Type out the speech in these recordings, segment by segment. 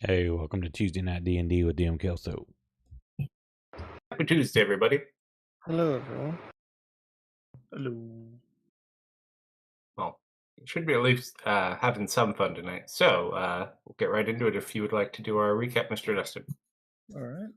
Hey, welcome to Tuesday Night D&D with DM Kalsto. Happy Tuesday, everybody. Hello, everyone. Hello. Well, you should be at least having some fun tonight. So we'll get right into it if you would like to do our recap, Mr. Dustin. All right.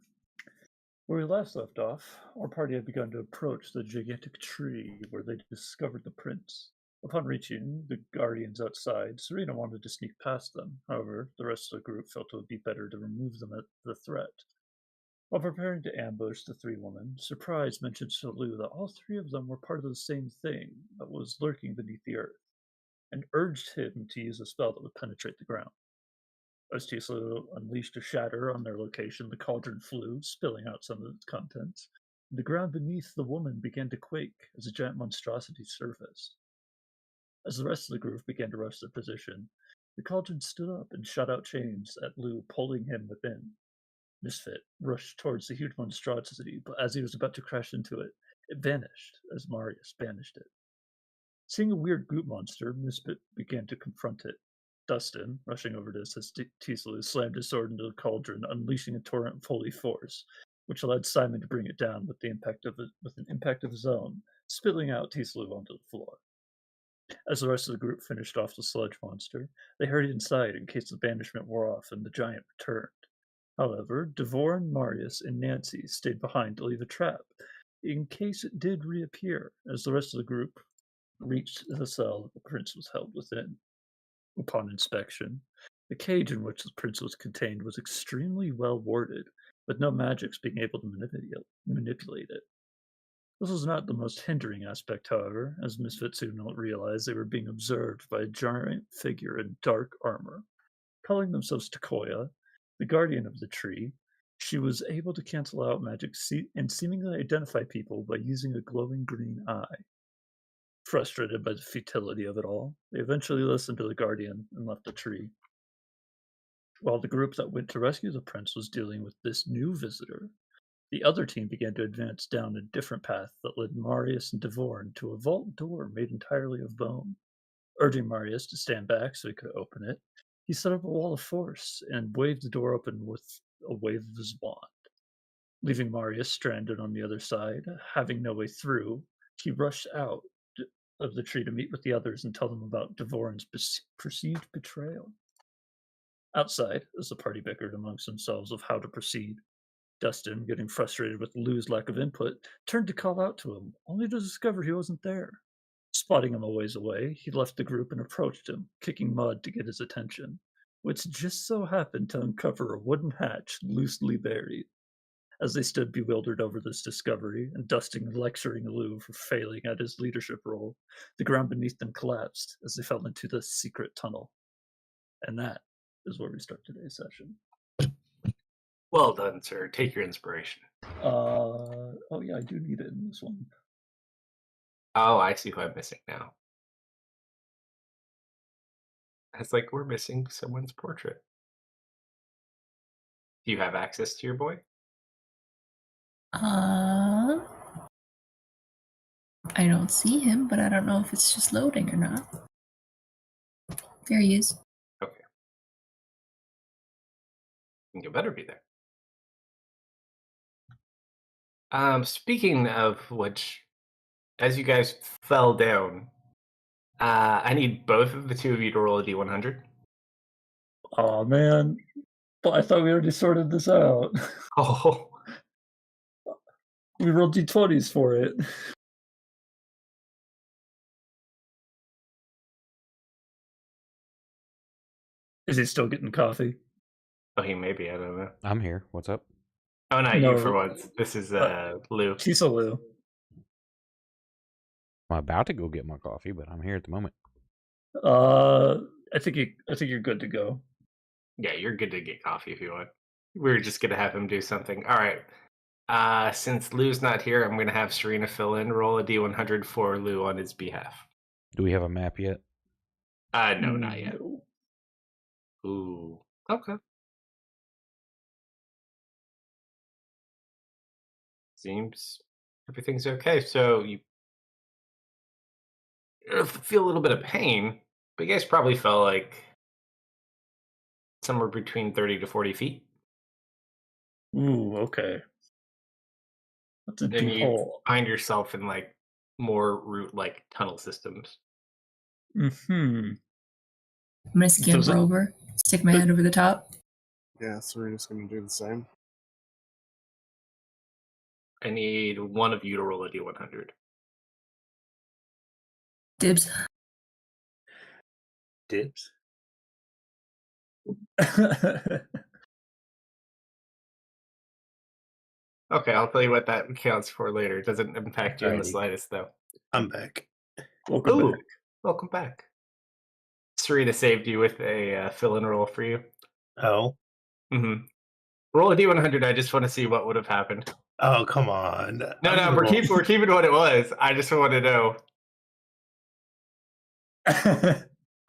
Where we last left off, our party had begun to approach the gigantic tree where they discovered the prince. Upon reaching the guardians outside, Serena wanted to sneak past them. However, the rest of the group felt it would be better to remove them at the threat. While preparing to ambush the three women, Surprise mentioned to Lou that all three of them were part of the same thing that was lurking beneath the earth, and urged him to use a spell that would penetrate the ground. As Tesla unleashed a shatter on their location, the cauldron flew, spilling out some of its contents. The ground beneath the woman began to quake as a giant monstrosity surfaced. As the rest of the group began to rush their position, the cauldron stood up and shot out chains at Lou, pulling him within. Misfit rushed towards the huge monstrosity, but as he was about to crash into it, it vanished as Marius banished it. Seeing a weird goop monster, Misfit began to confront it. Dustin, rushing over to assist Tisalu, slammed his sword into the cauldron, unleashing a torrent of holy force, which allowed Simon to bring it down with an impact of his own, spilling out Tisalu onto the floor. As the rest of the group finished off the sludge monster, they hurried inside in case the banishment wore off and the giant returned. However, Devorin, Marius, and Nancy stayed behind to leave a trap in case it did reappear, as the rest of the group reached the cell that the prince was held within. Upon inspection, the cage in which the prince was contained was extremely well warded, with no magics being able to manipulate it. This was not the most hindering aspect, however, as Misfit soon realized they were being observed by a giant figure in dark armor. Calling themselves Takoya, the guardian of the tree, she was able to cancel out magic and seemingly identify people by using a glowing green eye. Frustrated by the futility of it all, they eventually listened to the Guardian and left the tree. While the group that went to rescue the prince was dealing with this new visitor, the other team began to advance down a different path that led Marius and Devorn to a vault door made entirely of bone. Urging Marius to stand back so he could open it, he set up a wall of force and waved the door open with a wave of his wand. Leaving Marius stranded on the other side, having no way through, he rushed out of the tree to meet with the others and tell them about Devorin's perceived betrayal. Outside, as the party bickered amongst themselves of how to proceed, Dustin, getting frustrated with Lou's lack of input, turned to call out to him, only to discover he wasn't there. Spotting him a ways away, he left the group and approached him, kicking mud to get his attention, which just so happened to uncover a wooden hatch loosely buried. As they stood bewildered over this discovery, and Dustin lecturing Lou for failing at his leadership role, the ground beneath them collapsed as they fell into the secret tunnel. And that is where we start today's session. Well done, sir. Take your inspiration. Oh yeah, I do need it in this one. Oh, I see who I'm missing now. It's like we're missing someone's portrait. Do you have access to your boy? I don't see him, but I don't know if it's just loading or not. There he is. Okay. I think it better be there. Speaking of which, as you guys fell down, I need both of the two of you to roll a D100. Oh man, but I thought we already sorted this out. Oh, We rolled d20s for it. Is he still getting coffee? oh, he may be. I don't know. I'm here. What's up? Oh, not No. you for once. This is Lou. Tisa Lou. I'm about to go get my coffee, but I'm here at the moment. I think you're good to go. Yeah, you're good to get coffee if you want. We're just gonna have him do something. All right. Since Lou's not here, I'm gonna have Serena fill in. Roll a D100 for Lou on his behalf. Do we have a map yet? No, not yet. No. Ooh. Okay. Seems everything's okay. So you feel a little bit of pain, but you guys probably felt like somewhere between 30 to 40 feet. Ooh, okay. That's a And deep you hole. find yourself in like more root-like tunnel systems. Mm-hmm. I'm gonna Does scamper it- over, stick my head over the top. Yeah, so we're just gonna do the same. I need one of you to roll a D100. Dibs. Dibs. Okay, I'll tell you what that counts for later. It doesn't impact you in the Alrighty. slightest, though. I'm back. Welcome Ooh, back. welcome back. Serena saved you with a fill-in roll for you. Oh. Mm-hmm. Roll a D100. I just want to see what would have happened. Oh, come on. No, we're keeping what it was. I just want to know.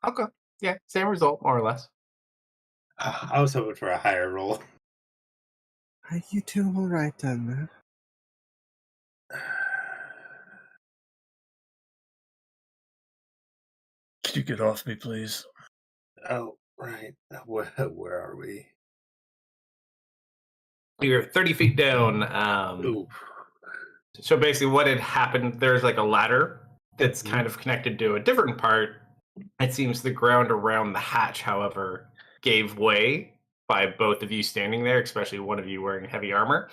Okay, yeah, same result, more or less. I was hoping for a higher roll. You doing all right then, man? Can you get off me, please? Oh, right. Where are we? You're 30 feet down. Ooh. So basically, what had happened? There's like a ladder that's Mhm. kind of connected to a different part. It seems the ground around the hatch, however, gave way by both of you standing there, especially one of you wearing heavy armor.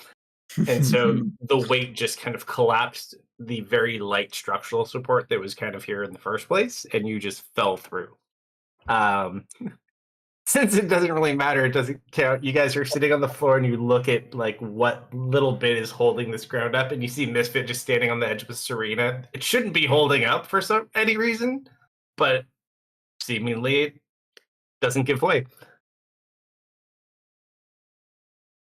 And so the weight just kind of collapsed the very light structural support that was kind of here in the first place, and you just fell through. Since it doesn't really matter, it doesn't count. You guys are sitting on the floor and you look at like what little bit is holding this ground up, and you see Misfit just standing on the edge with Serena. It shouldn't be holding up for any reason, but seemingly it doesn't give way.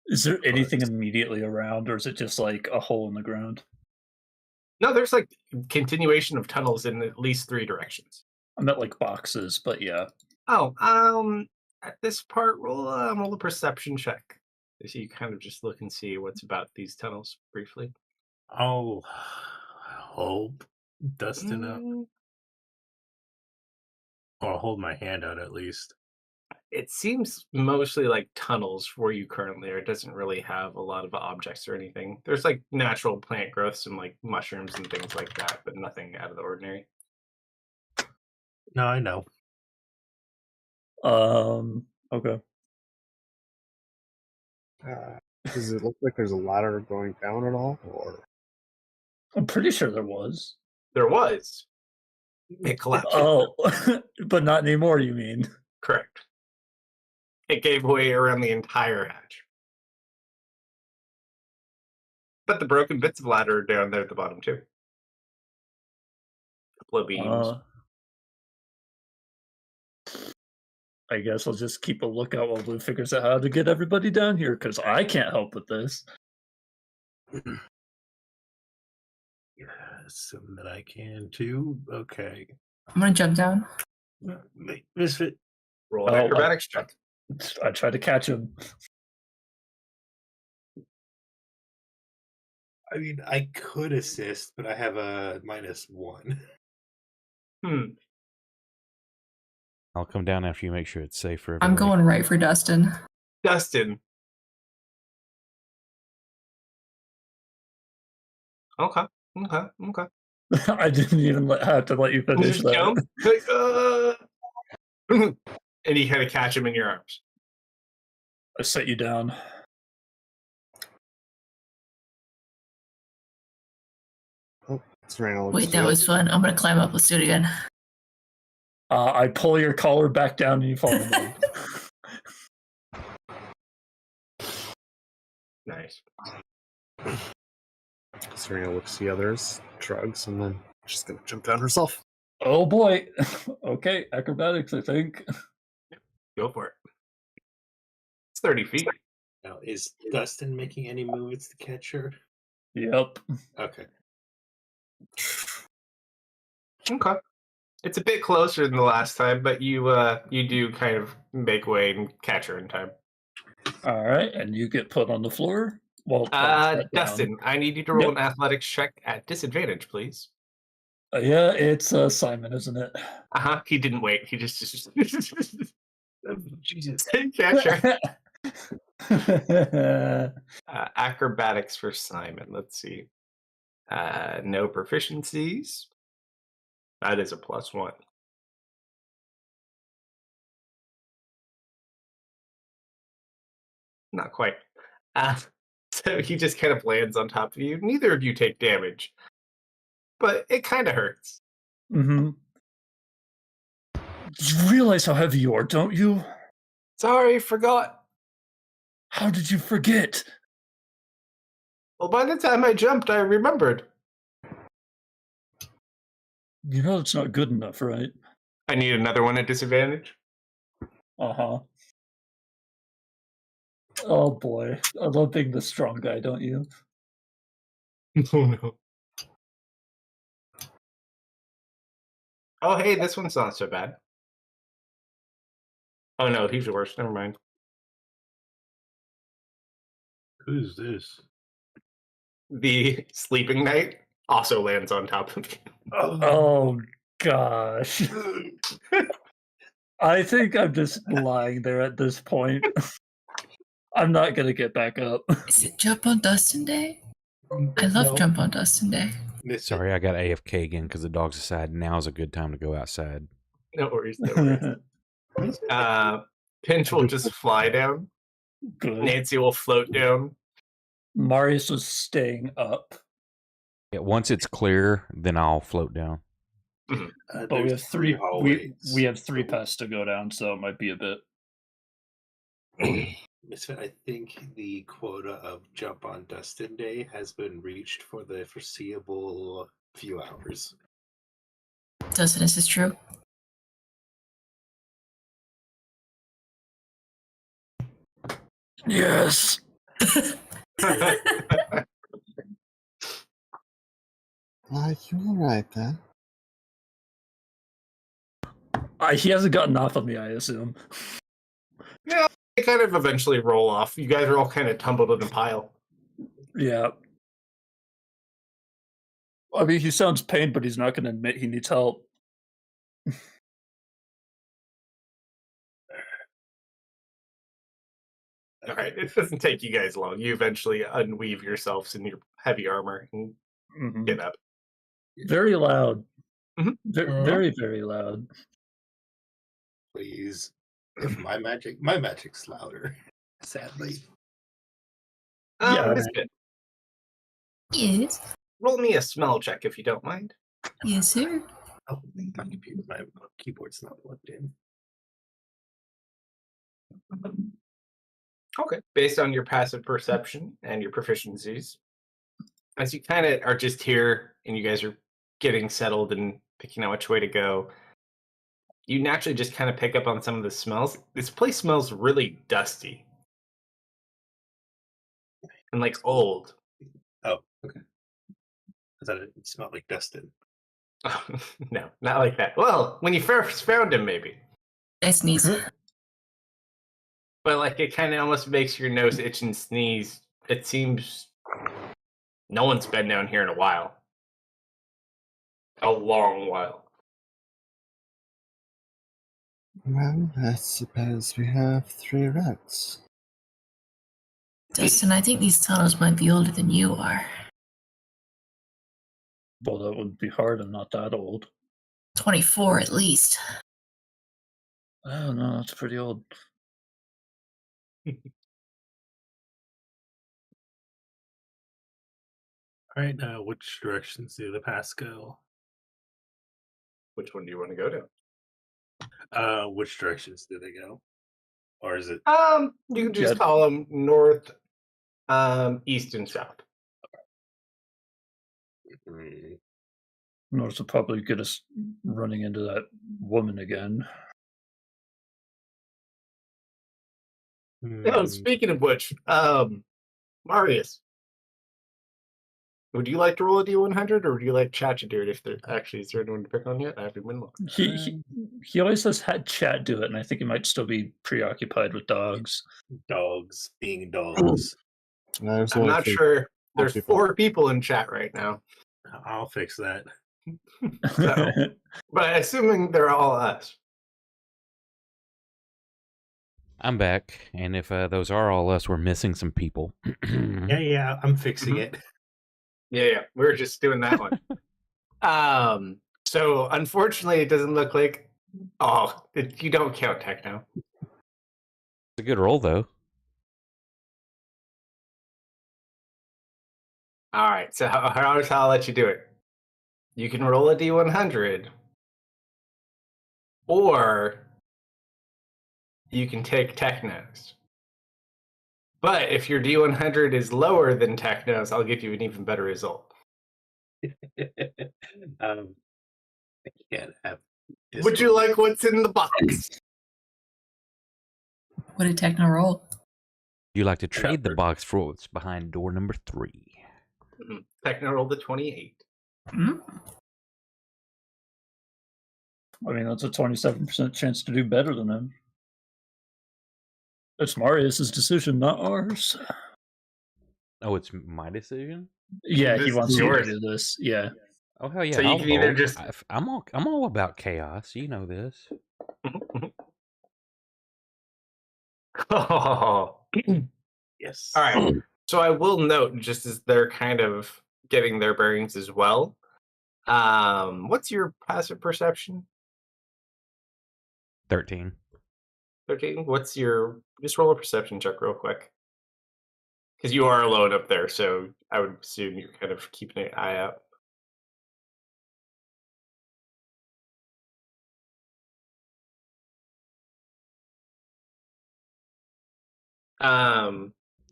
Is there anything immediately around, or is it just like a hole in the ground? No, there's like continuation of tunnels in at least 3 directions. I meant like boxes, but yeah. Oh, at this part, roll a perception check. So you kind of just look and see what's about these tunnels briefly. I'll hold Dustin up. Or I'll hold my hand out at least. It seems mostly like tunnels where you currently are. It doesn't really have a lot of objects or anything. There's like natural plant growth, some like mushrooms and things like that, but nothing out of the ordinary. No, I know. Okay. Does it look like there's a ladder going down at all, or? I'm pretty sure there was. There was. It collapsed. Oh, but not anymore, you mean? Correct. It gave way around the entire hatch. But the broken bits of ladder are down there at the bottom too. A couple of beams. I guess I'll just keep a lookout while Blue figures out how to get everybody down here, because I can't help with this. Assume that I can too. Okay. I'm gonna jump down. Misfit. Roll an acrobatics check. I tried to catch him. I mean, I could assist, but I have a -1. I'll come down after you make sure it's safe for I'm everybody. going right for Dustin. Dustin. Okay. I didn't even have to let you finish Just that. jump. And you kind of catch him in your arms. I set you down. Oh, Serena looks Wait, that good. was fun. I'm gonna climb up. Let's do it again. I pull your collar back down and you fall in love. Nice. Serena looks at the others, shrugs, and then she's gonna jump down herself. Oh boy. Okay, acrobatics, I think. Go for it. It's 30 feet. Now, is Dustin making any moves to catch her? Yep. Okay. Okay. It's a bit closer than the last time, but you do kind of make way and catch her in time. All right, and you get put on the floor. Well, Dustin, I need you to roll an athletics check at disadvantage, please. Yeah, it's Simon, isn't it? He didn't wait. He just Jesus. Yeah, sure. Acrobatics for Simon. Let's see. No proficiencies. That is a +1. Not quite. So he just kind of lands on top of you. Neither of you take damage, but it kind of hurts. Mm-hmm. You realize how heavy you are, don't you? Sorry, forgot. How did you forget? Well, by the time I jumped, I remembered. You know it's not good enough, right? I need another one at disadvantage. Uh-huh. Oh boy. I love being the strong guy, don't you? Oh no. Oh hey, this one's not so bad. Oh no, he's worse. Never mind. Who's this? The sleeping knight also lands on top of you. Oh gosh. I think I'm just lying there at this point. I'm not gonna get back up. Is it Jump on Dustin Day? I love No. Jump on Dustin Day. Miss it. Sorry, I got AFK again because the dog's aside. Now's a good time to go outside. No worries, no worries. Pinch will just fly down. Good. Nancy will float down. Marius was staying up. Yeah, once it's clear, then I'll float down. But we There's have three hallways. we have 3 paths to go down, so it might be a bit. Misfit, I think the quota of Jump on Dustin Day has been reached for the foreseeable few hours. Dustin, is this true? Yes. You're right then. He hasn't gotten off on me, I assume. Yeah, they kind of eventually roll off. You guys are all kind of tumbled in a pile. Yeah. I mean, he sounds pained, but he's not going to admit he needs help. All right, it doesn't take you guys long. You eventually unweave yourselves in your heavy armor and Mhm. get up. Very loud. Mhm. Very, very loud. Please. If my magic's louder. Sadly. Yeah. Misfit, Yes. roll me a smell check if you don't mind. Yes, sir. Oh, my keyboard's not plugged in. Okay. Based on your passive perception and your proficiencies, as you kind of are just here and you guys are getting settled and picking out which way to go, you naturally just kind of pick up on some of the smells. This place smells really dusty and like old. Oh, okay. I thought it smelled like Dustin. No, not like that. Well, when you first found him, maybe. I sneeze. But like it kind of almost makes your nose itch and sneeze. It seems no one's been down here in a while. A long while. Well, I suppose we have 3 rats. Dustin, I think these tunnels might be older than you are. Well, that would be hard. I'm not that old. 24 at least. Oh, no, that's pretty old. All right, which directions do the paths go? Which one do you want to go to? Which directions do they go? Or is it? You can just Yeah. call them north, east, and south. North will probably get us running into that woman again. Oh, speaking of which, Marius, would you like to roll a D100, or would you like chat to do it? If there actually is there anyone to pick on yet? I haven't been looking. He always has had chat do it, and I think he might still be preoccupied with dogs. Dogs being dogs. There's I'm only not 3 sure. There's people. 4 people in chat right now, I'll fix that. so, but assuming they're all us. I'm back, and if those are all us, we're missing some people. Yeah, I'm fixing Mhm. it. Yeah, we were just doing that one. So unfortunately, it doesn't look like. Oh, you don't count techno. It's a good roll, though. All right, so how I'll let you do it. You can roll a d100, or you can take technos. But if your d100 is lower than technos, I'll give you an even better result. um, I can't have. Would you like what's in the box? What did Techno roll? You like to trade the Number. box for what's behind door number 3. Techno rolled a 28. Mm. I mean, that's a 27% chance to do better than him. It's Marius's decision, not ours. Oh, it's my decision? Yeah, This he is wants you to yours. do this. Yeah. Oh, hell yeah, So you I'll can either roll. just. I'm all about chaos. You know this. Oh. Yes. All right. So I will note, just as they're kind of getting their bearings as well. What's your passive perception? 13. 13. What's your? Just roll a perception check real quick, because you are alone up there. So I would assume you're kind of keeping an eye out.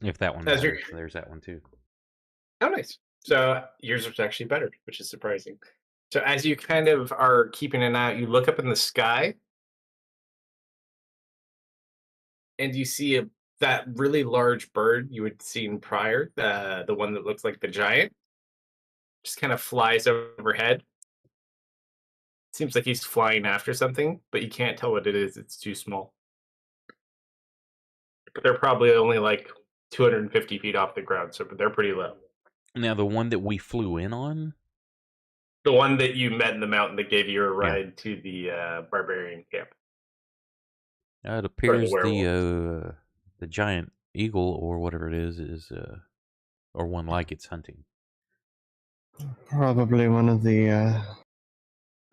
If that one As you're. matters, there's that one too. Oh, nice. So yours was actually better, which is surprising. So as you kind of are keeping an eye out, you look up in the sky, and you see that really large bird you had seen prior, the one that looks like the giant, just kind of flies overhead. Seems like he's flying after something, but you can't tell what it is. It's too small. But they're probably only like 250 feet off the ground, so they're pretty low. Now, the one that we flew in on, The one that you met in the mountain that gave you a Yeah. ride to the barbarian camp. it appears werewolves. the giant eagle or whatever it is or one like it's hunting. Probably one of the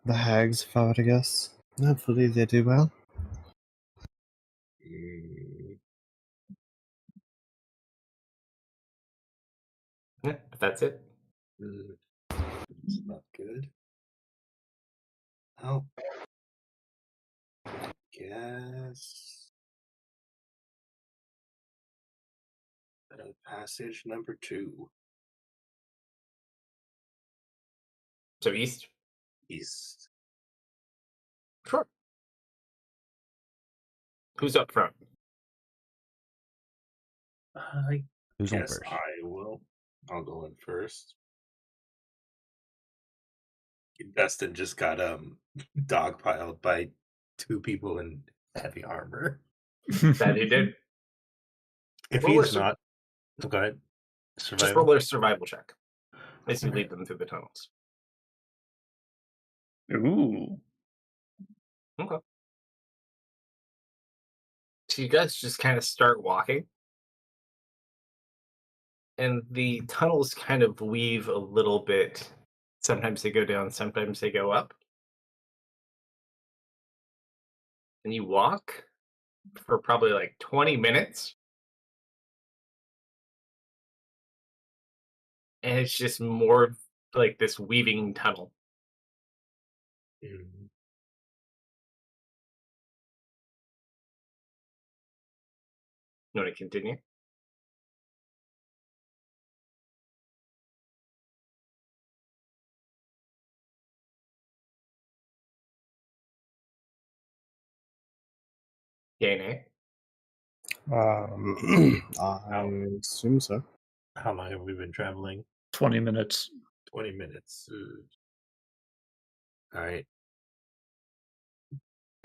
hags fought, I guess. Hopefully they do well. Yeah, but that's it. It's not good. Oh. Guess. Passage number 2. So east. East. Sure. Who's up front? I Who's on guess first? I will. I'll go in first. Dustin just got dogpiled by 2 people in heavy armor. That he did. If Roll he's a not, go ahead. Just Survival. roll a survival check as you lead them through the tunnels. Ooh. Okay. So you guys just kind of start walking, and the tunnels kind of weave a little bit. Sometimes they go down, sometimes they go up. And you walk for probably like 20 minutes. And it's just more like this weaving tunnel. Mhm. You want to continue? Yay, nay? I assume so. How long have we been traveling? 20 minutes. 20 minutes. All right.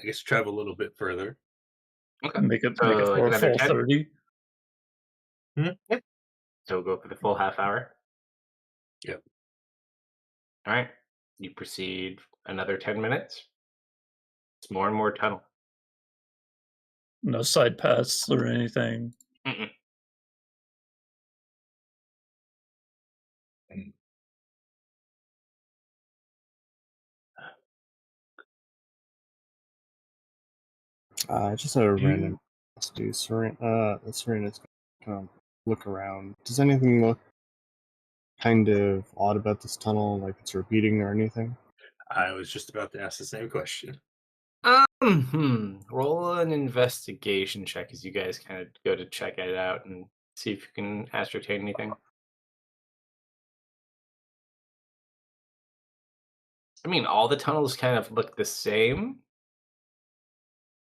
I guess travel a little bit further. Okay. Make it So, like for a another full 10? 30. Yeah. So go for the full half hour. Yep. All right. You proceed another 10 minutes. It's more and more tunnel. No side paths or anything. Mm-mm. Just a random curiosity. Serena's kind of look around. Does anything look kind of odd about this tunnel, like it's repeating or anything? I was just about to ask the same question. Roll an investigation check as you guys kind of go to check it out and see if you can ascertain anything. I mean, all the tunnels kind of look the same,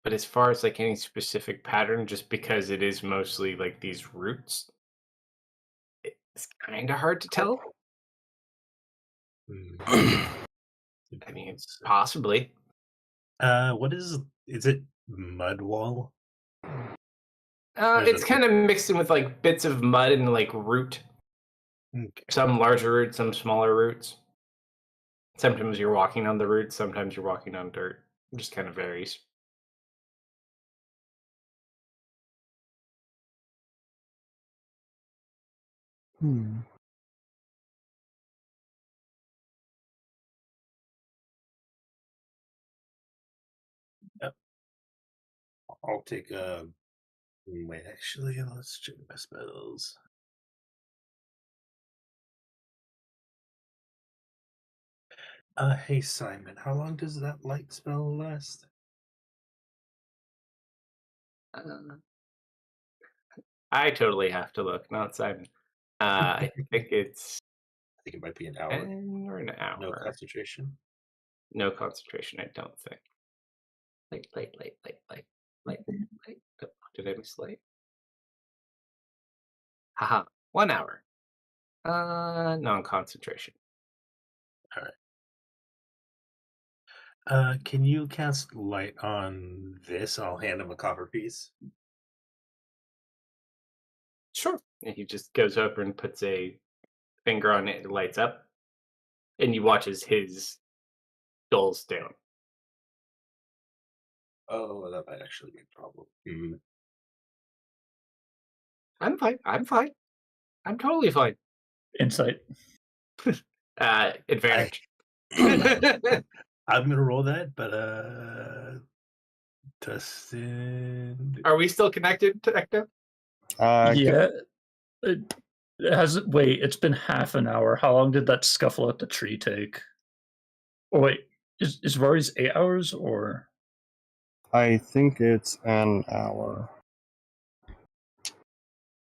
but as far as like any specific pattern, just because it is mostly like these roots, it's kind of hard to tell. Hmm. I mean, it's possibly. What is it mud wall? Or is It's it kind of mixed in with like bits of mud and like root. okay. Some larger roots, some smaller roots. Sometimes you're walking on the roots, sometimes you're walking on dirt. It just kind of varies. Hmm. I'll take a wait, actually, let's check my spells. Hey Simon, how long does that light spell last? Uh, I totally have to look, not Simon. I think it's I think it might be an hour. 10 or an No hour. concentration. No concentration, I don't think. Light. Oh, did I miss light? Haha, 1 hour. Non-concentration. Can you cast light on this? I'll hand him a copper piece. Sure. And he just goes over and puts a finger on it and lights up. And you watch as his dulls down. Oh, that might actually be a problem. Hmm. I'm fine. I'm totally fine. Insight. Advantage. I'm gonna roll that, but Dustin. Are we still connected to Ecto? Yeah. It has wait, it's been half an hour. How long did that scuffle at the tree take? Oh wait, is Rory's 8 hours or I think it's an hour.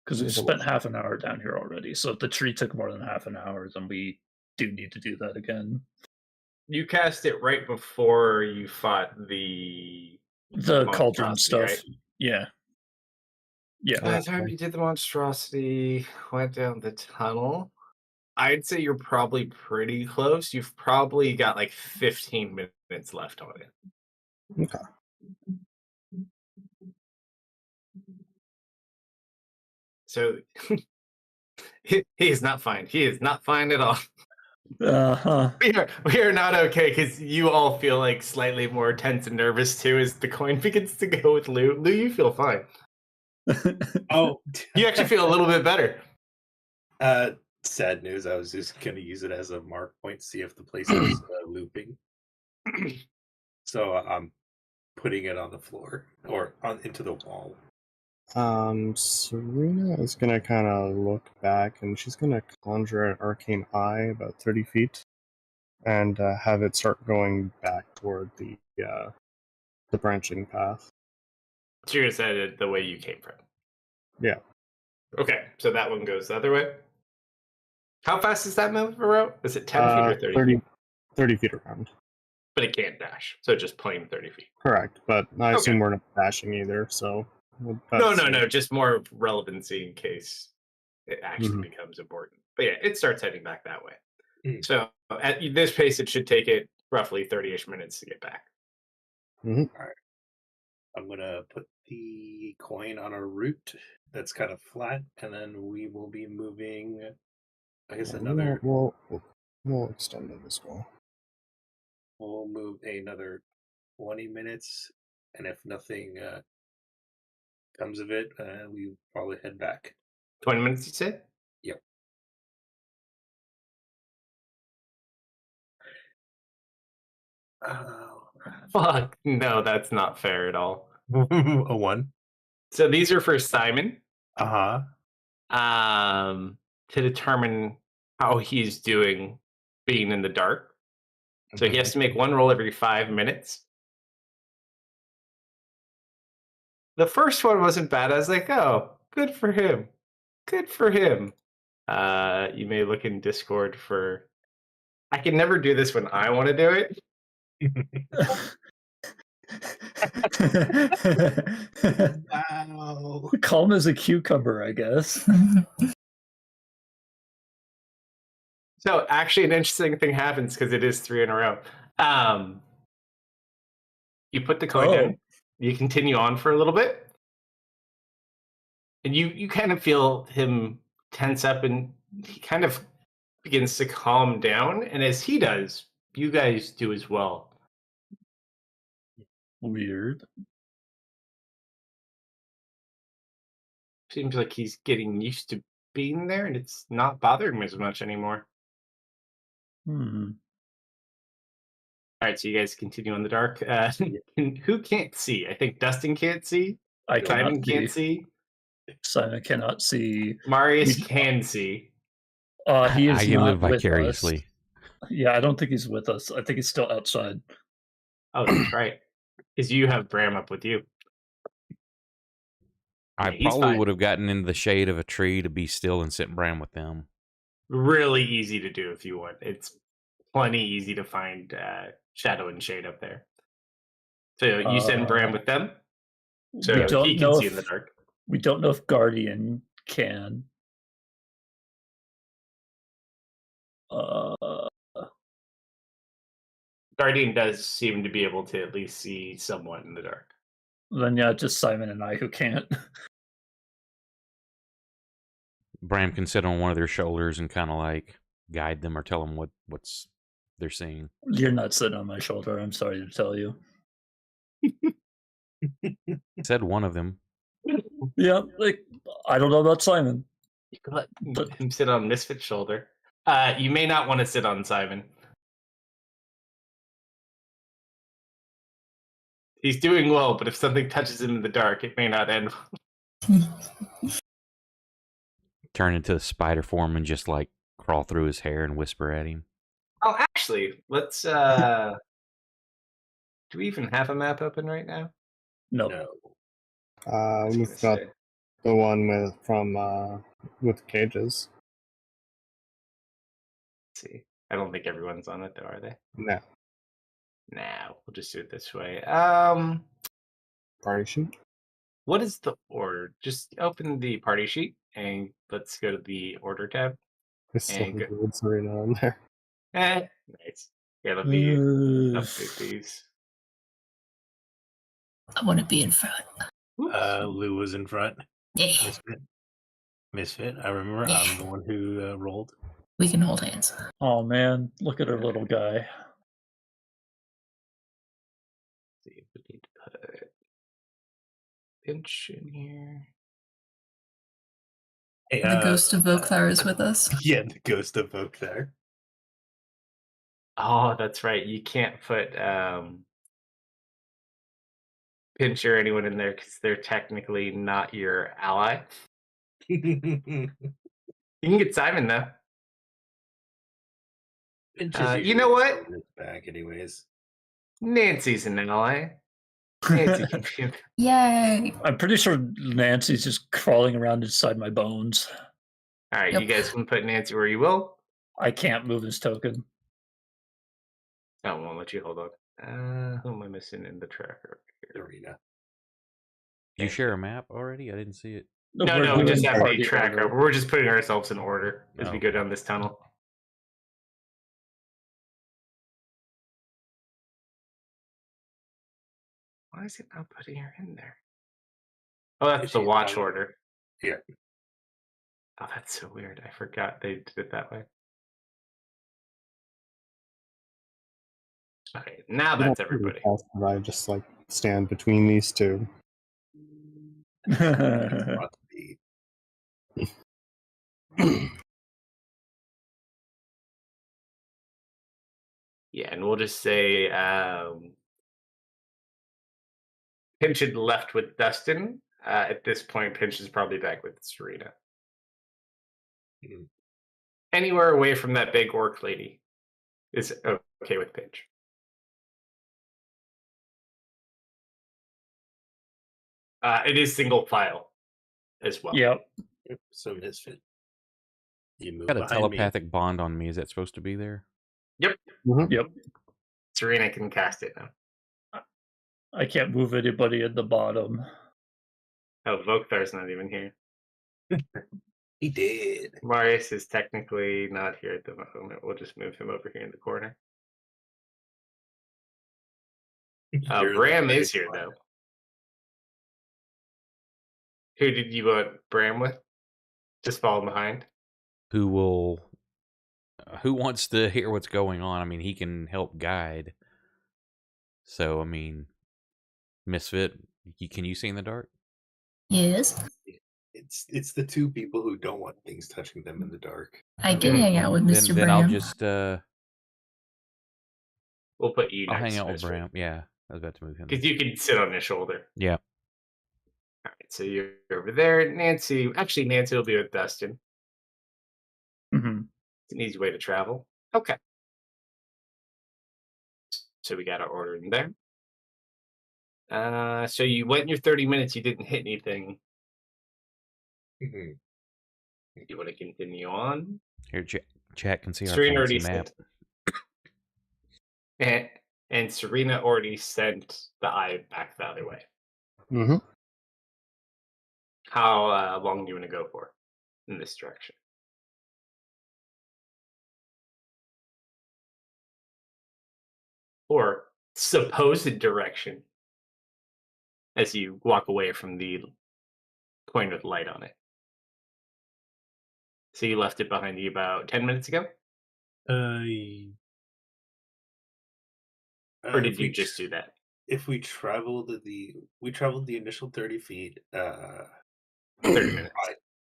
because we spent half an hour down here already? So if the tree took more than half an hour, then we do need to do that again. You cast it right before you fought the Cauldron monstrosity, stuff. right? Yeah. Yeah. By the time you did the monstrosity, went down the tunnel, I'd say you're probably pretty close. You've probably got like 15 minutes left on it. Okay. So he is not fine. He is not fine at all. Uh-huh. We are not okay because you all feel like slightly more tense and nervous too as the coin begins to go with Lou. Lou, you feel fine. Oh, You actually feel a little bit better. sad news. I was just gonna use it as a mark point, see if the place is looping. So I'm putting it on the floor or into the wall. Serena is gonna kind of look back, and she's gonna conjure an arcane eye about 30 feet, and have it start going back toward the branching path. So you're gonna set it the way you came from. Yeah. Okay, so that one goes the other way. How fast is that move around? Is it 10 feet or 30 feet? 30 feet around. But it can't dash, so just plain 30 feet. Correct, but I Okay. assume we're not dashing either, so... No, just more relevancy in case it actually becomes important. But yeah, it starts heading back that way. Mm. So at this pace, it should take it roughly 30-ish minutes to get back. Mm-hmm. All right. I'm gonna put the coin on a root that's kind of flat, and then we will be moving. I guess another. We'll extend it as well. We'll move another 20 minutes, and if nothing comes of it, we probably head back. 20 minutes, you said? Yep. Fuck. No, that's not fair at all. A 1. So these are for Simon. Uh-huh. To determine how he's doing being in the dark. So he has to make one roll every 5 minutes. The first one wasn't bad. I was like, oh, good for him. Good for him. You may look in Discord for... I can never do this when I want to do it. Wow. Calm as a cucumber, I guess. So actually an interesting thing happens because it is 3 in a row. You put the coin down. You continue on for a little bit. And you kind of feel him tense up, and he kind of begins to calm down. And as he does, you guys do as well. Weird. Seems like he's getting used to being there, and it's not bothering him as much anymore. Hmm. All right, so you guys continue in the dark. Who can't see? I think Dustin can't see. I Simon cannot can't see. see. Simon cannot see. Marius We- can see. He is I can not live with us. vicariously. Yeah, I don't think he's with us. I think he's still outside. Oh, that's right. Because you have Bram up with you. I Yeah, he's probably fine. would have gotten into the shade of a tree to be still and sit Bram with them. Really easy to do if you want. It's plenty easy to find shadow and shade up there. So you send Bram with them. So we he don't can know see if in the dark. we don't know if Guardian can. Guardian does seem to be able to at least see somewhat in the dark. Then yeah, just Simon and I who can't. Bram can sit on one of their shoulders and kind of like guide them or tell them what's they're seeing. You're not sitting on my shoulder. I'm sorry to tell you. Said one of them. Yeah, like I don't know about Simon. You can let him sit on Misfit's shoulder. You may not want to sit on Simon. He's doing well, but if something touches him in the dark, it may not end well. Turn into the spider form and just like crawl through his hair and whisper at him. Oh, actually, let's... do we even have a map open right now? No. I was We've gonna got say. the one with cages. Let's see. I don't think everyone's on it, though, are they? No. Nah, we'll just do it this way. Party sheet. What is the order? Just open the party sheet and let's go to the order tab. I still And have the Woods Arena on there. Nice. Yeah, let me update these. I want to be in front. Lou was in front. Yeah, Misfit. I remember. I'm the one who rolled. we can hold hands. Oh man, look at our little guy. See if we need to put pinch in here. Hey, The ghost of Voklar is with us. Yeah, the ghost of Oak there. Oh, that's right. You can't put pinch or anyone in there because they're technically not your ally. You can get Simon though. You know what? Back, anyways. Nancy's an ally. Nancy can be. Yay! I'm pretty sure Nancy's just crawling around inside my bones. All right, Yep. you guys can put Nancy where you will. I can't move his token. I won't let you. Hold on. Who am I missing in the tracker? Arena. Did you share a map already? I didn't see it. No, we're we just doing have the party tracker. order. We're just putting ourselves in order as we Oh. go down this tunnel. Why is it not putting her in there? Oh, that's the She's watch on- order. Yeah. Oh, that's so weird. I forgot they did it that way. Okay, now I don't that's think everybody. it's possible. I just like stand between these two. Not to be. Yeah, and we'll just say Pinch had left with Dustin. At this point, Pinch is probably back with Serena. Mhm. Anywhere away from that big orc lady is okay with Pinch. It is single file as well. Yep. So Misfit. You move Got a behind me. telepathic bond on me. Is that supposed to be there? Yep. Yep. Serena can cast it now. I can't move anybody at the bottom. Oh, Vokthar's not even here. He did. Marius is technically not here at the moment. We'll just move him over here in the corner. You're the Bram right is here, one. though. Who did you want Bram with? Just follow behind? Who will? Who wants to hear what's going on? I mean, he can help guide. So, I mean, Misfit, can you see in the dark? Yes. It's the two people who don't want things touching them in the dark. I can hang out with Mr. Then Bram. I'll just We'll put you I'll next hang to out with Misfit. Bram. Yeah, I was about to move him. Because you can sit on his shoulder. Yeah. All right, so you're over there. Nancy will be with Dustin. Mm-hmm. It's an easy way to travel. Okay. So we got our order in there. So you went in your 30 minutes, you didn't hit anything. Mhm. You want to continue on? Here, chat can see our Serena fancy already map. sent. And Serena already sent the eye back the other way. Mm-hmm. How long do you want to go for in this direction? Or supposed direction as you walk away from the point with light on it. So you left it behind you about 10 minutes ago? Or did if we you just do that? If we traveled the initial 30 feet. 30 minutes.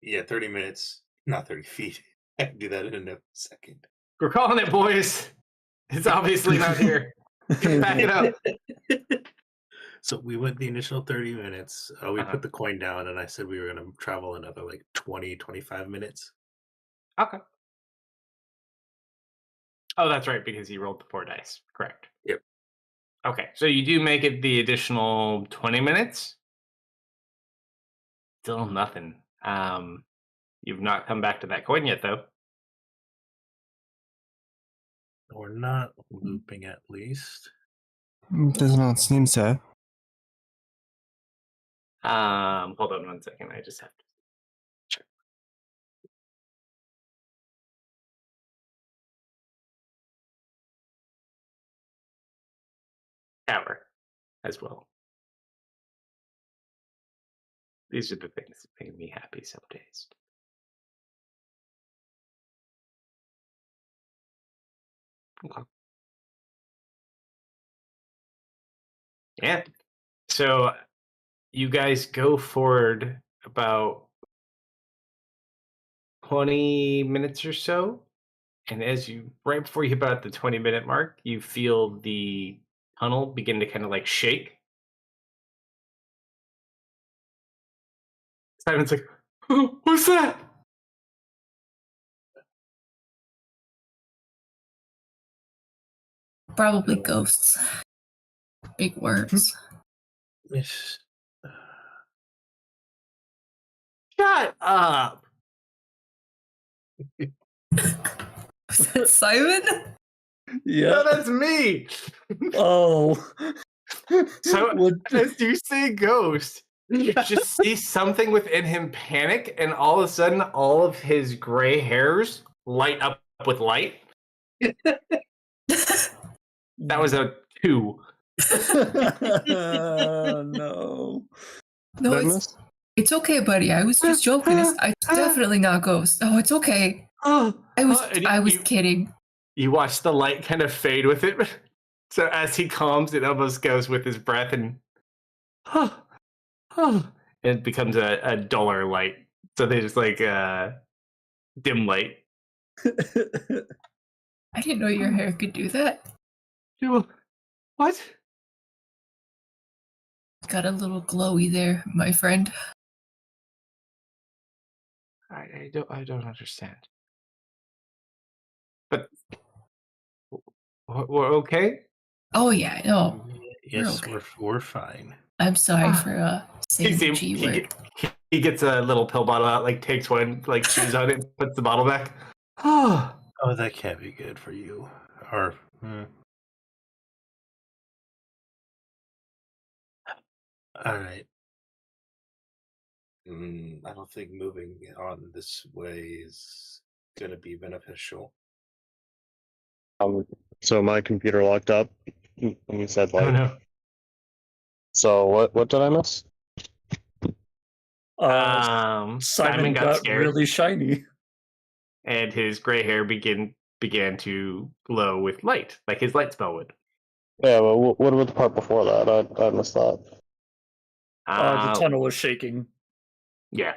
Yeah, 30 minutes, not 30 feet. I can do that in a second. We're calling it, boys. It's obviously not here. Back it up. So we went the initial 30 minutes. We Uh-huh. put the coin down, and I said we were going to travel another like 20, 25 minutes. Okay. Oh, that's right, because you rolled the 4 dice. Correct. Yep. Okay, so you do make it the additional 20 minutes. Still nothing. You've not come back to that coin yet, though. We're not looping, at least. Does not seem so. Hold on 1 second. I just have to check. Tower as well. These are the things that make me happy some days. Okay. Yeah. So you guys go forward about 20 minutes or so. And as you, right before you hit about the 20-minute mark, you feel the tunnel begin to kind of like shake. Simon's like, "Oh, what's that?" Probably ghosts. Big words. Shut up. Was that Simon? Yeah. No, that's me. Oh. So What? as you see Ghost, you just see something within him panic, and all of a sudden, all of his gray hairs light up with light. That was a 2. No. No, it's okay, buddy. I was just joking. It's definitely not ghost. Oh, it's okay. I was kidding. You watch the light kind of fade with it. So as he calms, it almost goes with his breath, and it becomes a duller light. So they just like dim light. I didn't know your hair could do that. What? Got a little glowy there, my friend. I don't understand. But we're okay. Oh yeah, no, Yes, okay. we're fine. I'm sorry for saying the G word. He gets a little pill bottle out, like takes one, like chews on it, and puts the bottle back. Oh, Oh, that can't be good for you. Or all right. I don't think moving on this way is going to be beneficial. So my computer locked up. And you said I like. don't know. So what did I miss? Simon got scared, really shiny. and his gray hair began to glow with light, like his light spell would. Yeah, but what about the part before that? I missed that. The tunnel was shaking. Yeah.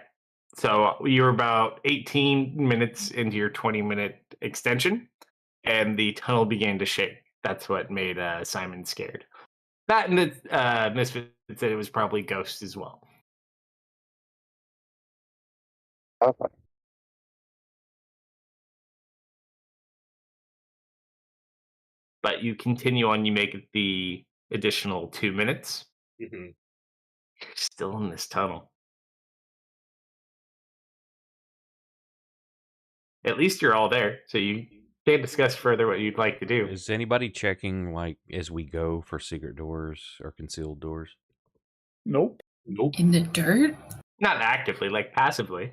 So you were about 18 minutes into your 20-minute extension, and the tunnel began to shake. That's what made Simon scared. That and the Misfit said it was probably ghosts as well. Okay. But you continue on. You make it the additional 2 minutes. Mm-hmm. You're still in this tunnel. At least you're all there, so you can discuss further what you'd like to do. Is anybody checking, like, as we go for secret doors or concealed doors? Nope. In the dirt? Not actively, like passively.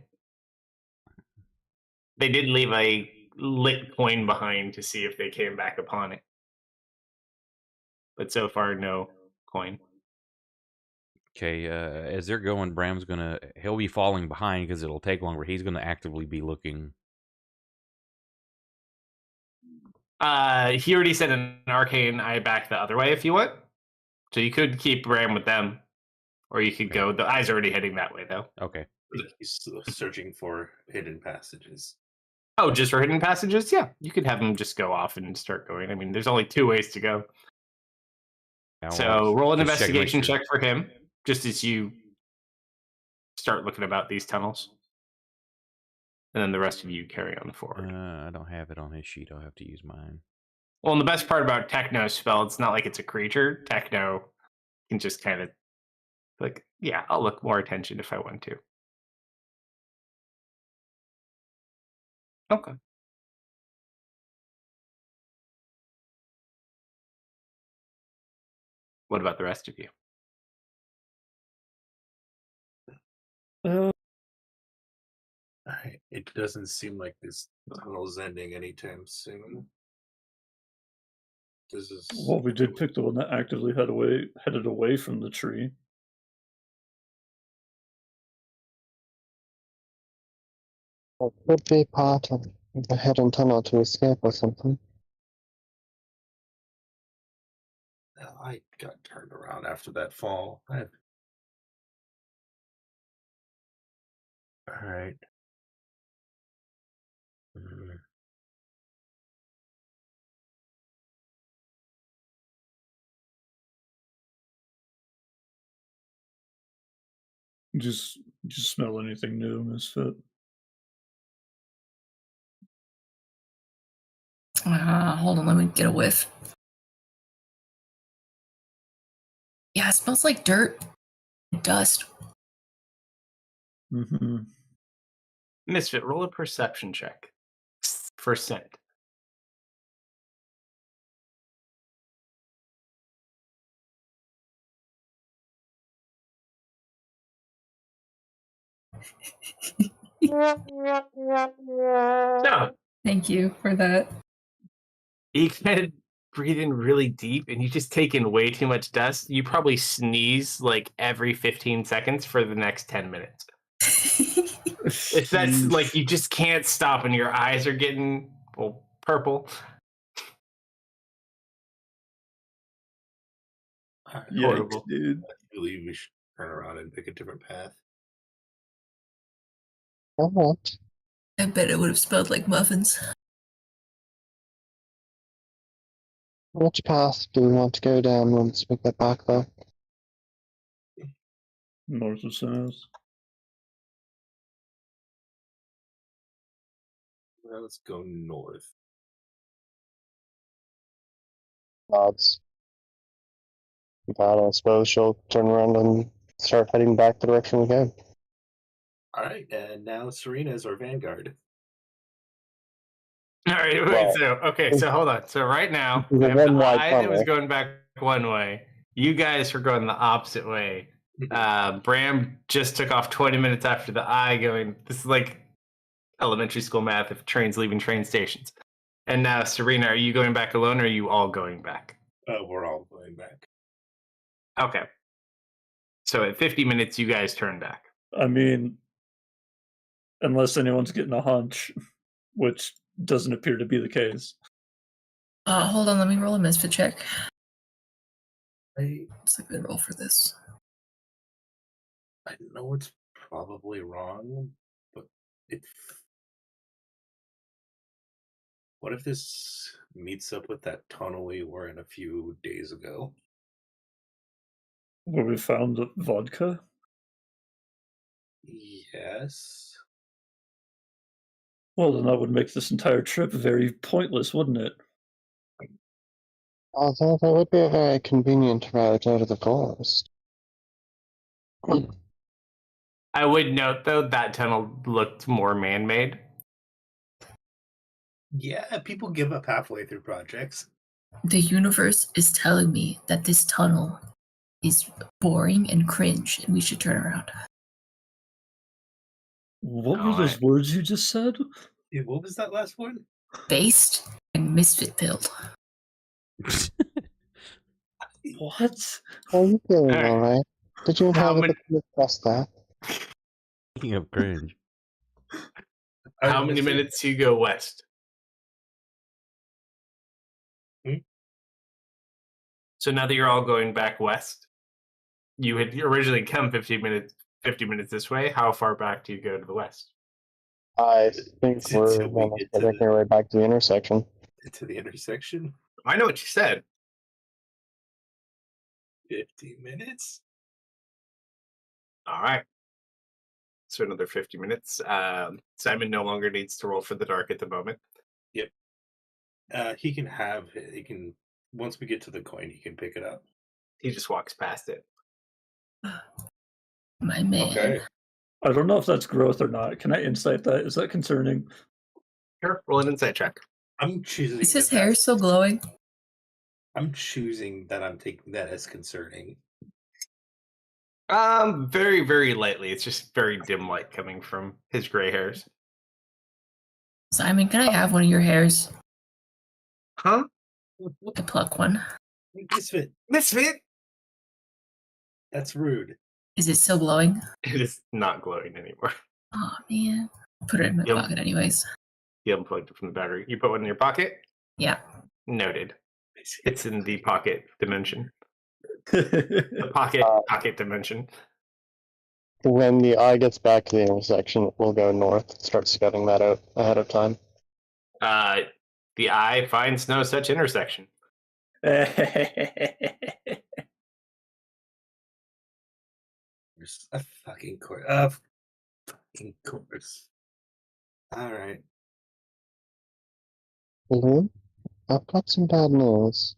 They did leave a lit coin behind to see if they came back upon it. But so far, no coin. Okay, as they're going, Bram's he'll be falling behind because it'll take longer. He's gonna actively be looking. He already said an arcane eye back the other way if you want. So you could keep Bram with them. Or you could go. The eye's already heading that way, though. Okay. He's searching for hidden passages. Oh, just for hidden passages? Yeah. You could have him just go off and start going. I mean, there's only 2 ways to go. So roll an Just checking, make investigation sure. check for him, just as you start looking about these tunnels. And then the rest of you carry on forward. I don't have it on his sheet. I'll have to use mine. Well, and the best part about Techno's spell, it's not like it's a creature. Techno can just kind of like, yeah, I'll look more attention if I want to. Okay. What about the rest of you? It doesn't seem like this tunnel's ending anytime soon. This is Well, we did pick the one that actively headed away from the tree. It could be part of the hidden tunnel to escape or something. I got turned around after that fall. All right. Just smell anything new, Misfit? Hold on, let me get a whiff. Yeah, it smells like dirt and dust. Mm-hmm. Misfit, roll a perception check for scent. No, Thank you for that. you kind of breathe in really deep and you just take in way too much dust. You probably sneeze like every 15 seconds for the next 10 minutes. If that's like you just can't stop and your eyes are getting purple. Yikes, dude. I believe we should turn around and pick a different path. Alright. I bet it would have smelled like muffins. Which path do we want to go down once we get back there? North or south? Well, let's go north. Odds. But I suppose she'll turn around and start heading back the direction we came. All right, and now Serena is our vanguard. All right, wait. Well, So hold on. So right now, the we have the one wide eye that was tunnel. going back one way. You guys are going the opposite way. Bram just took off 20 minutes after the eye going. This is like elementary school math if trains leaving train stations. And now, Serena, are you going back alone or are you all going back? We're all going back. Okay. So at 50 minutes, you guys turn back. I mean, unless anyone's getting a hunch, which doesn't appear to be the case. Hold on, let me roll a misfit check. I What's a good roll for this? know it's probably wrong, but what if this meets up with that tunnel we were in a few days ago? Where we found the vodka? Yes. Well, then that would make this entire trip very pointless, wouldn't it? Although that would be a very convenient route out of the forest. I would note, though, that tunnel looked more man-made. Yeah, people give up halfway through projects. The universe is telling me that this tunnel is boring and cringe, and we should turn around. What were those words you just said? What was that last one? Based and misfit filled. What? Are you feeling Alright. alright? Did you How have a many- bit to discuss that? Speaking of cringe. How many minutes do you go west? So now that you're all going back west, you had originally come 50 minutes this way. How far back do you go to the west? I think Until we're we almost get to making our way back to the intersection. To the intersection? I know what you said. 50 minutes? All right. So another 50 minutes. Simon no longer needs to roll for the dark at the moment. Yep. He can once we get to the coin, he can pick it up. He just walks past it. My man. Okay. I don't know if that's growth or not. Can I insight that? Is that concerning? Sure. Roll an insight check. I'm choosing. Is his hair still glowing? I'm choosing that I'm taking that as concerning. Very, very lightly. It's just very dim light coming from his gray hairs. Simon, can I have one of your hairs? Huh? I pluck one. Misfit. Misfit? That's rude. Is it still glowing? It is not glowing anymore. Oh man. Put it in my Yep. pocket anyways. You unplugged it from the battery. You put one in your pocket? Yeah. Noted. It's in the pocket dimension. The The pocket dimension. When the eye gets back to the intersection, we'll go north. Start scouting that out ahead of time. The eye finds no such intersection. There's a fucking course. Fucking course. All right. Blue, I've got some bad news.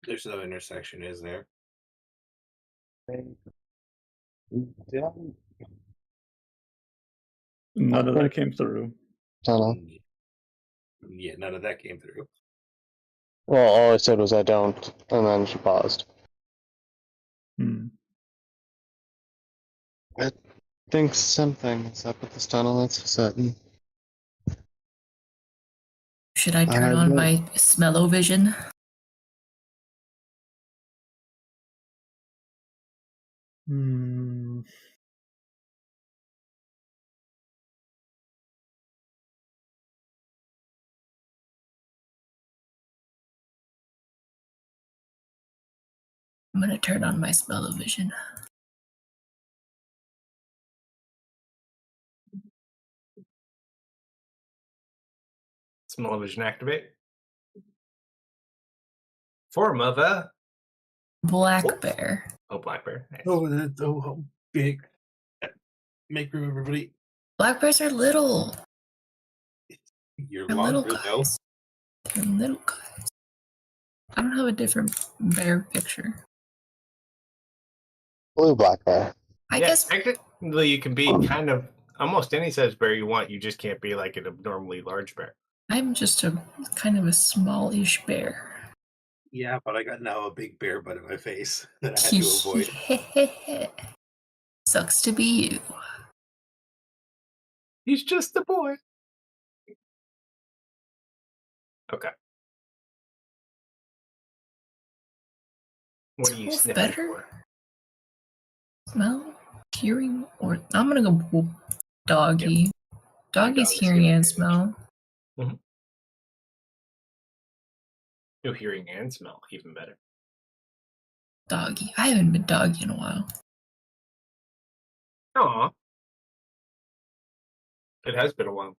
There's no intersection, is there? None of that came through. Tunnel. Yeah, none of that came through. Well, all I said was I don't, and then she paused. Hmm. I think something is up with this tunnel, that's for certain. Should I turn on my smell-o-vision? Hmm. I'm gonna turn on my smell-o-vision. Smell vision activate. Form of a Black wolf. bear. Oh, black bear. Nice. Oh, that's big. Make room, everybody. Black bears are little. You're They're little longer, though. guys. They're little guys. I don't have a different bear picture. Blue black bear. I Yeah, guess technically you can be kind of almost any size bear you want. You just can't be like an abnormally large bear. I'm just a kind of a smallish bear. Yeah, but I got now a big bear butt in my face that I had to avoid. Sucks to be you. He's just a boy. Okay. What are you Smells sniffing better? for? Smell, hearing, or I'm gonna go doggy. Yep. Doggy's Dog's hearing giving and advantage. smell. No hearing and smell, even better. Doggy. I haven't been doggy in a while. Aw. It has been a while.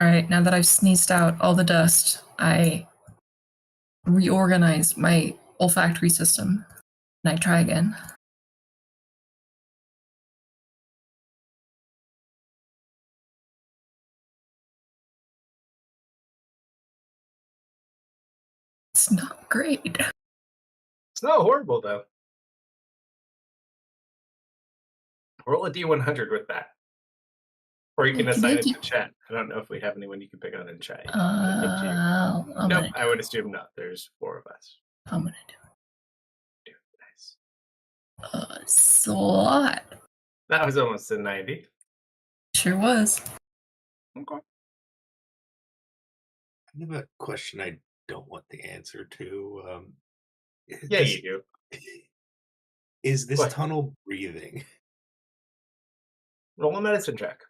Alright, now that I've sneezed out all the dust, I reorganize my olfactory system and I try again. It's not great. It's not horrible, though. Roll a D100 with that. Or you can assign it to Okey-dokey. chat. I don't know if we have anyone you can pick on in chat. I'm Nope, gonna I would assume not. There's 4 of us. I'm gonna Dude, nice. do a slot. That was almost a 90. Sure was. Okay. I have a question I don't want the answer to. Yeah, you do. Is this What? tunnel breathing? Roll a medicine check.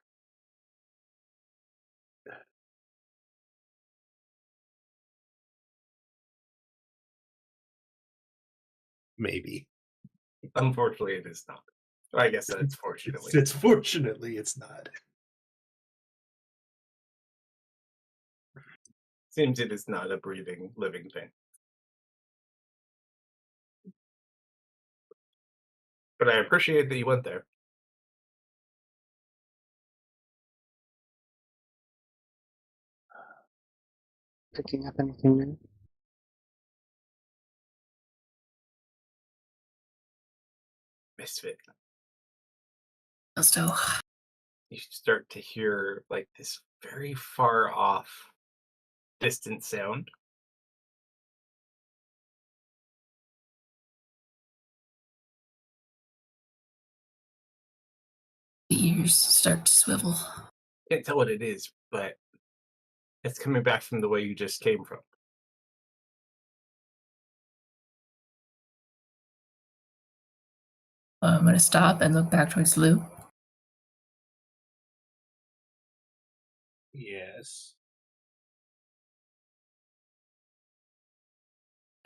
Maybe. Unfortunately, it is not. I guess that's fortunately. It's fortunately it's not. Seems it is not a breathing, living thing. But I appreciate that you went there. Picking up anything new? Misfit. Kalsto. You start to hear like this very far off, distant sound. The ears start to swivel. Can't tell what it is, but it's coming back from the way you just came from. I'm gonna stop and look back towards Lou. Yes.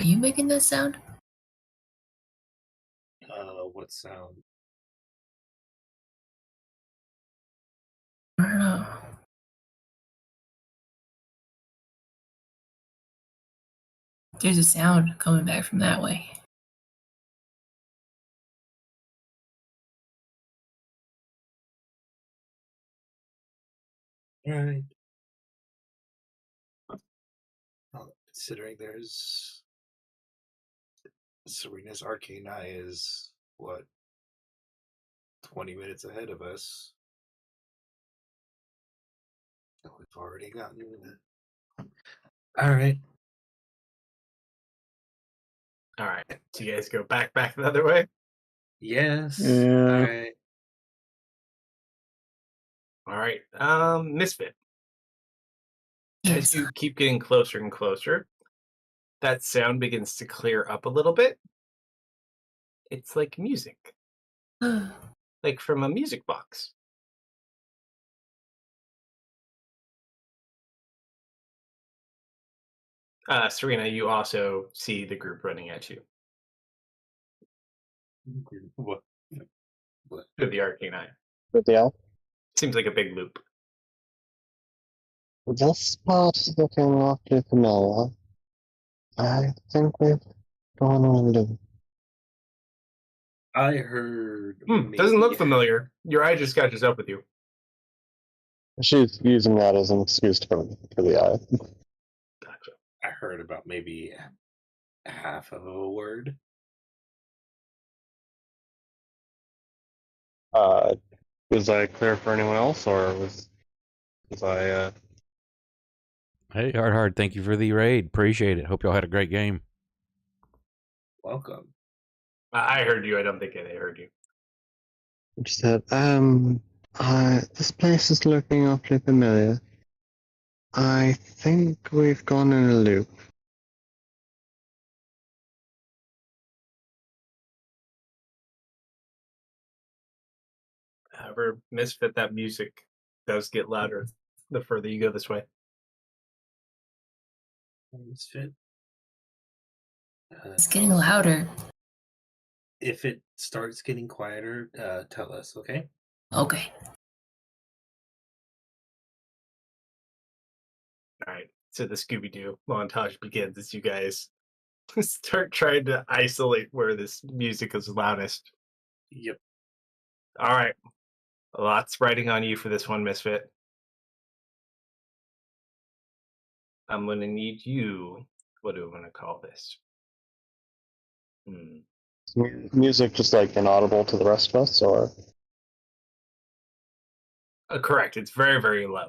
Are you making that sound? What sound? I don't know. There's a sound coming back from that way. Right. Considering there's Serena's arcane eye is what 20 minutes ahead of us. We've already gotten. All right. All right. So you guys go back the other way. Yes. Yeah. All right. Misfit. As Yes. you keep getting closer and closer, that sound begins to clear up a little bit. It's like music, like from a music box. Serena, you also see the group running at you. What? What? To the arcane eye. With the elf. Seems like a big loop. This spot is looking awfully familiar. I think we've gone on a loop. I heard. Doesn't look maybe- familiar. Your eye just catches up with you. She's using that as an excuse to come for the eye. Gotcha. I heard about maybe half of a word. Was I clear for anyone else, or was I? Hey, hard. Thank you for the raid. Appreciate it. Hope y'all had a great game. Welcome. I heard you. I don't think they heard you. She said, this place is looking awfully familiar. I think we've gone in a loop. However, Misfit, that music does get louder the further you go this way. Misfit. It's getting tell us louder. If it starts getting quieter, tell us, okay? Okay. All right. So the Scooby-Doo montage begins as you guys start trying to isolate where this music is loudest. Yep. All right. Lots riding on you for this one, Misfit. I'm going to need you. What do I want to call this? Music just like inaudible to the rest of us, or? Correct. It's very, very low.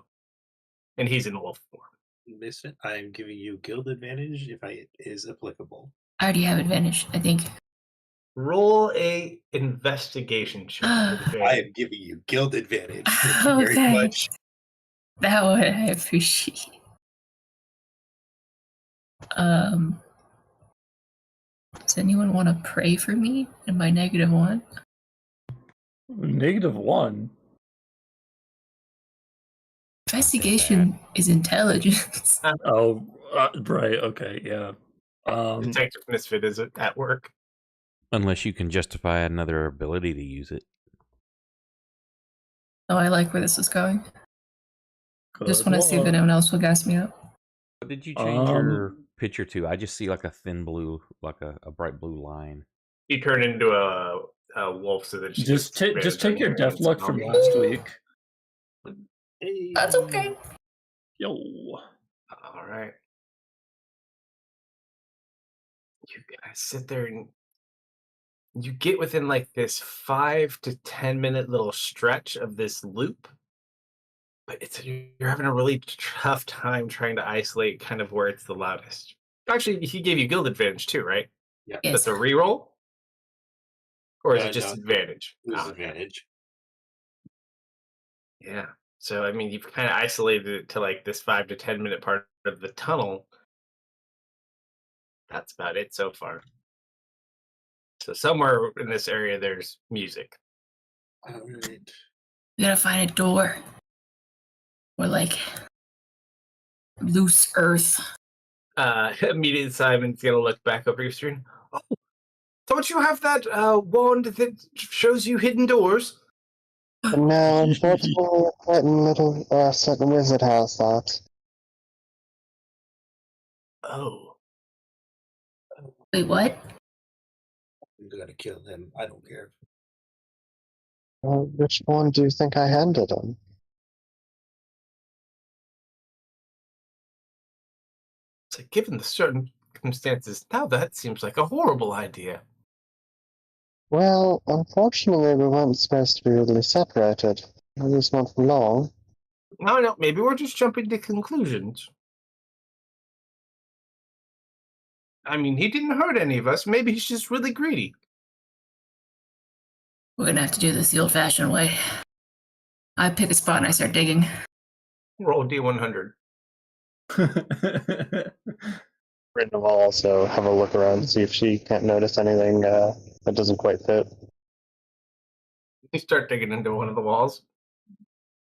And he's in wolf form. Misfit, I am giving you guild advantage if is applicable. I already have advantage, I think. Roll a investigation check. with I advantage. am giving you guild advantage. Thank you very Okay. much. That one I appreciate. Does anyone want to pray for me in my -1? -1. Investigation is intelligence. Oh, right. Okay, yeah. Detective Misfit is at work. Unless you can justify another ability to use it. Oh, I like where this is going. Just good want to see if luck. anyone else will gas me up. What did you change your picture to? I just see like a thin blue, like a bright blue line. You turn into a wolf so that she Just take your death luck from last week. Hey. That's okay. Yo. All right. You guys sit there and you get within like this 5 to 10 minute little stretch of this loop, but you're having a really tough time trying to isolate kind of where it's the loudest. Actually, he gave you guild advantage too, right? Yeah. Yes. That's a reroll, or is Yeah, it just no, advantage? It was Ah, advantage. yeah. So I mean, you've kind of isolated it to like this 5 to 10 minute part of the tunnel. That's about it so far. So somewhere in this area, there's music. All right. We gotta find a door. Or like loose earth. Immediately Simon's gonna look back over your screen. Oh, don't you have that wand that shows you hidden doors? No, unfortunately, a certain wizard has that. Oh, Wait, what? I'm gonna kill him. I don't care. Which one do you think I handed him? so given the circumstances, now that seems like a horrible idea. Well, unfortunately, we weren't supposed to be really separated. At least not for long. No, maybe we're just jumping to conclusions. I mean, he didn't hurt any of us. Maybe he's just really greedy. We're gonna have to do this the old-fashioned way. I pick a spot and I start digging. Roll D100. Brenda will also have a look around to see if she can't notice anything that doesn't quite fit. You start digging into one of the walls.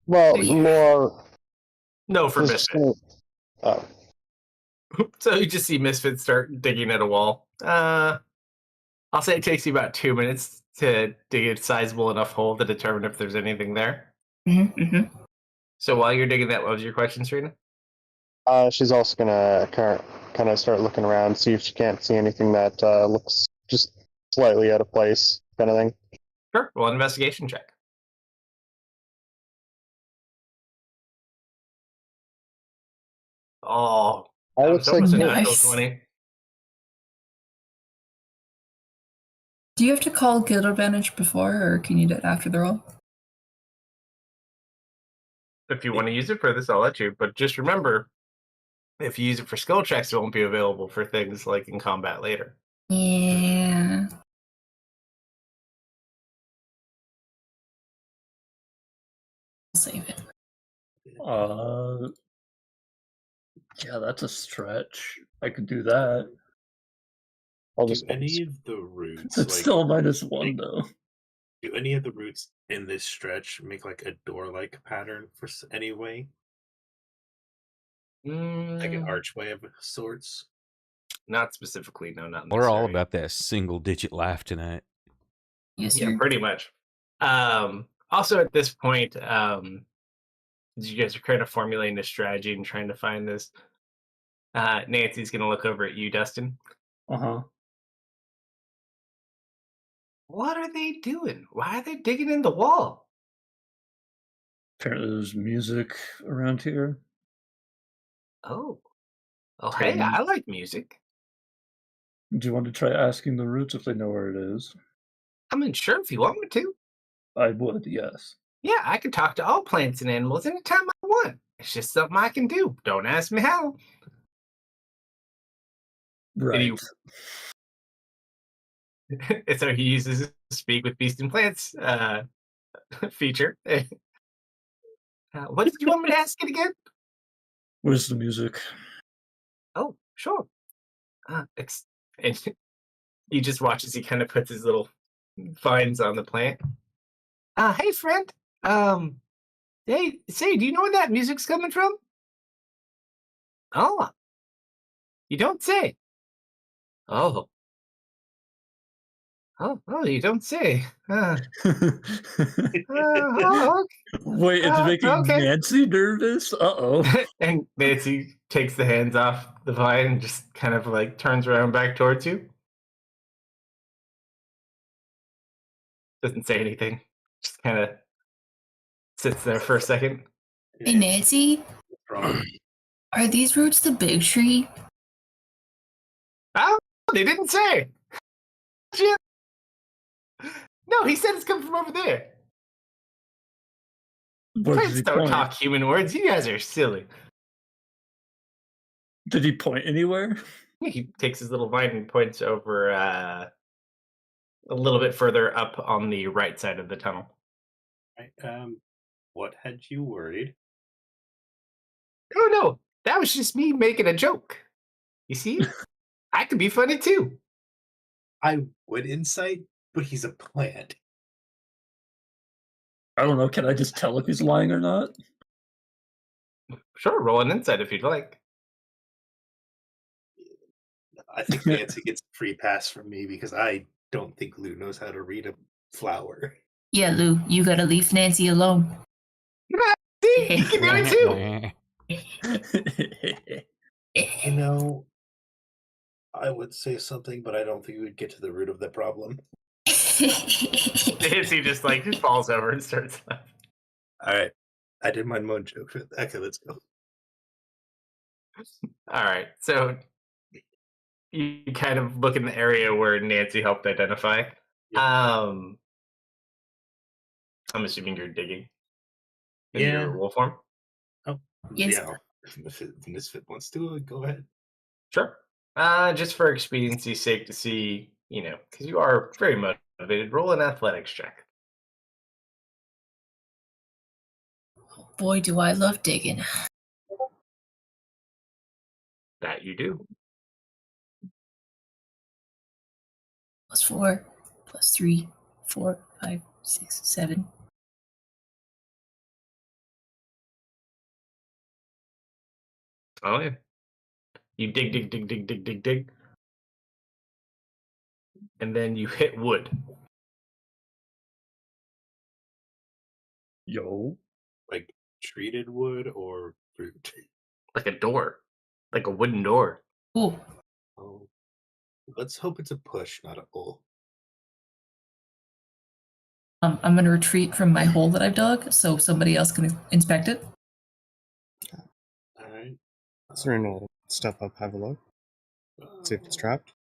Well, more. No, for just Misfit. Oh. So you just see Misfit start digging at a wall. I'll say it takes you about 2 minutes to dig a sizable enough hole to determine if there's anything there. Mm-hmm. So while you're digging that, what was your question, Serena? She's also gonna kind of start looking around, see if she can't see anything that looks just slightly out of place, kind of thing. Sure. Roll an investigation check. Oh, That that was looks like almost a good. natural Nice. 20. Do you have to call guild advantage before, or can you do it after the roll? If you want to use it for this, I'll let you. But just remember, if you use it for skill checks, it won't be available for things like in combat later. Yeah. I'll save it. Yeah, that's a stretch. I could do that. I'll Do just any of the roots It's like still -1 though. do any of the roots in this stretch make like a door-like pattern for any way, like an archway of sorts? Not specifically, no, not in We're this all area. about that single-digit laugh tonight. Yes, Yeah, sir. pretty much. Also, at this point, you guys are kind of formulating a strategy and trying to find this. Nancy's going to look over at you, Dustin. Uh-huh. What are they doing? Why are they digging in the wall? Apparently there's music around here. Oh, hey, Can- I like music. Do you want to try asking the roots if they know where it is? I mean, sure, if you want me to. I would, yes. Yeah, I can talk to all plants and animals anytime I want. It's just something I can do. Don't ask me how. Right. And so he uses his speak with beast and plants feature. What did you want me to ask it again? Where's the music? Oh, sure. And he just watches. He kind of puts his little vines on the plant. Hey, friend. Hey, say, do you know where that music's coming from? Oh, you don't say. Oh, you don't say. Oh, Wait, it's making okay. Nancy nervous? Uh-oh. And Nancy takes the hands off the vine and just kind of like turns around back towards you. Doesn't say anything. Just kind of sits there for a second. Hey, Nancy, What's wrong? are these roots the big tree? Oh, they didn't say. Shit. No, he said it's coming from over there. Where did Plants he don't point? talk human words. You guys are silly. Did he point anywhere? He takes his little vine and points over a little bit further up on the right side of the tunnel. Right, what had you worried? Oh no, that was just me making a joke. You see, I could be funny too. I would insight, but he's a plant. I don't know. Can I just tell if he's lying or not? Sure, roll an insight if you'd like. I think Nancy gets a free pass from me because I don't think Lou knows how to read a flower. Yeah, Lou, you gotta leave Nancy alone. See, you can do it too. You know, I would say something, but I don't think we would get to the root of the problem. Nancy just like falls over and starts laughing. All right, I did my moan joke. Okay, let's go. All right, so you kind of look in the area where Nancy helped identify. Yep. I'm assuming you're digging in Yeah. your wolf form. Oh, Yes. yeah. If Misfit wants to, go ahead. Sure. Just for expediency's sake to see, because you are very motivated, roll an athletics check. Boy, do I love digging. That you do. +4, +3, 4, 5, 6, 7. Oh yeah. You dig, dig, dig, dig, dig, dig, dig. and then you hit wood. Yo. Like treated wood or fruit? Like a door. Like a wooden door. Cool. Oh, let's hope it's a push, not a pull. I'm going to retreat from my hole that I've dug so somebody else can inspect it. All right. Serena will step up, have a look, see if it's trapped.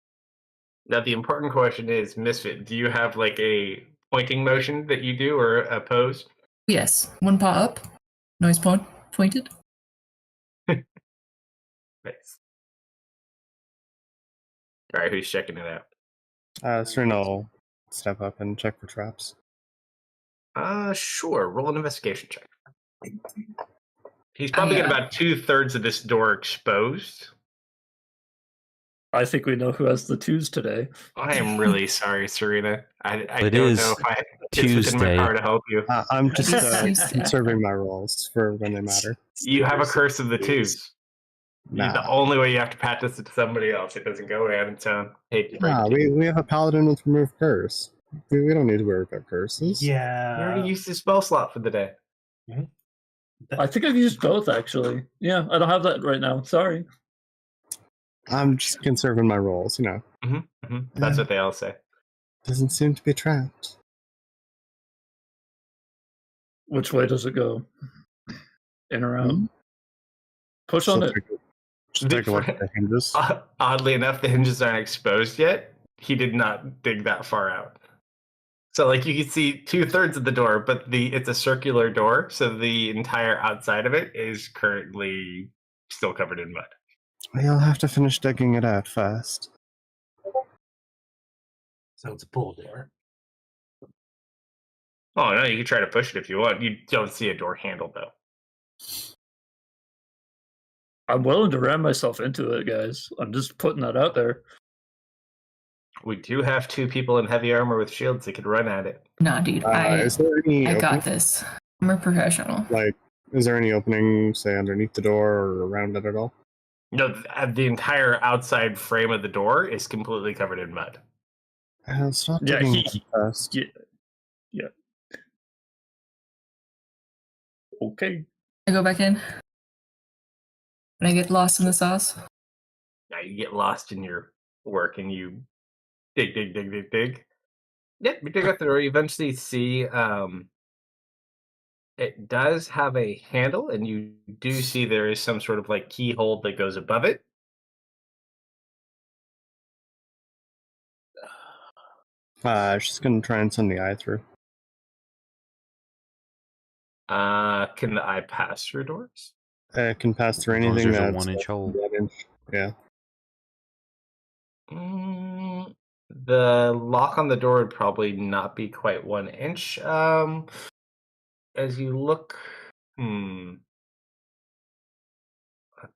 Now the important question is, Misfit, do you have like a pointing motion that you do or a pose? Yes. One paw up. Noise pointed. Nice. All right, who's checking it out? Serena will step up and check for traps. Sure. Roll an investigation check. He's probably got about 2/3 of this door exposed. I think we know who has the twos today. I am really sorry, Serena. I It don't is know if it's within my Tuesday. power to help you. I'm just Tuesday. conserving my rolls for when they matter. You have a curse of the twos. Nah, The only way you have to pat this to somebody else. It doesn't go around its own. Hate to break nah, it to you. we have a paladin with remove curse. We don't need to worry about curses. You already Yeah. used the spell slot for the day. I think I've used both, actually. Yeah, I don't have that right now. Sorry. I'm just conserving my rolls, you know. That's what they all say. Doesn't seem to be trapped. Which way does it go? In or out? Push on it. Just take a look at the hinges. Oddly enough, the hinges aren't exposed yet. He did not dig that far out. So, like, you can see 2/3 of the door, but it's a circular door, so the entire outside of it is currently still covered in mud. You'll have to finish digging it out first. So it's a pull door. Oh, no, you can try to push it if you want. You don't see a door handle, though. I'm willing to ram myself into it, guys. I'm just putting that out there. We do have 2 people in heavy armor with shields that could run at it. Nah, dude. Is there any I got opening? this. I'm a professional. Like, is there any opening, say, underneath the door or around it at all? No, the entire outside frame of the door is completely covered in mud. Stop Yeah, digging it first. Yeah. Okay. I go back in. And I get lost in the sauce. Now you get lost in your work and you dig. Yep, you dig out the door. You eventually see it does have a handle, and you do see there is some sort of like keyhole that goes above it. She's gonna try and send the eye through. Can the eye pass through doors? It can pass through As long as anything there's a that's 1-inch hole. 1 inch. Yeah. The lock on the door would probably not be quite 1 inch. As you look, let's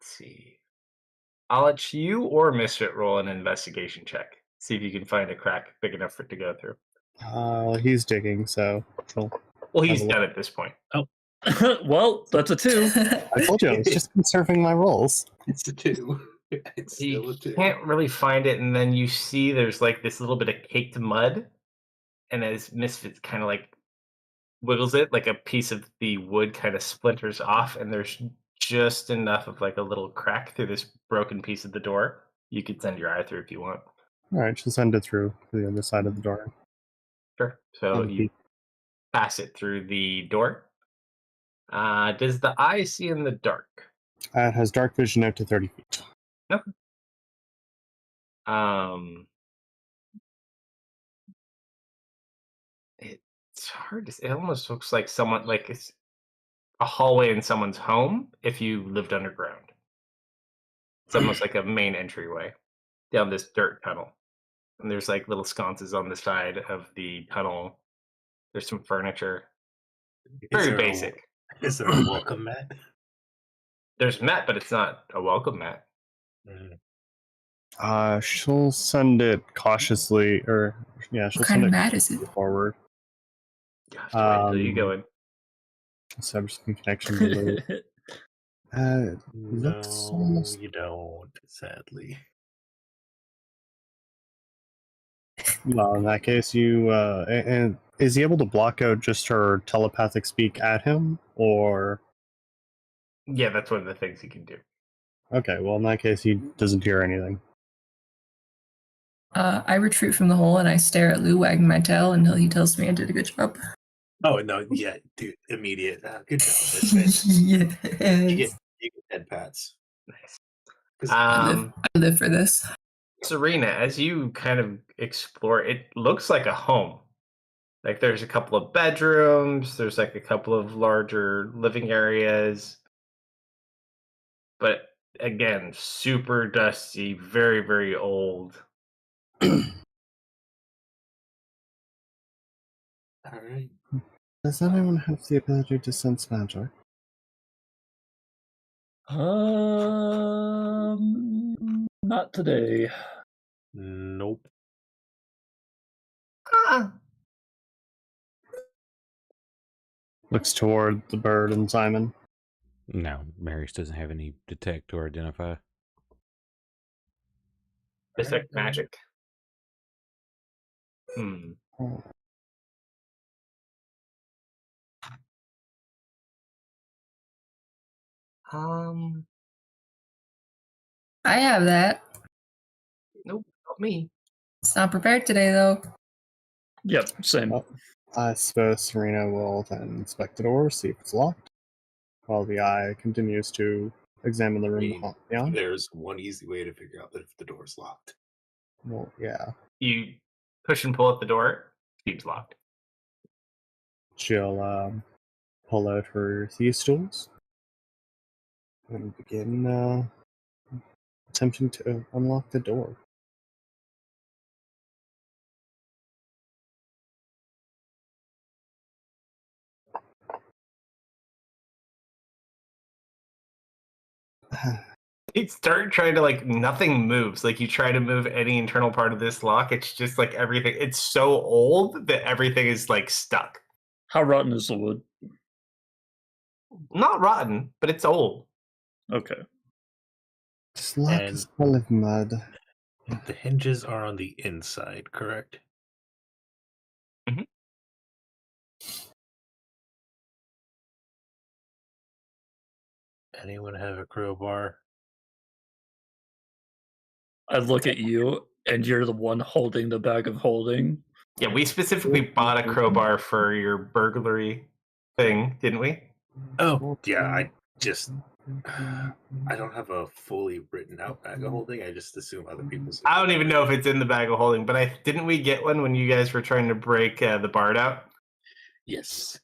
see. I'll let you or Misfit roll an investigation check. See if you can find a crack big enough for it to go through. He's digging, so she'll Well, he's have a look. done at this point. Well, that's a 2. I told you I was just conserving my rolls. It's a 2. It's still a You 2. can't really find it, and then you see there's like this little bit of caked mud, and as Misfit kind of like wiggles it, like a piece of the wood kind of splinters off, and there's just enough of like a little crack through this broken piece of the door. You could send your eye through if you want. Alright, she'll send it through to the other side of the door. Sure. So Have a you peek. pass it through the door. Does the eye see in the dark? It has dark vision out to 30 feet. Okay. It's hard to say. It almost looks like someone like it's a hallway in someone's home if you lived underground. It's almost like a main entryway down this dirt tunnel. And there's like little sconces on the side of the tunnel. There's some furniture. Very basic. Is there a welcome mat? There's a mat, but it's not a welcome mat. She'll send it cautiously, or yeah, she'll What kind send of it mat is it? forward. Gosh, wait till you go in. Establishing connection below. Looks No, almost. you don't, sadly. Well, in that case, and is he able to block out just her telepathic speak at him, or? Yeah, that's one of the things he can do. Okay, well, in that case, he doesn't hear anything. I retreat from the hole and I stare at Lou, wagging my tail until he tells me I did a good job. Oh no, yeah, dude, immediate. Good job, Misfit. You get head pats. Nice. I live for this. Serena, as you kind of explore, it looks like a home. Like there's a couple of bedrooms, there's like a couple of larger living areas. But again, super dusty, very, very old. All right. Does anyone have the ability to sense magic? Not today. Nope. Looks toward the bird and Simon. No, Marius doesn't have any detect or identify. Detect magic. Oh. I have that. Nope, not me. It's not prepared today, though. Yep, same. Well, I suppose Serena will then inspect the door, see if it's locked, while the eye continues to examine the room beyond. There's one easy way to figure out that if the door's locked. Well, yeah. You push and pull at the door, seems locked. She'll pull out her thieves' tools and begin attempting to unlock the door. You start trying to nothing moves. Like you try to move any internal part of this lock, it's just like everything. It's so old that everything is stuck. How rotten is the wood? Not rotten, but it's old. Okay. This lock is full of mud. The hinges are on the inside, correct? Mm-hmm. Anyone have a crowbar? I look at you, and you're the one holding the bag of holding. Yeah, we specifically bought a crowbar for your burglary thing, didn't we? Oh, yeah, I don't have a fully written out bag of holding. I just assume other people's. I don't even know if it's in the bag of holding, but didn't we get one when you guys were trying to break the bard out? Yes.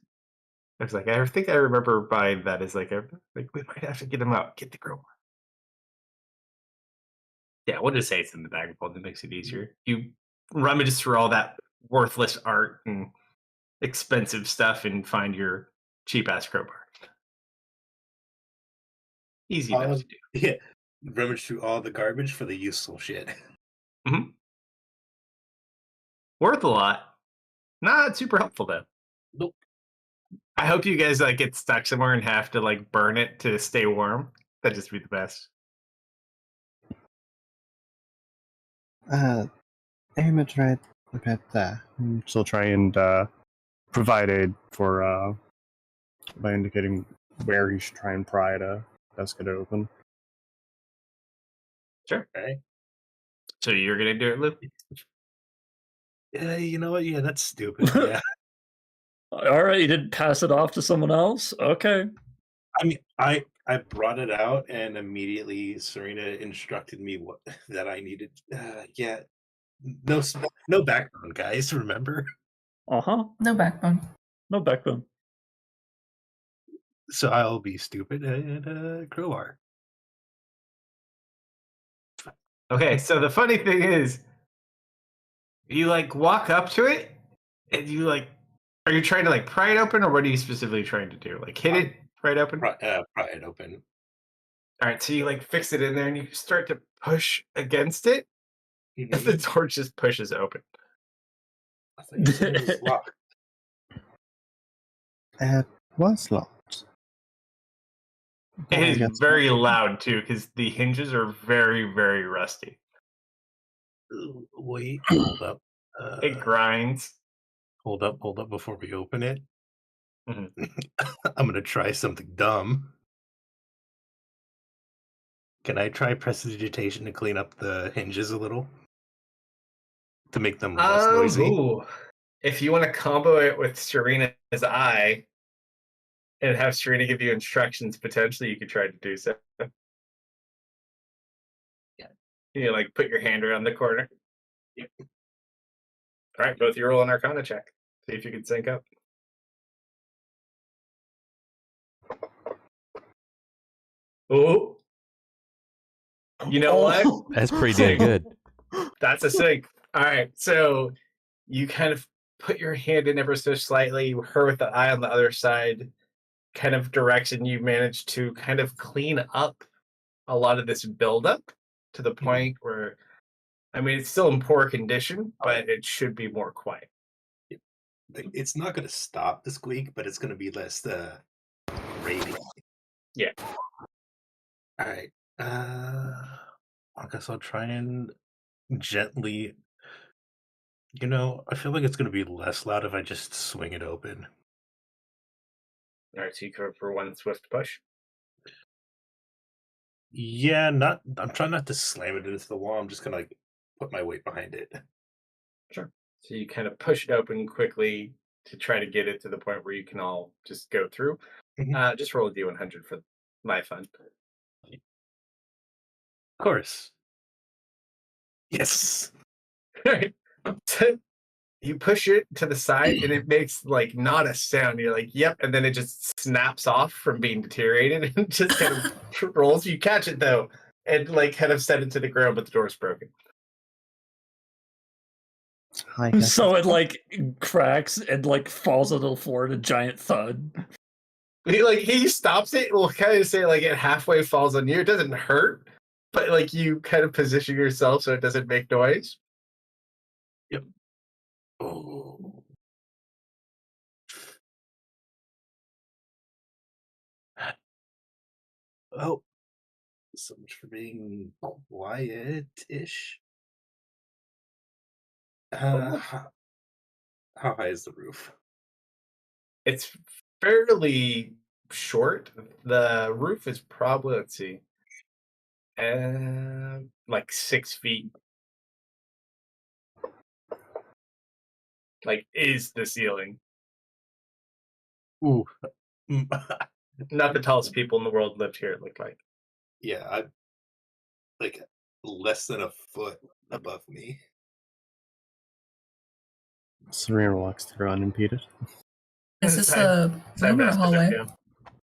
I was like, I think I remember buying that as we might have to get him out, get the crowbar. Yeah, we'll just say it's in the bag of holding. It makes it easier. You rummage through all that worthless art and expensive stuff and find your cheap ass crowbar. Easy enough to do. Yeah, rummage through all the garbage for the useful shit. Mm-hmm. Worth a lot. Not super helpful though. Nope. I hope you guys get stuck somewhere and have to burn it to stay warm. That'd just be the best. Aim it right about there. She'll try and provide aid for by indicating where you should try and pry to best get it open. Sure. Okay. So you're gonna do it, Lou? Yeah, you know what? Yeah, that's stupid. Yeah. All right, you didn't pass it off to someone else? Okay. I mean, I brought it out and immediately Serena instructed me that I needed. Yeah, no background, guys. Remember? Uh-huh. No backbone. No backbone. So I'll be stupid and crowbar. Okay, so the funny thing is, you walk up to it, and you are you trying to pry it open, or what are you specifically trying to do? Hit it, pry it open? Pry it open. All right, so you fix it in there, and you start to push against it, and the door just pushes open. I think it was locked. It was locked. It is very loud too, because the hinges are very, very rusty. Wait, hold up. It grinds. Hold up before we open it. Mhm. I'm gonna try something dumb. Can I try prestidigitation to clean up the hinges a little? To make them less noisy? Ooh. If you want to combo it with Serena's eye and have Serena give you instructions, potentially you could try to do so. Yeah. You like put your hand around the corner. Yep. All right, both of you roll an Arcana check. See if you can sync up. Oh, you know what? That's pretty damn good. That's a sync. All right, so you kind of put your hand in ever so slightly, her with the eye on the other side, kind of direction. You manage to kind of clean up a lot of this buildup to the point where, I mean, it's still in poor condition, but it should be more quiet. It's not gonna stop the squeak, but it's gonna be less grating. Yeah. Alright. I guess I'll try and gently. I feel like it's gonna be less loud if I just swing it open. All right, so you go for one swift push. Yeah, I'm trying not to slam it into the wall. I'm just gonna put my weight behind it. Sure. So you kind of push it open quickly to try to get it to the point where you can all just go through. Mhm. Just roll a d100 for my fun. Of course. Yes. All right. So you push it to the side and it makes like not a sound. You're like, yep. And then it just snaps off from being deteriorated and just kind of rolls. You catch it though and like kind of set it to the ground, but the door's broken. Hi, So it like cracks and like falls onto the floor in a giant thud. He stops it. We'll kind of say like it halfway falls on you. It doesn't hurt, but like you kind of position yourself so it doesn't make noise. Yep. Oh. Oh. So much for being quiet-ish. How high is the roof? It's fairly short. The roof is probably, let's see, like 6 feet. Like, is the ceiling. Ooh. Not the tallest people in the world lived here, it looked like. Yeah, I like less than a foot above me. Serena walks through unimpeded. Is this Side- a side room or a basket, hallway? yeah.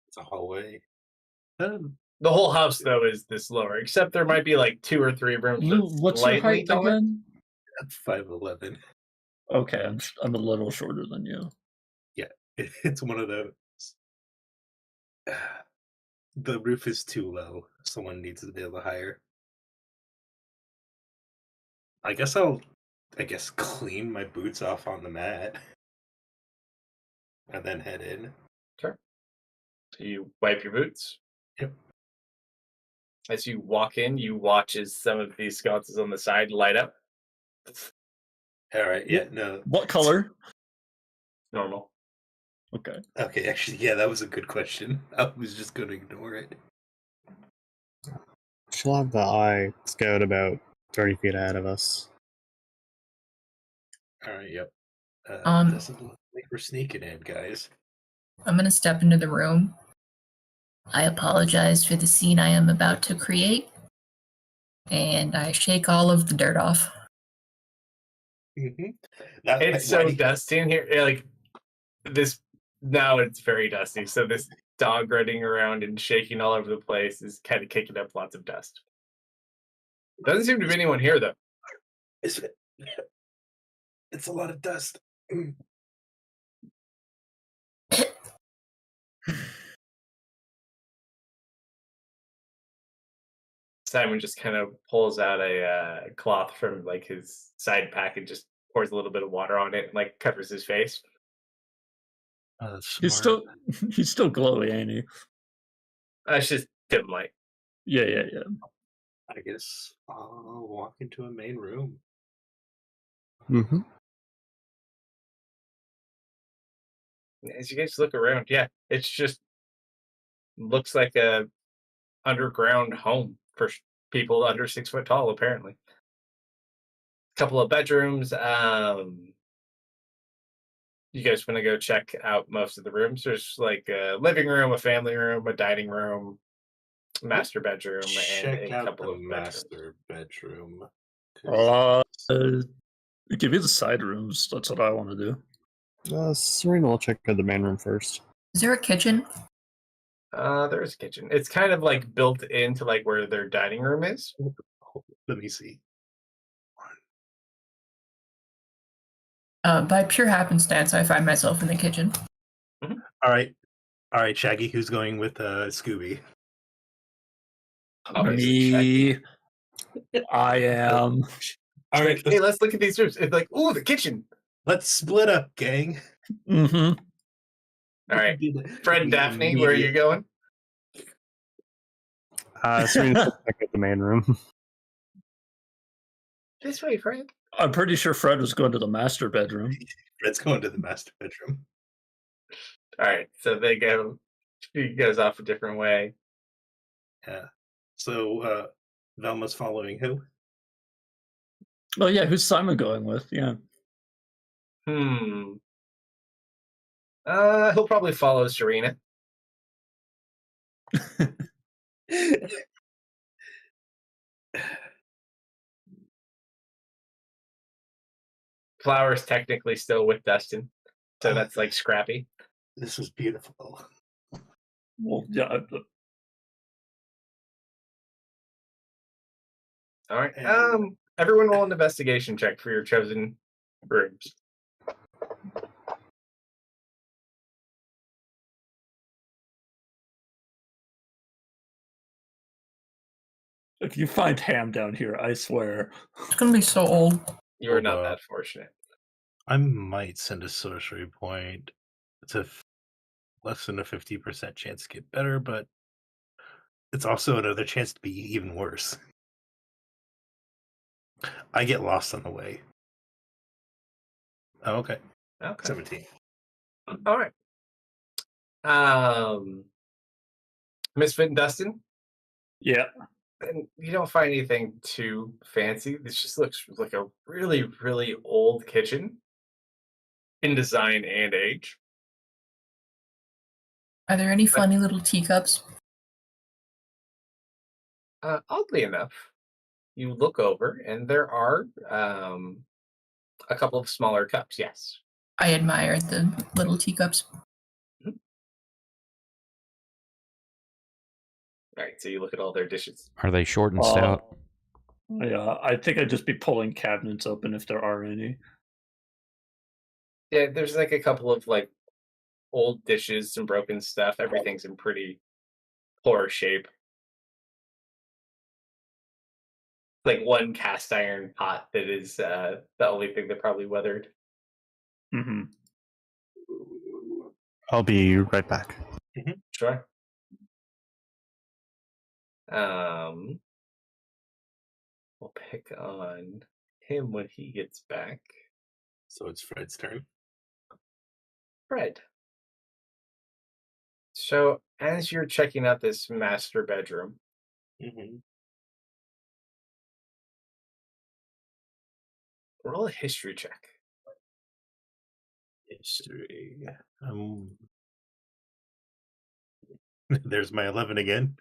It's a hallway. The whole house, though, is this lower, except there might be like 2 or 3 rooms. Lou, that's what's your slightly height taller. again? That's 5'11". Okay, I'm a little shorter than you. Yeah, it's one of those. The roof is too low. Someone needs to be able to hire. I guess clean my boots off on the mat and then head in. Sure. So you wipe your boots. Yep. As you walk in, you watch as some of these sconces on the side light up. All right. Yeah. No. What color? Normal. Okay. Okay. Actually, yeah, that was a good question. I was just going to ignore it. She'll have the eye scout about 30 feet ahead of us. All right. Yep. Um, Doesn't look like we're sneaking in, guys. I'm gonna step into the room. I apologize for the scene I am about to create, and I shake all of the dirt off. Mm-hmm. It's so dusty in here. Like this now, it's very dusty. So this dog running around and shaking all over the place is kind of kicking up lots of dust. Doesn't seem to be anyone here though. It's a lot of dust. Simon just kind of pulls out a cloth from like his side pack and just pours a little bit of water on it and like covers his face. He's still glowy, ain't he? That's just dim light. Yeah. I guess I'll walk into a main room. Mm-hmm. As you guys look around, yeah, it's just looks like a underground home for people under 6 foot tall. Apparently, couple of bedrooms. You guys want to go check out most of the rooms? There's like a living room, a family room, a dining room, master bedroom, and Check a out couple the of bedrooms. master bedroom. 'Cause Give me the side rooms. That's what I want to do. Serena will check out the main room first. Is there a kitchen? There's a kitchen. It's kind of like built into like where their dining room is. let me see. By pure happenstance, I find myself in the kitchen. All right, Shaggy. Who's going with Scooby? Obviously, Shaggy. Me, I am. All right, Hey, let's look at these rooms. It's like, ooh, the kitchen. let's split up, gang. Mm-hmm. All right, Fred and The Daphne, where are you immediate- going? Serena will check out the main room. This way, Fred. I'm pretty sure Fred was going to the master bedroom. Fred's going to the master bedroom. All right, so they go. She goes off a different way. Yeah. So Velma's following who? Oh yeah, who's Simon going with? Yeah. He'll probably follow Serena. Flower's technically still with Dustin, so that's like Scrappy. This was beautiful. Well, yeah. All right. And- Everyone roll an investigation check for your chosen rooms. If you find Ham down here, I swear. It's gonna be so old. You are not Hold up. that fortunate. I might send a sorcery point. It's less than a 50% chance to get better, but it's also another chance to be even worse. I get lost on the way. Oh, okay. Okay. 17. All right. Misfit and Dustin, Yeah. and you don't find anything too fancy. This just looks like a really, really old kitchen in design and age. Are there any funny little teacups? Oddly enough, you look over and there are a couple of smaller cups. Yes. I admire the little teacups. All right. So you look at all their dishes. Are they short and stout? Yeah, I think I'd just be pulling cabinets open if there are any. Yeah, there's like a couple of like old dishes, some broken stuff. Everything's in pretty poor shape. Like one cast iron pot that is the only thing that probably weathered. Mm-hmm. I'll be right back. Sure. We'll pick on him when he gets back. So it's Fred's turn. Fred. So as you're checking out this master bedroom, Mm-hmm. roll a history check. History. There's my 11 again.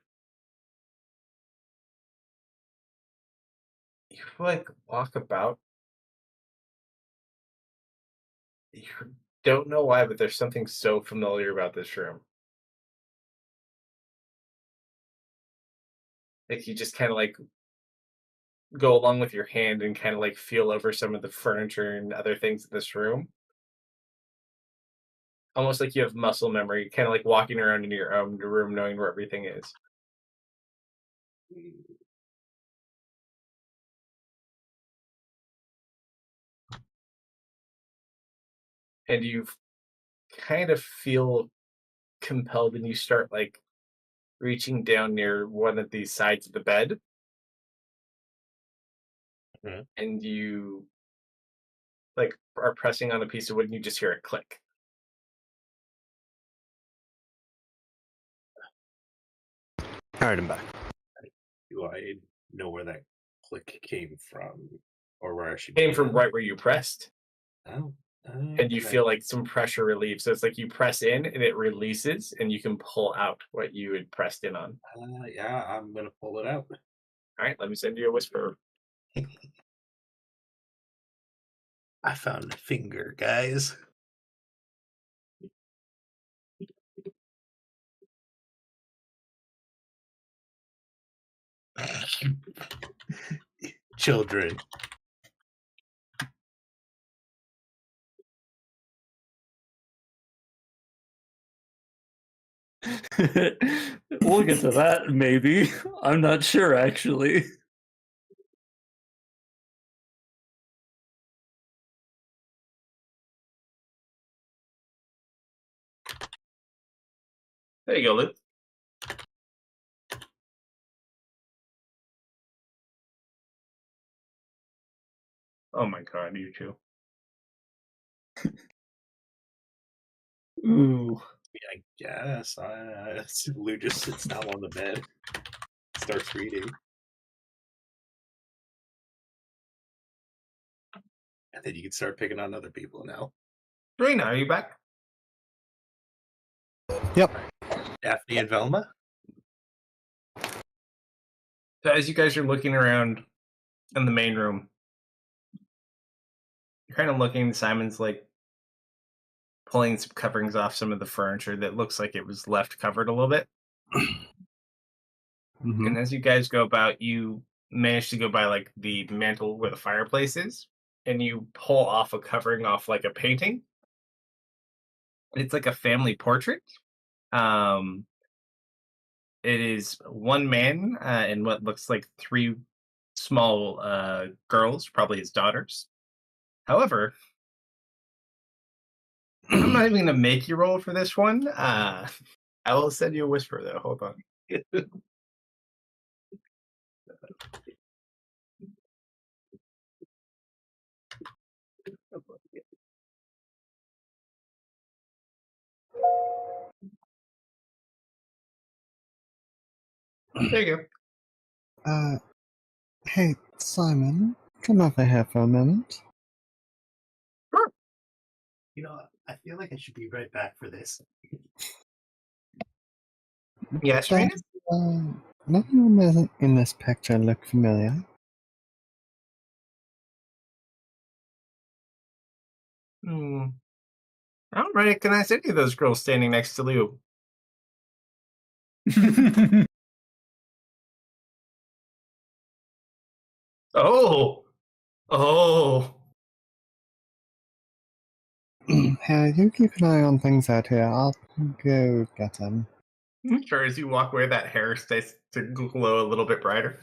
You like walk about. You don't know why, but there's something so familiar about this room. Like you just kind of like go along with your hand and kind of like feel over some of the furniture and other things in this room. Almost like you have muscle memory, kind of like walking around in your own room knowing where everything is. And you kind of feel compelled and you start like reaching down near one of these sides of the bed. Mhm. And you like are pressing on a piece of wood and you just hear a click. All right, I'm back. Do I know where that click came from, or where I should Came go? from right where you pressed, Oh, and you okay. feel like some pressure relief. So it's like you press in and it releases, and you can pull out what you had pressed in on. Yeah, I'm gonna pull it out. All right, let me send you a whisper. I found a finger, guys. Children. We'll get to that, maybe. I'm not sure, actually. There you go, Luke. Oh my god, you two. Ooh. I guess. Lou just sits down on the bed, starts reading, and then you can start picking on other people now. Serena, are you back? Yep. Daphne and Velma. So as you guys are looking around in the main room, you're kind of looking. Simon's like pulling some coverings off some of the furniture that looks like it was left covered a little bit. Mm-hmm. And as you guys go about, you manage to go by like the mantle where the fireplace is, and you pull off a covering off like a painting. It's like a family portrait. Um, it is one man and what looks like three small girls, probably his daughters. However, I'm not even going to make you roll for this one. I will send you a whisper though. Hold on. There you go. Hey, Simon, come over here for a minute. Sure. You know, I feel like I should be right back for this. Yes, Serena? Does anyone in this picture look familiar? Hmm. I don't recognize any of those girls standing next to Lou. Oh. Oh. Here, you keep an eye on things out here. I'll go get him. Sure, as you walk away, that hair starts to glow a little bit brighter.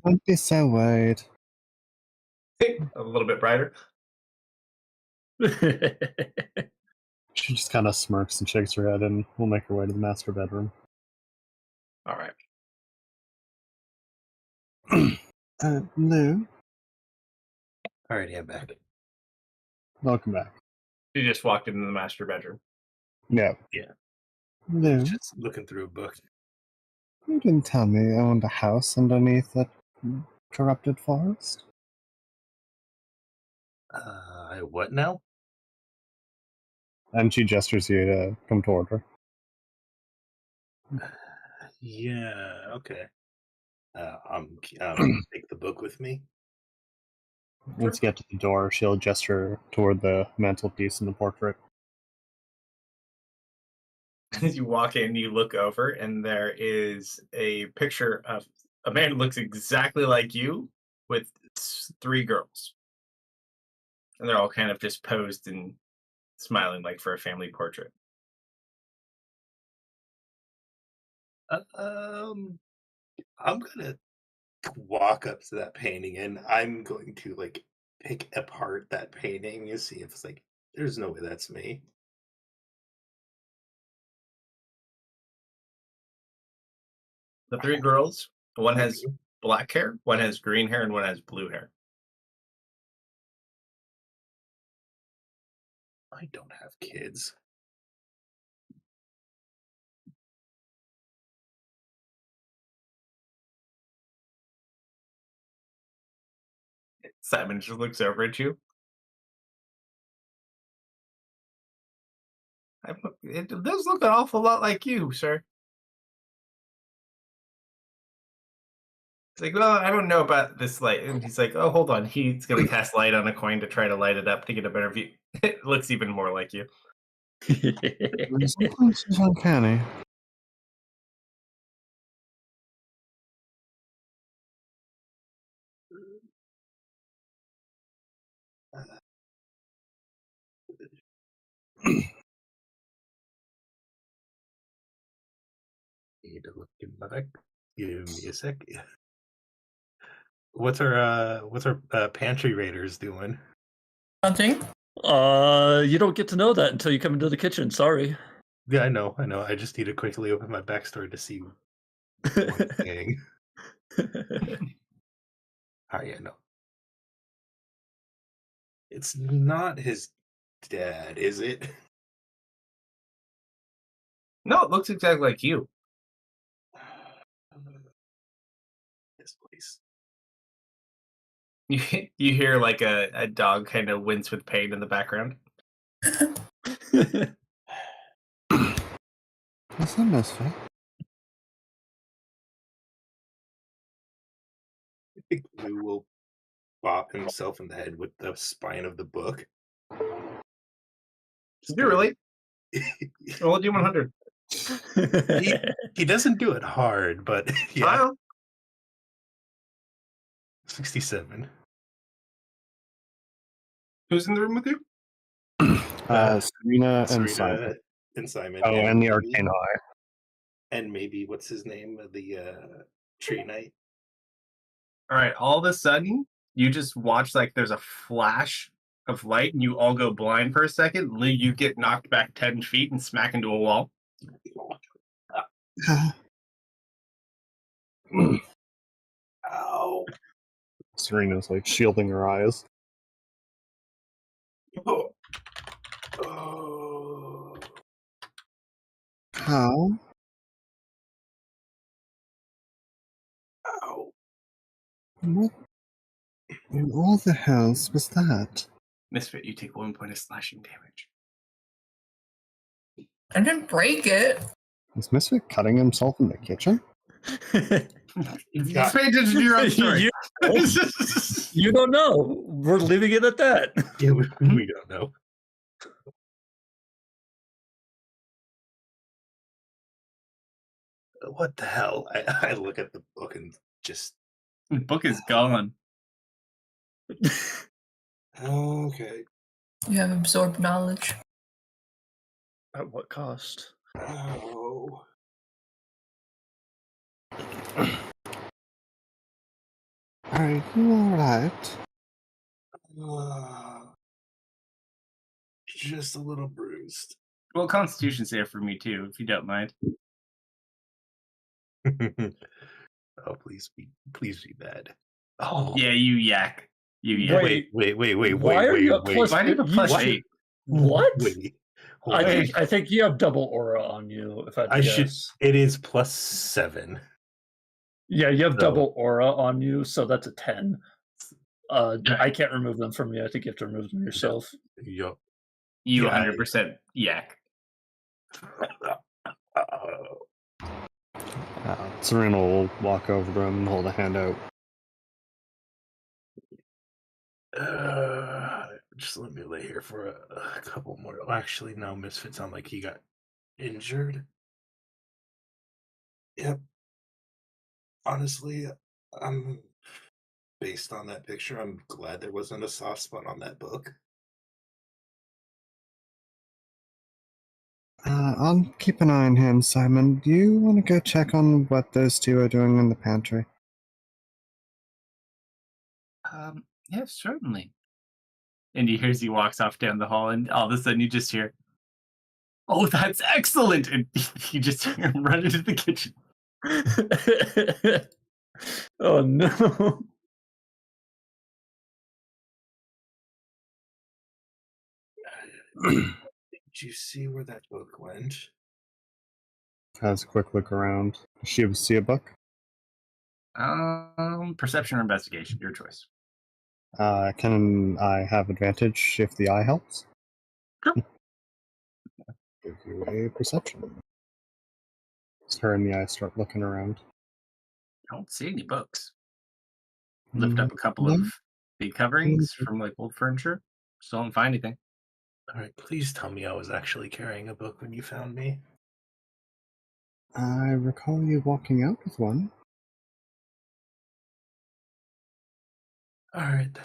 Don't be so worried. A little bit brighter. She just kind of smirks and shakes her head, and we'll make her way to the master bedroom. All right. Lou? Alrighty, I'm back. Welcome back. You just walked into the master bedroom. Yeah. Lou? Just looking through a book. You didn't tell me you owned a house underneath that corrupted forest? What now? And she gestures you to come toward her. Yeah, okay. I'm take the book with me. Once you get to the door, she'll gesture toward the mantelpiece in the portrait. As you walk in, you look over, and there is a picture of a man who looks exactly like you with three girls. And they're all kind of just posed and smiling like for a family portrait. I'm gonna walk up to that painting and I'm going to like pick apart that painting and see if it's like there's no way that's me. The three girls, one has black hair, one has green hair, and one has blue hair. I don't have kids. Simon just looks over at you. It does look an awful lot like you, sir. It's like, well, I don't know about this light. And he's like, oh, hold on. He's going to cast light on a coin to try to light it up to get a better view. It looks even more like you. Sometimes it's uncanny. Need to look in my back. Give me a sec. What's our pantry raiders doing? Hunting? You don't get to know that until you come into the kitchen. Sorry. Yeah, I know. I just need to quickly open my backstory to see what's saying. Oh yeah, no. It's not his dad, is it? No, it looks exactly like you. This place. You hear like a dog kind of wince with pain in the background. What's that misfit? I think Lou will bop himself in the head with the spine of the book. You really? Roll a D100. He doesn't do it hard, but yeah. Wow. 67. Who's in the room with you? Serena and Simon. Serena and Simon. Oh, and the maybe- Arcane Eye. And maybe what's his name? The Tree Knight. All right. All of a sudden, you just watch like there's a flash of light, and you all go blind for a second. Lee, you get knocked back 10 feet and smack into a wall. Ow. Serena's like shielding her eyes. Oh. Oh. How? Ow. What in all the hells was that? Misfit, you take 1 point of slashing damage. I didn't break it. Is Misfit cutting himself in the kitchen? Just pay attention to your own story. You don't know. We're leaving it at that. Yeah, we don't know. What the hell? I look at the book and just The book is gone. okay. You have absorbed knowledge. At what cost? Oh. Are you alright? Just a little bruised. Well, Constitution save for me too, if you don't mind. Oh, please be bad. Oh Yeah, you yak. You yak. Wait. wait. Why are you at wait. plus- Why do you have a plus You 8? What? Wait. Hold I on. think you have double aura on you. If I I should. guess. It is +7. Yeah, you have So- double aura on you, so that's a 10. I can't remove them from you. I think you have to remove them yourself. Yup. You Yeah, 100% yak. Serena will walk over to him and hold a hand out. Just let me lay here for a couple more. Actually, no, Misfit sound like he got injured. Yep. Honestly, I'm based on that picture. I'm glad there wasn't a soft spot on that book. I'll keep an eye on him, Simon. Do you want to go check on what those two are doing in the pantry? Yeah, certainly. And you hear as he walks off down the hall, and all of a sudden you just hear, "Oh, that's excellent!" And you just hear him run into the kitchen. Oh no. Did you see where that book went? Has a quick look around. Does she see a book? Perception or investigation, your choice. Can I have advantage if the eye helps? Sure. Give you a perception. As her and the eye start looking around. I don't see any books. Lift up a couple No. of big coverings from like old furniture. Still don't find anything. All right, please tell me I was actually carrying a book when you found me. I recall you walking out with one. All right.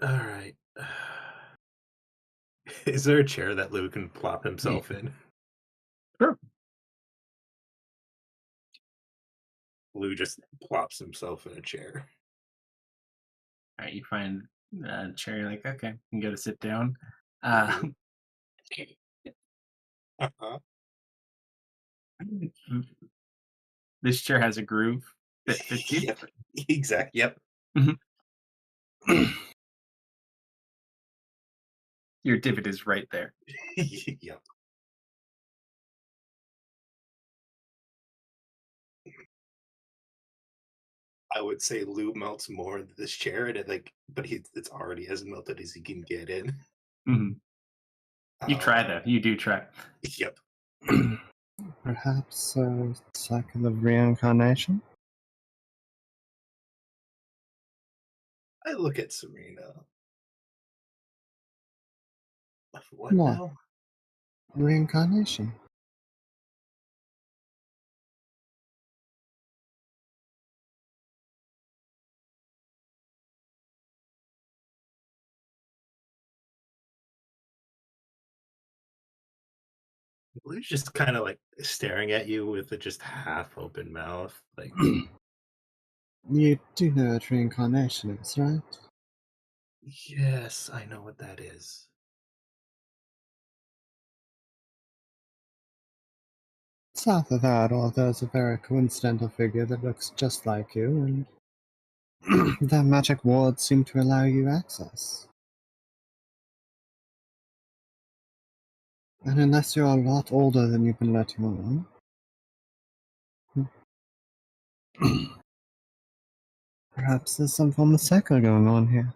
All right. Is there a chair that Lou can plop himself in? Sure. Lou just plops himself in a chair. All right, you find a chair. You're like, okay, you go to sit down. Uh-huh. This chair has a groove that fits you. Yep. Exactly. Yep. Your divot is right there. Yep. I would say Lou melts more into this chair, and it's already as melted as he can get in. Mhm. You try though. You do try. Yep. Perhaps a cycle of reincarnation? I look at Serena. What What? now? Reincarnation. Lou's just kind of like staring at you with a just half open mouth. Like, You do know what reincarnation is, right? yes, I know what that is. It's either that or there's a very coincidental figure that looks just like you, and their magic wards seem to allow you access. And unless you're a lot older than you've been letting on, perhaps there's some form of cycle going on here.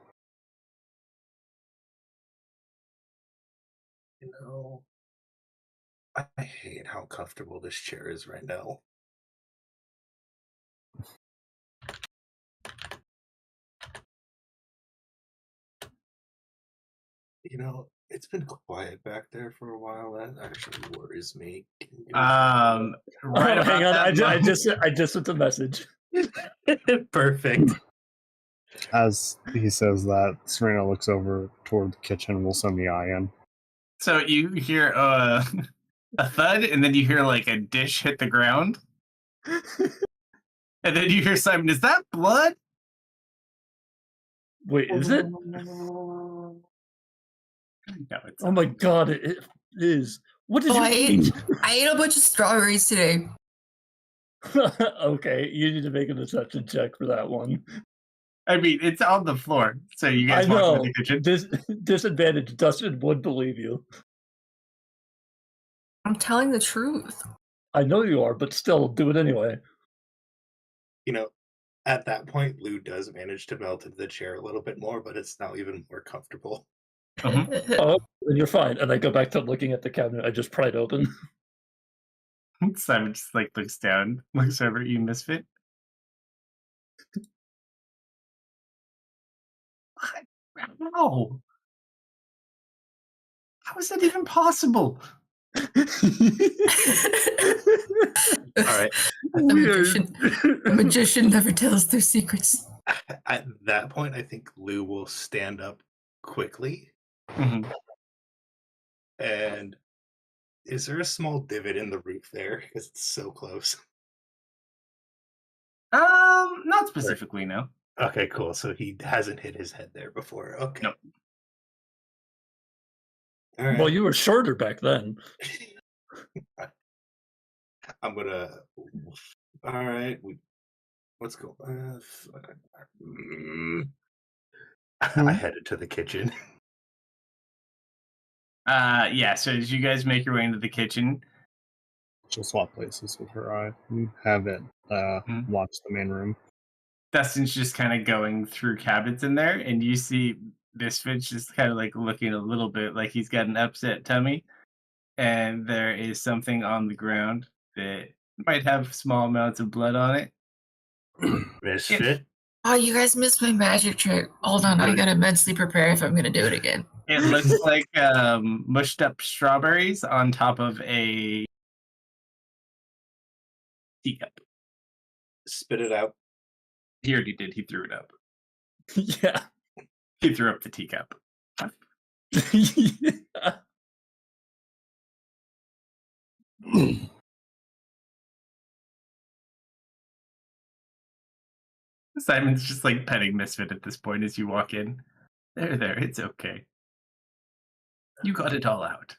You know, I hate how comfortable this chair is right now. You know, it's been quiet back there for a while. That actually worries me. Can you give me some- Right about hang on. that I moment- just sent the message. Perfect. As he says that, Serena looks over toward the kitchen and will send the eye in. So you hear a thud, and then you hear like a dish hit the ground, and then you hear Simon. Is that blood? Wait, is it? No, it's Oh my god, it is. What did Oh, you I eat? ate a bunch of strawberries today. Okay, you need to make a deception check for that one. I mean, it's on the floor. So you guys I walk into know. the kitchen. Disadvantage. Dustin would believe you. I'm telling the truth. I know you are, but still, do it anyway. You know, at that point, Lou does manage to melt into the chair a little bit more, but it's now even more comfortable. Oh, then you're fine. And I go back to looking at the cabinet I just pried open. Simon just like looks down, looks over at you, Misfit. How? How is that even possible? All right. The magician never tells their secrets. At that point, I think Lou will stand up quickly. Mhm. And is there a small divot in the roof there? Because it's so close. Not specifically, no. Okay, cool. So he hasn't hit his head there before. Okay. Nope. All right. Well, you were shorter back then. I'm gonna. All right. Let's go. I headed to the kitchen. Yeah. So as you guys make your way into the kitchen, She'll swap places with her eye and have it watch the main room. Dustin's just kind of going through cabinets in there, and you see Misfit's just kind of like looking a little bit like he's got an upset tummy, and there is something on the ground that might have small amounts of blood on it. Misfit. Oh, you guys missed my magic trick. Hold on, I gotta mentally prepare if I'm gonna do it again. It looks like mushed up strawberries on top of a teacup. Spit it out. He already did. He threw it up. Yeah. He threw up the teacup. Yeah. Simon's just like petting Misfit at this point as you walk in. There, it's okay. You got it all out.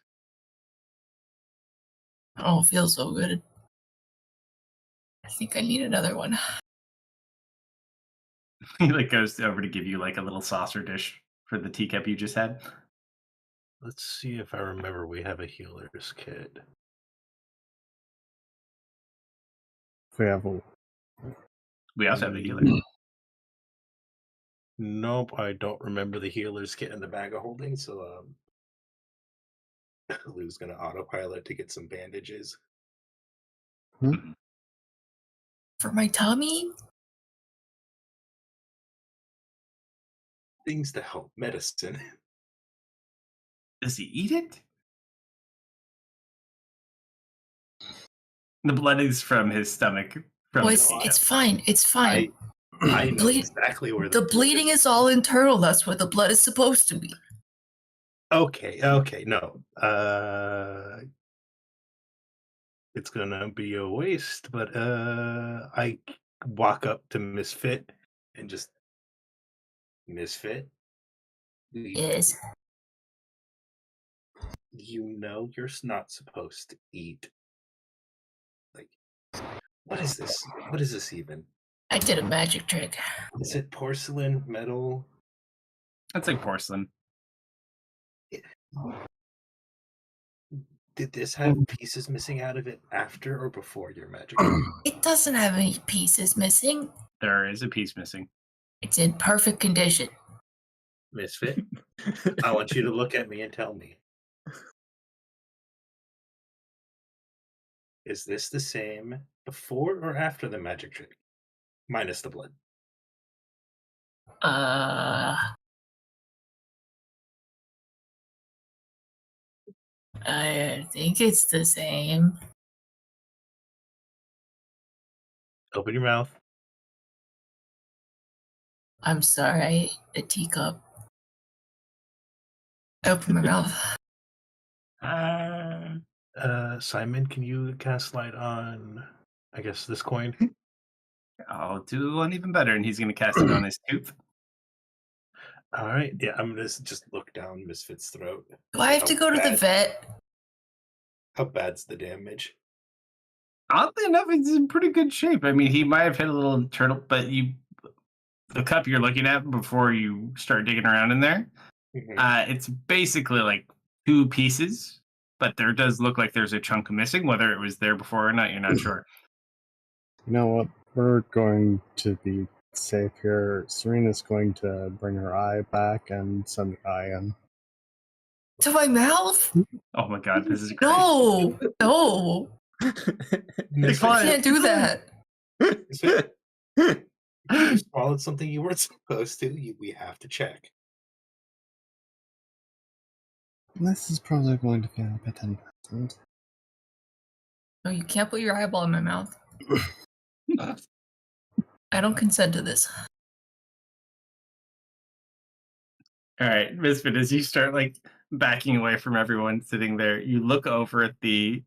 Oh, it feels so good. I think I need another one. He like goes over to give you like a little saucer dish for the teacup you just had. Let's see if I remember we have a healer's kit. We have a We also have a healer. Nope, I don't remember the healer's kit in the bag of holding, so Lou's gonna autopilot to get some bandages. For my tummy? Things to help medicine. Does he eat it? The blood is from his stomach. Oh, it's fine. It's fine. I know Bleed- exactly where The bleeding is all internal. That's where the blood is supposed to be. Okay, no. It's gonna be a waste, but I walk up to Misfit and just Misfit. Yes. You know you're not supposed to eat. Like, what is this? What is this even? I did a magic trick. Is it porcelain, metal? That's like porcelain. Did this have pieces missing out of it after or before your magic? It doesn't have any pieces missing. There is a piece missing. It's in perfect condition. Misfit, I want you to look at me and tell me. Is this the same before or after the magic trick? Minus the blood. I think it's the same. Open your mouth. I'm sorry, I ate a teacup. Open my mouth. Simon, can you cast light on, I guess, this coin? I'll do one even better, and he's going to cast it on his tooth. All right. Yeah, I'm going to just look down Misfit's throat. Do I have to go to the vet? How bad's the damage? Oddly enough, it's in pretty good shape. I mean, he might have hit a little turtle, but the cup you're looking at before you start digging around in there, it's basically like 2 pieces, but there does look like there's a chunk missing. Whether it was there before or not, you're not sure. You know what? We're going to be safe here. Serena's going to bring her eye back and send the eye in. To my mouth? Oh my god, this is great. No! I can't do that. Misfit, you swallowed something you weren't supposed to. We have to check. This is probably going to be a bit unpleasant. No, you can't put your eyeball in my mouth. I don't consent to this. All right, Misfit, as you start like backing away from everyone sitting there, you look over at the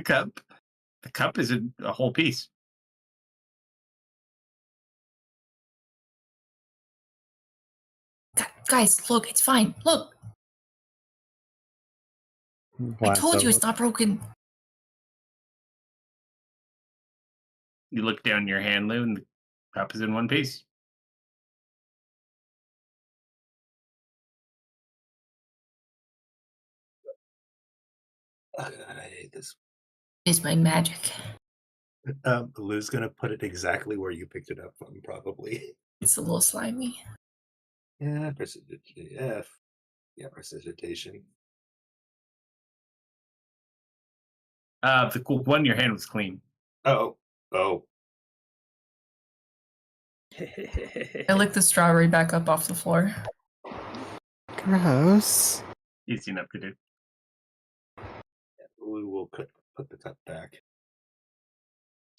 cup. The cup is a whole piece. Guys, look, it's fine. Look, I told you it's not broken. You look down your hand, Lou, and the cup is in one piece. I hate this. It's my magic. Lou's gonna put it exactly where you picked it up from, probably. It's a little slimy. Yeah, precipitation. Yeah, precipitation. The cool one in your hand was clean. Oh. I licked the strawberry back up off the floor. Gross. Easy enough to do. Lou will put the cup back.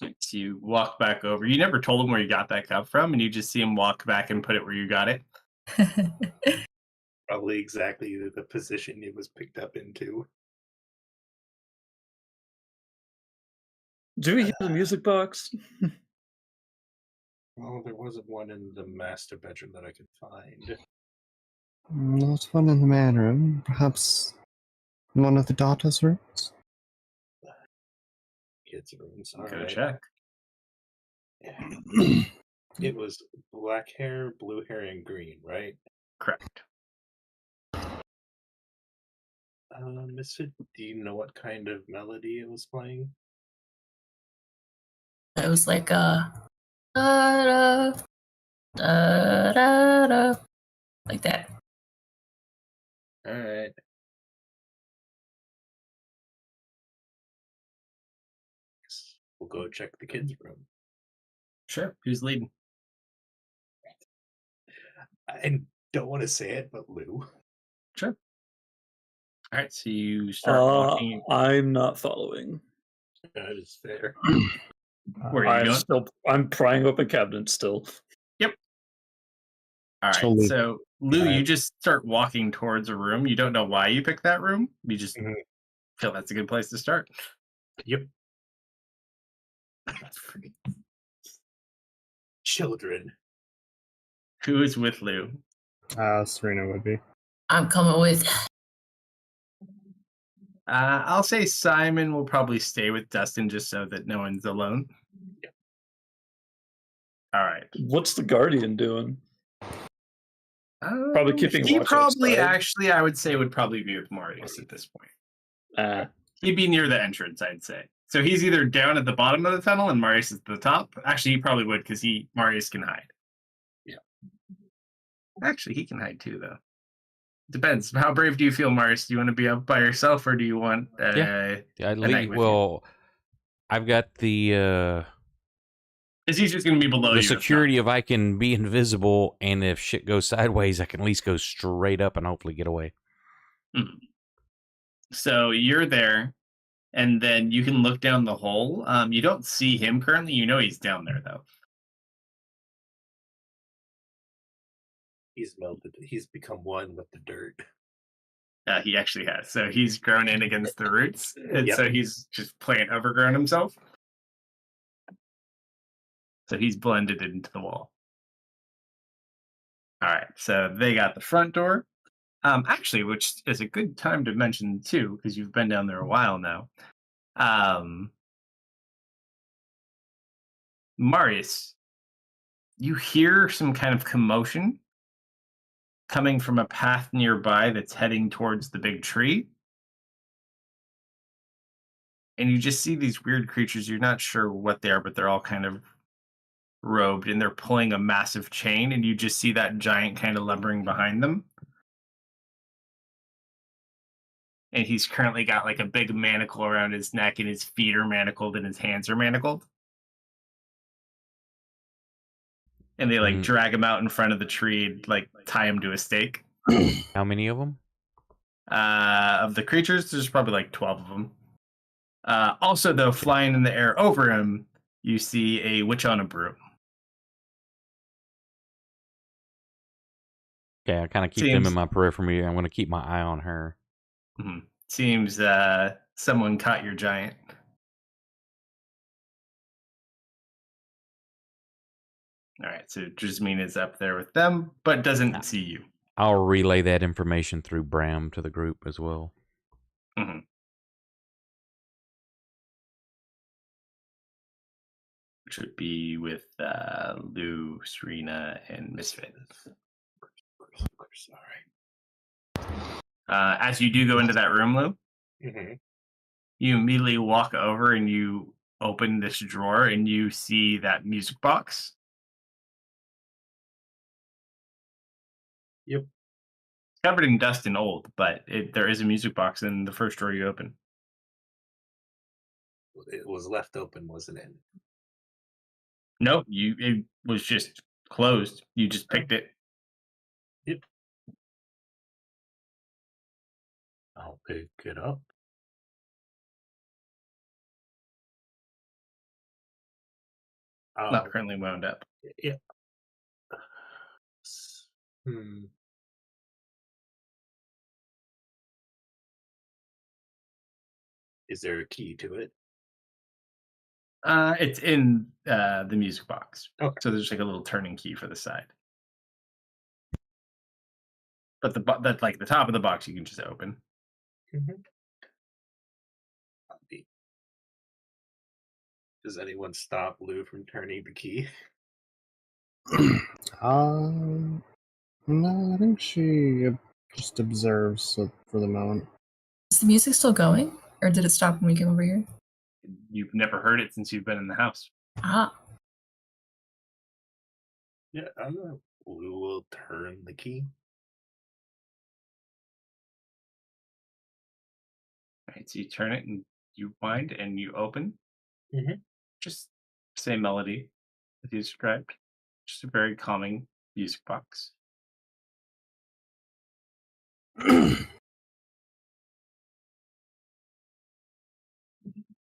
So you walk back over. You never told him where you got that cup from, and you just see him walk back and put it where you got it. Probably exactly the position it was picked up into. Do we hear the music box? Well, there wasn't one in the master bedroom that I could find. Not one in the main room. Perhaps in one of the daughter's rooms? Kids' rooms. Go Alright. check. Yeah. It was black hair, blue hair, and green, right? Correct. Misfit, do you know what kind of melody it was playing? It was like da da da da da, like that. Alright. We'll go check the kids' room. Sure. Who's leading? I don't want to say it, but Lou. Sure. All right. So you start walking. I'm not following. That is fair. Where are you going? I'm prying open cabinets still. Yep. All right. Totally. So Lou, you just start walking towards a room. You don't know why you picked that room. You just feel that's a good place to start. Yep. Children. Who is with Lou? Serena would be. I'm coming with. I'll say Simon will probably stay with Dustin just so that no one's alone. Yep. All right. What's the Guardian doing? Probably keeping He watch probably outside. actually, I would say, would probably be with Marius at this point. He'd be near the entrance, I'd say. So he's either down at the bottom of the tunnel and Marius is at the top. Actually, he probably would because Marius can hide. Yeah. Actually, he can hide too, though. Depends. How brave do you feel, Marius? Do you want to be up by yourself, or do you want Yeah, a knight with you? well, I've got the Is he just going to be below you? security of I can be invisible, and if shit goes sideways, I can at least go straight up and hopefully get away. So you're there, and then you can look down the hole. You don't see him currently. You know he's down there, though. He's melted. He's become one with the dirt. He actually has. So he's grown in against the roots, and Yep. so he's just plant overgrown himself. So he's blended into the wall. All right. So they got the front door. Actually, which is a good time to mention too, because you've been down there a while now. Marius, you hear some kind of commotion coming from a path nearby that's heading towards the big tree. And you just see these weird creatures. You're not sure what they are, but they're all kind of robed and they're pulling a massive chain. And you just see that giant kind of lumbering behind them. And he's currently got like a big manacle around his neck, and his feet are manacled and his hands are manacled. And they like drag him out in front of the tree and like tie him to a stake. How many of them? Of the creatures, there's probably like 12 of them. Also, though, flying in the air over him, you see a witch on a broom. Okay, I kind of keep them in my periphery. I'm going to keep my eye on her. Seems someone caught your giant. All right, so Jasmine is up there with them, but doesn't see you. I'll relay that information through Bram to the group as well. Which would be with Lou, Serena, and Misfit. Of course. All right. As you do go into that room, Lou, Mm-hmm. you immediately walk over and you open this drawer and you see that music box. Yep. It's covered in dust and old, but there is a music box in the first drawer you open. It was left open, wasn't it? Nope, it was just closed. You just picked it. Yep. I'll pick it up. Not currently wound up. Yeah. Hmm. Is there a key to it? It's in the music box. Okay. So there's like a little turning key for the side. But that's like the top of the box you can just open. Mm-hmm. Does anyone stop Lou from turning the key? No, I think she just observes for the moment. Is the music still going? Or did it stop when we came over here? You've never heard it since you've been in the house. Ah. Yeah, I don't know. Lou will turn the key. Right, so you turn it and you wind and you open. Mm-hmm. Just same melody that you described. Just a very calming music box.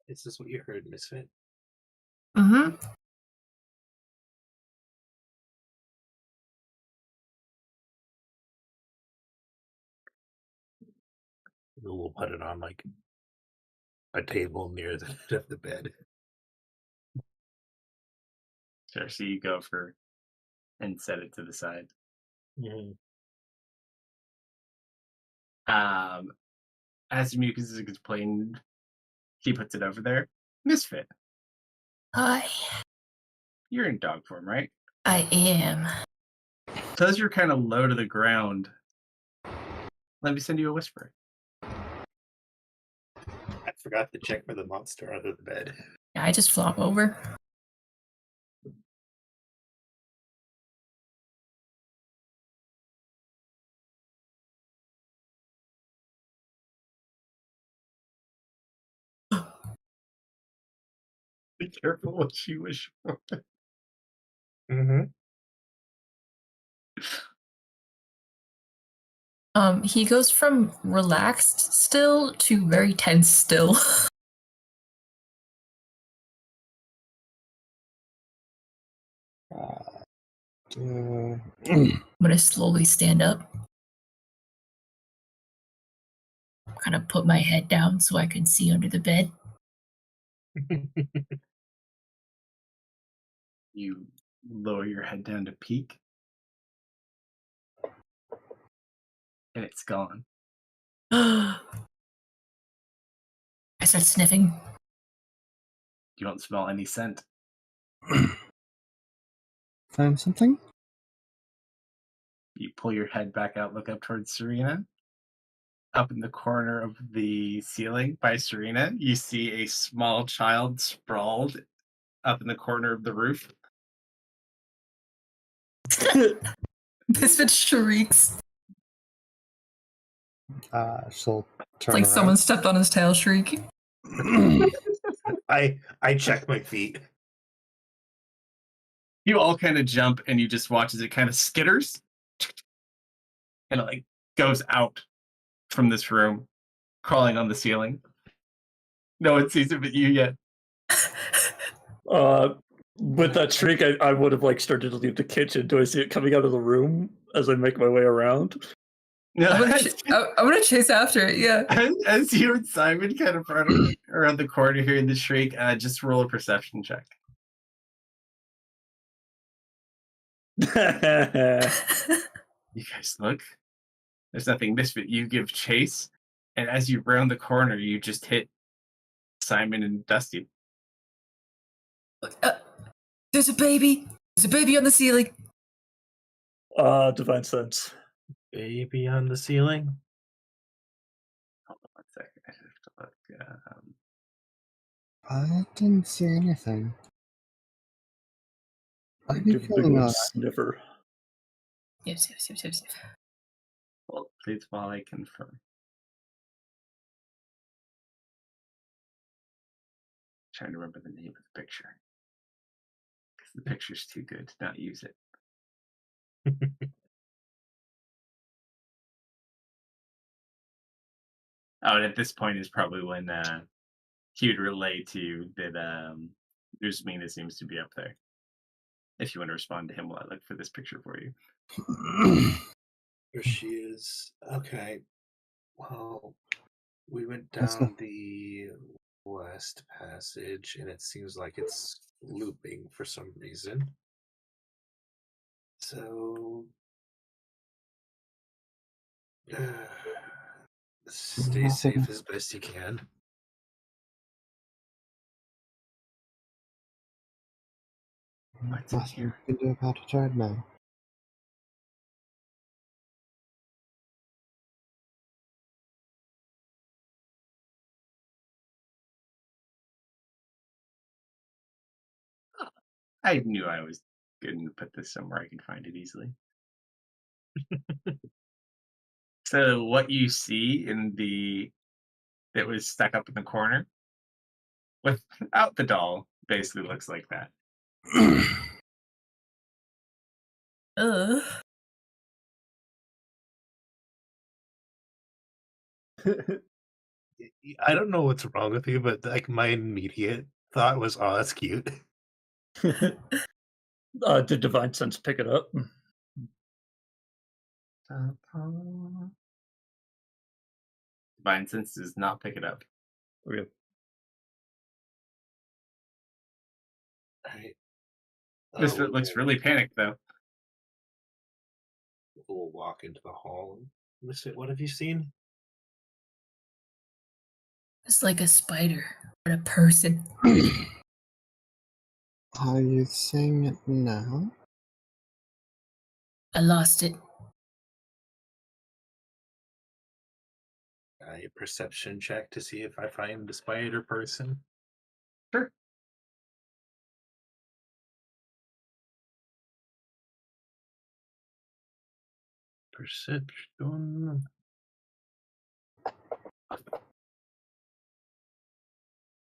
Is this what you heard, Misfit? Mm-hmm. Lou will put it on like a table near the head of the bed. Sure, so you go for and set it to the side. Mm-hmm. As Mucus is playing, he puts it over there. Misfit, Hi. you're in dog form, right? I am. So as you're kind of low to the ground, let me send you a whisper. I forgot to check for the monster under the bed. I just flop over. Be careful what you wish for. Mm-hmm. He goes from relaxed still to very tense still. I'm I'm gonna slowly stand up. Kind of put my head down so I can see under the bed. You lower your head down to peek, and it's gone. I start sniffing. You don't smell any scent. Find something? You pull your head back out, look up towards Serena. Up in the corner of the ceiling by Serena, you see a small child sprawled up in the corner of the roof. Misfit shrieks. She'll It's turn like around. someone stepped on his tail shrieking. I check my feet. You all kind of jump and you just watch as it kind of skitters and it like goes out from this room, crawling on the ceiling. No one sees it but you yet. With that shriek, I would have like started to leave the kitchen. Do I see it coming out of the room as I make my way around? No, I'm gonna chase after it, yeah. as you and Simon kind of run around the corner hearing the shriek, just roll a perception check. You guys look. There's nothing Misfit. You give chase, and as you round the corner, you just hit Simon and Dusty. There's a baby. There's a baby on the ceiling. Divine sense. Baby on the ceiling. Hold on 1 second. I have to look. I didn't see anything. I'd be Give a big feeling old alright. sniffer. Yes. Well, please while I confirm. Trying to remember the name of the picture. Because the picture's too good to not use it. Oh, and at this point is probably when he would relay to you that Usmina seems to be up there. If you want to respond to him while I look for this picture for you. There she is. Okay. Well, we went Let's go. down the west passage, and it seems like it's looping for some reason. So, stay safe as best you can. What's in Nothing here? we can do about it right now. I knew I was going to put this somewhere I can find it easily. So what you see in that was stuck up in the corner without the doll basically looks like that. Ugh. I don't know what's wrong with you, but like my immediate thought was, "Oh, that's cute." Did Divine Sense pick it up? Divine Sense does not pick it up. Okay. Right. Misfit looks really panicked though. We'll walk into the hall. Misfit, what have you seen? It's like a spider, but a person. Are you saying it now? I lost it. A perception check to see if I find the spider person. Sure. Perception.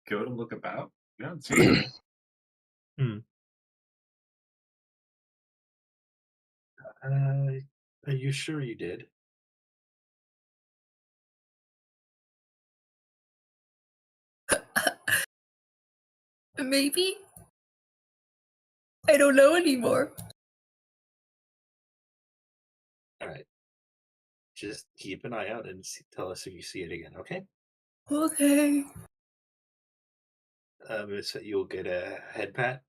Go to look about. You don't see anything. Are you sure you did? Maybe? I don't know anymore. All right. Just keep an eye out and tell us if you see it again, okay? Okay. So you'll get a head pat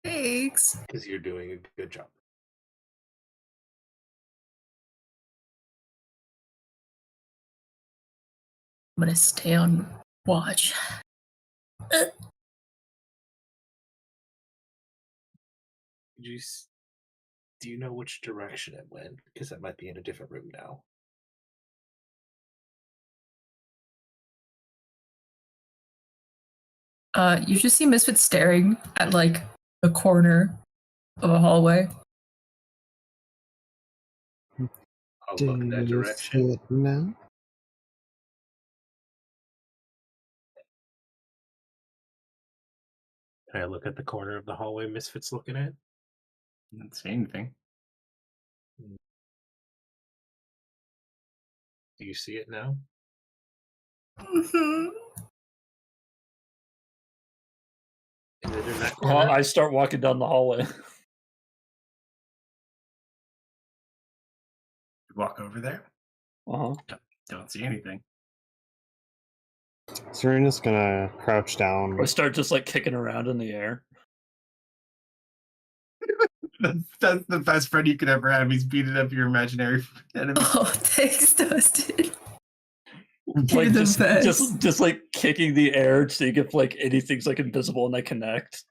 Thanks. because you're doing a good job. I'm gonna stay on watch. Do you know which direction it went? Because it might be in a different room now. You just see Misfit staring at like the corner of a hallway. I'll Do look in that you direction. see it now? Can I look at the corner of the hallway Misfit's looking at? I don't see anything. Do you see it now? Mm-hmm. Is it in that corner? I start walking down the hallway. Walk over there. Uh-huh. Don't see anything. Serena's gonna crouch down. I start just like kicking around in the air. That's the best friend you could ever have. He's beating up your imaginary enemy. Oh, thanks, Dustin. Like You're the just, best. just like kicking the air, seeing if like anything's like invisible and they connect.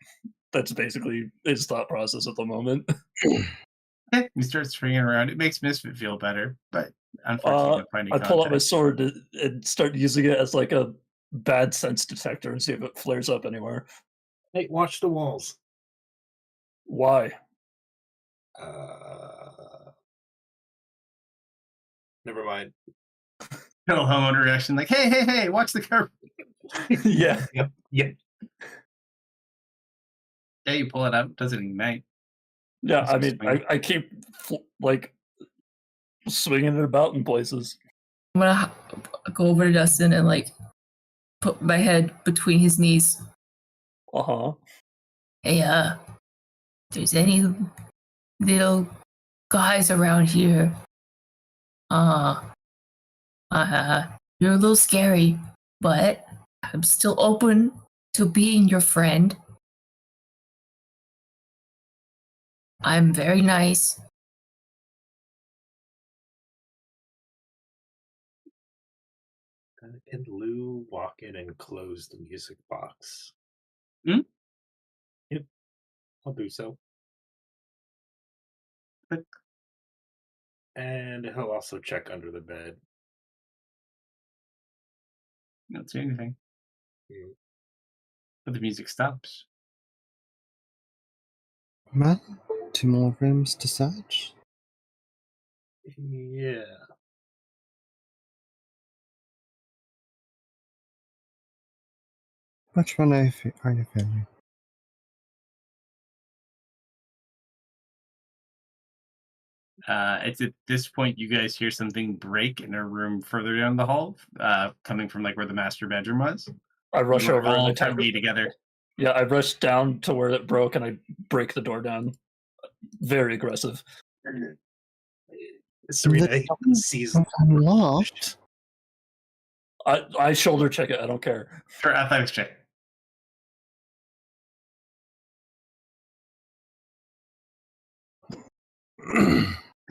That's basically his thought process at the moment. He starts swinging around. It makes Misfit feel better, but unfortunately, I pull out my sword and start using it as like a bad sense detector and see if it flares up anywhere. Hey, watch the walls. Why? Never mind. No homeowner reaction, like, hey, watch the car. Yeah. Yep. Yeah, you pull it out, doesn't ignite. Yeah, It's I just mean, fine. I keep like swinging it about in places. I'm gonna go over to Dustin and like put my head between his knees. Uh-huh. Hey, if there's any little guys around here, you're a little scary, but I'm still open to being your friend. I'm very nice. Can Lou walk in and close the music box? Hmm? Yep, I'll do so. Click. And he'll also check under the bed. You don't see anything, Mm. but the music stops. Well, 2 more rooms to search. Yeah. Which one are you feeling? It's at this point you guys hear something break in a room further down the hall, coming from like where the master bedroom was. I rush You are over and all attack. currently together. Yeah, I rush down to where it broke and I break the door down. Very aggressive. Serena sees Was unlocked. I shoulder check it. I don't care. Sure, athletics check.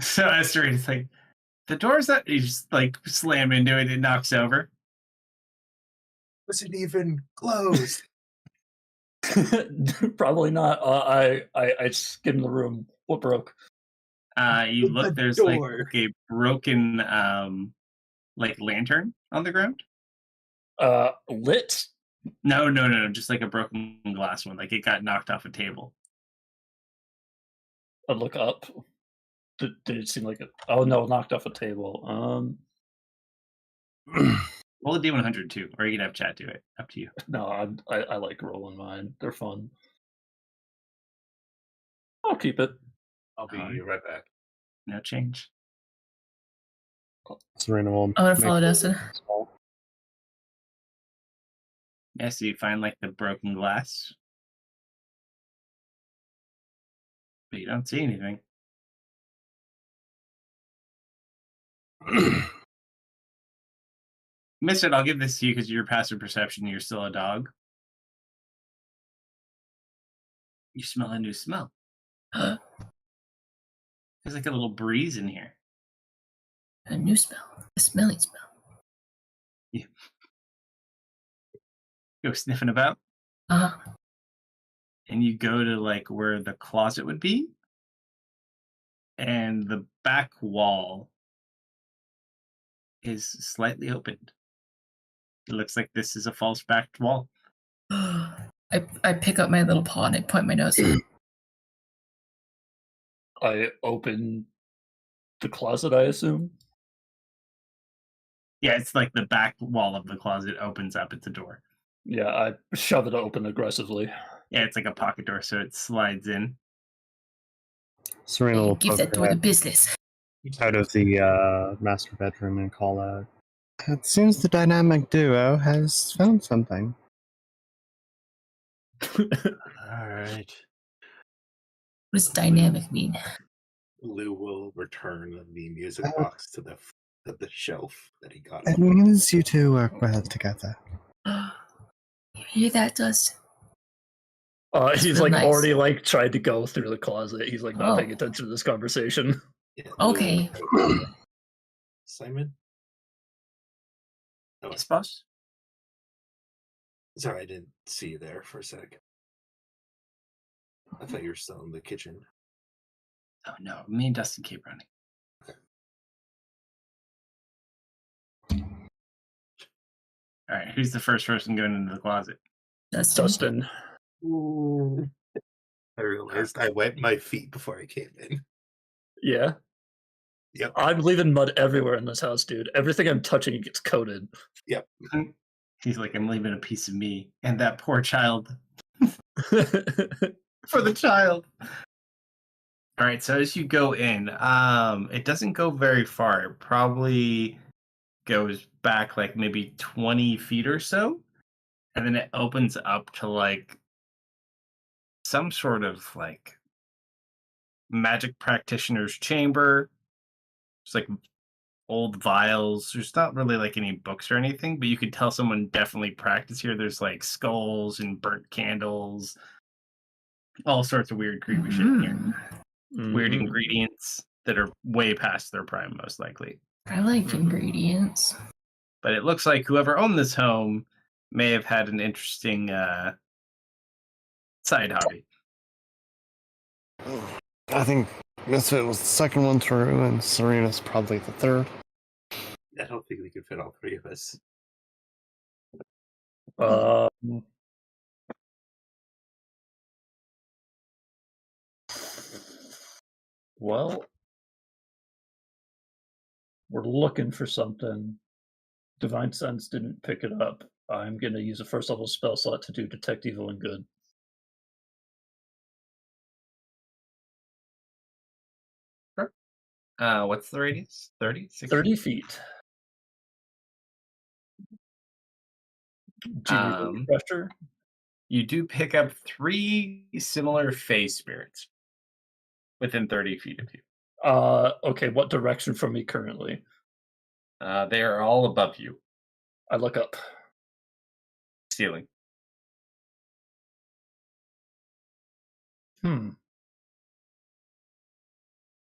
So Serena's like, the door's not. You just like slam into it. It knocks over. wasn't even closed. Probably not. I skim the room. What broke? You The look. There's door. like a broken like lantern on the ground. Lit? No. Just like a broken glass one. Like it got knocked off a table. I look up. Did it seem like it? Oh no, knocked off a table. Roll a D100 too, or you can have chat do it. Up to you. No, I like rolling mine. They're fun. I'll keep it. I'll be right back. No change. Serena will I'm gonna make follow a Dustin. call. Yeah, so you find like the broken glass, but you don't see anything. Miss it. I'll give this to you because you're passive perception. You're still a dog. You smell a new smell. There's like a little breeze in here. A new smell. A smelly smell. Go sniffing about, Uh, and you go to like where the closet would be, and the back wall is slightly opened. It looks like this is a false backed wall. I pick up my little paw and I point my nose. I open the closet, I assume. Yeah, it's like the back wall of the closet opens up. It's a door. Yeah, I shove it open aggressively. Yeah, it's like a pocket door, so it slides in. Serena will Give poke that her door the head business. out of the master bedroom and call out. It seems the dynamic duo has found something. All right. What does dynamic mean? Lou will return the music box to the shelf that he got. It means you two work well together. You hear that, Dustin? He's real like nice. already like tried to go through the closet. He's like not Oh. paying attention to this conversation. Yeah, Okay. Simon? Oh, Yes, boss. sorry, I didn't see you there for a sec. I thought you were still in the kitchen. Oh no, me and Dustin keep running. All right, who's the first person going into the closet? Dustin. Ooh. I realized I wet my feet before I came in. Yeah. Yep. I'm leaving mud everywhere in this house, dude. Everything I'm touching gets coated. Yep. He's like, I'm leaving a piece of me and that poor child. For the child. All right, so as you go in, it doesn't go very far. It probably goes back like maybe 20 feet or so, and then it opens up to like some sort of like magic practitioner's chamber. It's like old vials. There's not really like any books or anything, but you could tell someone definitely practiced here. There's like skulls and burnt candles, all sorts of weird, creepy shit in here. Weird Mhm. ingredients that are way past their prime, most likely. I like ingredients. But it looks like whoever owned this home may have had an interesting side hobby. I think Misfit was the second one through, and Serena's probably the third. I don't think we could fit all three of us. Um, well, we're looking for something. Divine Sense didn't pick it up. I'm going to use a first level spell slot to do Detect Evil and Good. What's the radius? 30? 60? 30 feet. Do you need a refresher? You do pick up 3 similar phase spirits within 30 feet of you. Okay, what direction from me currently? They are all above you. I look up. Ceiling. Hmm.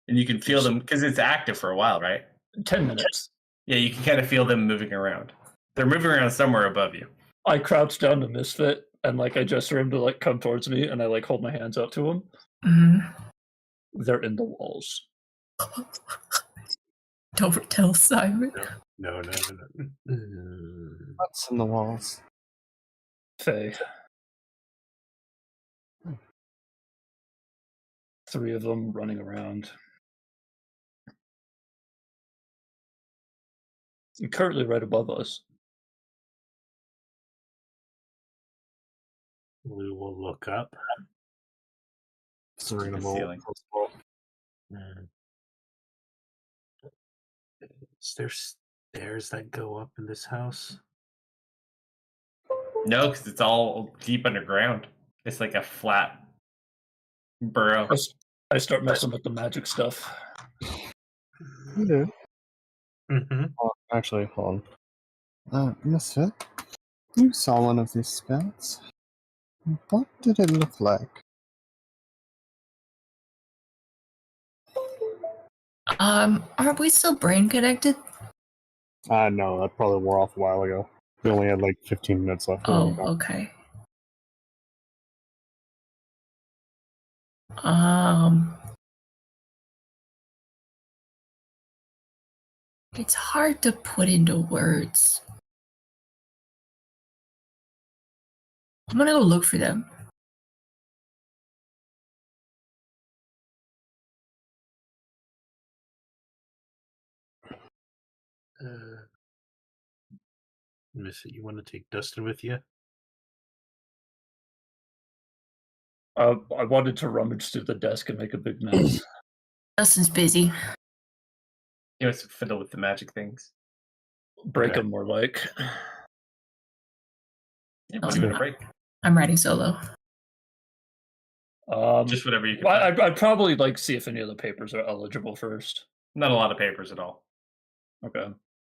And you can feel them because it's active for a while, right? 10 minutes. Yeah, you can kind of feel them moving around. They're moving around somewhere above you. I crouch down to Misfit and like I gesture him to like come towards me and I like hold my hands out to him. Mhm. They're in the walls. Don't tell Simon. No. What's in the walls? Faye. 3 of them running around. And currently right above us. We will look up. Serena The will. ceiling. Is there stairs that go up in this house? No, because it's all deep underground. It's like a flat burrow. I start messing with the magic stuff. You do. Mm-hmm. Oh, actually, hold on. Misfit, you saw one of these spells. What did it look like? Aren't we still brain connected? No, that probably wore off a while ago. We only had like 15 minutes left. Oh, okay. It's hard to put into words. I'm gonna go look for them. Miss it. You want to take Dustin with you? I wanted to rummage through the desk and make a big mess. Dustin's busy. He wants to fiddle with the magic things. Break Okay. them more like. Yeah, what are you gonna break? I'm riding solo. Just whatever you can Well, find. I'd probably like see if any of the papers are eligible first. Not a lot of papers at all. Okay.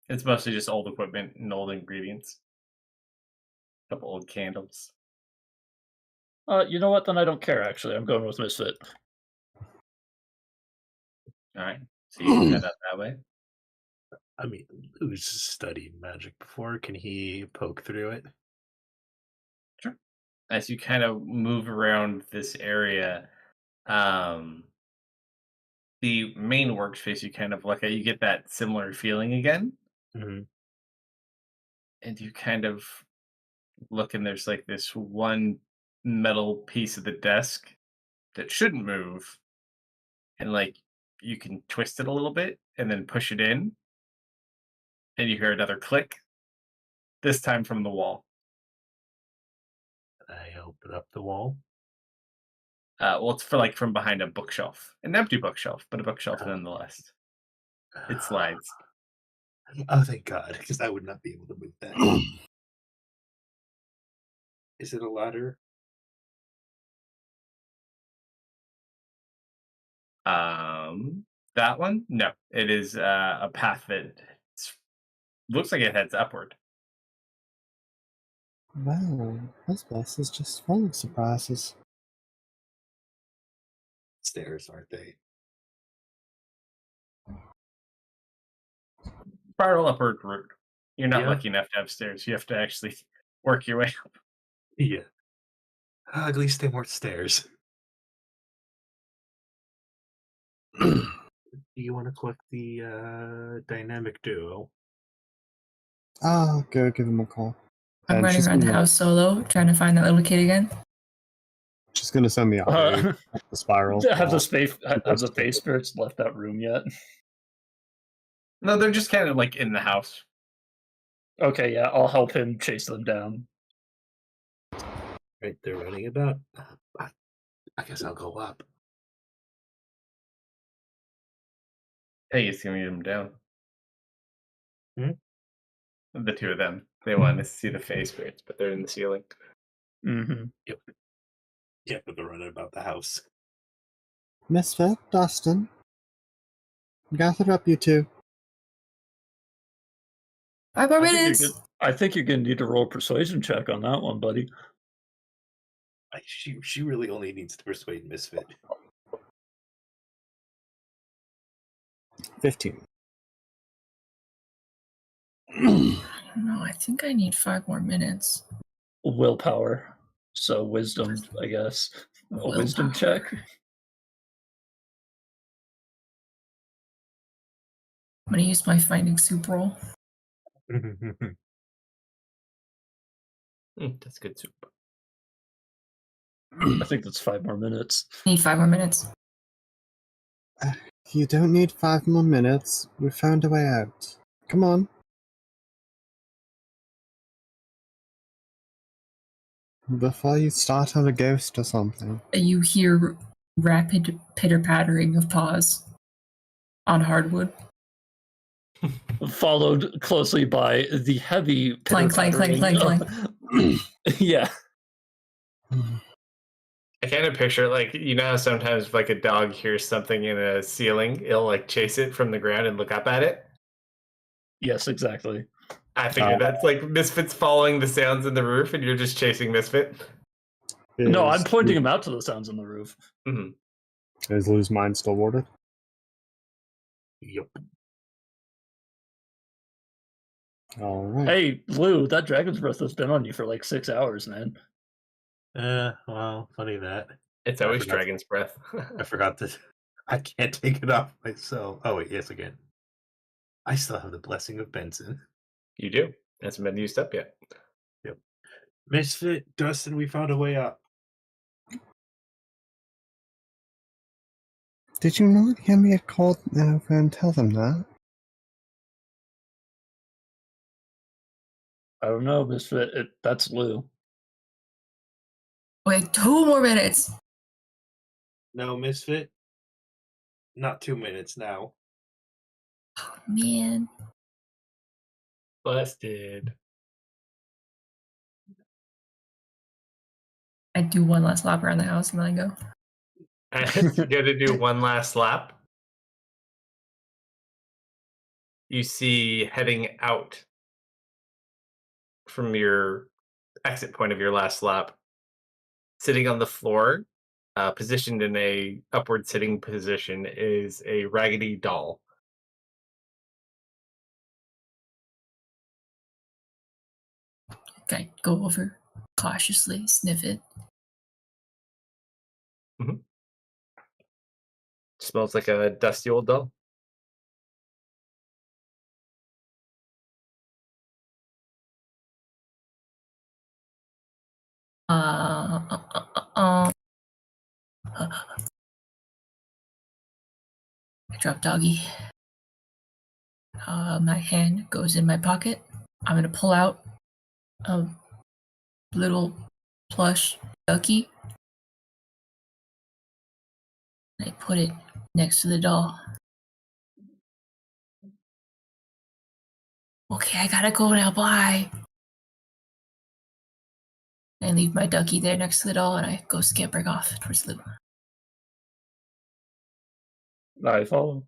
It's mostly just old equipment and old ingredients. A couple old candles. You know what? Then I don't care. Actually, I'm going with Misfit. All right. So you can head out that way. I mean, who's studied magic before? Can he poke through it? Sure. As you kind of move around this area, the main workspace you kind of look at, you get that similar feeling again. Mm-hmm. and you kind of look, and there's like this one metal piece of the desk that shouldn't move, and like you can twist it a little bit and then push it in, and you hear another click, this time from the wall. I open up the wall. Well, it's for like from behind a bookshelf, an empty bookshelf, but a bookshelf nonetheless. It slides. Oh, thank God, because I would not be able to move that. Is it a ladder? That one? No, it is a path that looks like it heads upward. Wow, this place is just full of surprises. Stairs, aren't they? Spiral upward route. You're not Yeah. lucky enough to have stairs. You have to actually work your way up. Yeah. At least they weren't stairs. Do you want to click the dynamic duo? I'll go give him a call. I'm And running she's around the gonna- house solo, trying to find that little kid again. She's gonna send me out the spiral. Have the space spirits left that room yet? No, they're just kind of like in the house. Okay, yeah, I'll help him chase them down. Right, they're running about. I guess I'll go up. Hey, you see them down. Hmm? The two of them. They wanted to see the face spirits, but they're in the ceiling. Mm-hmm. Yeah, but they're running about the house. Misfit, Dustin. Gather up, you two. 5 more I think, minutes. I think you're gonna need to roll a persuasion check on that one, buddy. She really only needs to persuade Misfit. 15. I don't know. I think I need 5 more minutes. Willpower. So wisdom, I guess. A wisdom Willpower. check. I'm gonna use my finding soup roll. That's good soup. I think that's 5 more minutes. Need 5 more minutes. You don't need 5 more minutes. We found a way out. Come on. Before you start on a ghost or something. You hear rapid pitter-pattering of paws on hardwood. Followed closely by the heavy Clank, clank, clank, pitter-pattering clank, of- Yeah. I kind of picture like, you know how sometimes if, like a dog hears something in a ceiling, it'll like chase it from the ground and look up at it. Yes, exactly. I figured that's like Misfit's following the sounds in the roof, and you're just chasing Misfit. No, I'm Is- pointing him out to the sounds on the roof. Mm-hmm. Is Lou's mind still warded? Yep. Alright. Hey, Lou, that dragon's breath has been on you for like 6 hours, man. Well, funny that. It's I always forgot- Dragon's Breath. I forgot that I can't take it off myself. Oh wait, yes again. I still have the blessing of Benson. You do. Hasn't been used up yet. Misfit, Dustin, we found a way up. Did you not hear me call over and tell them that? I don't know, Misfit. That's Lou. Wait, 2 more minutes. No, Misfit. Not 2 minutes now. Oh, man. Busted. I do one last lap around the house and then I go. As you go to do one last lap, you see heading out from your exit point of your last lap, sitting on the floor, positioned in a upward sitting position, is a raggedy doll. Okay, go over, cautiously sniff it. Smells like a dusty old doll. I drop doggy. My hand goes in my pocket. I'm gonna pull out a little plush ducky. I put it next to the doll. Okay, I gotta go now. Bye. I leave my ducky there next to the doll, and I go scampering off towards Lou. I follow.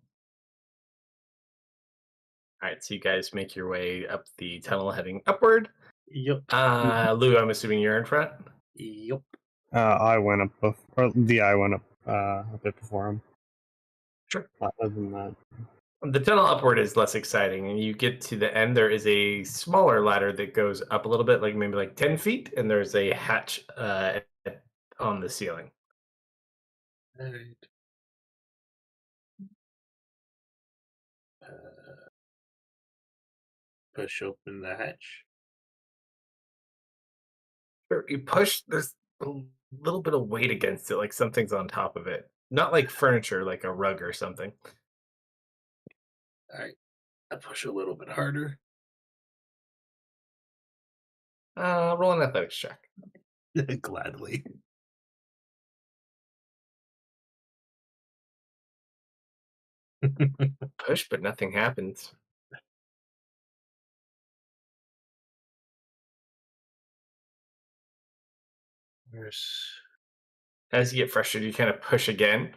All right, so you guys make your way up the tunnel heading upward. Yep. Lou, I'm assuming you're in front. Yep. I went up I went up a bit before him. Sure. Other than that, The tunnel upward is less exciting, and you get to the end. There is a smaller ladder that goes up a little bit, like maybe like 10 feet, and there's a hatch on the ceiling. All right. Push open the hatch. Sure, you push. There's a little bit of weight against it, like something's on top of it. Not like furniture, like a rug or something. All right. I push a little bit harder. Roll an athletics check. Gladly. Push, but nothing happens. As you get frustrated, you kind of push again,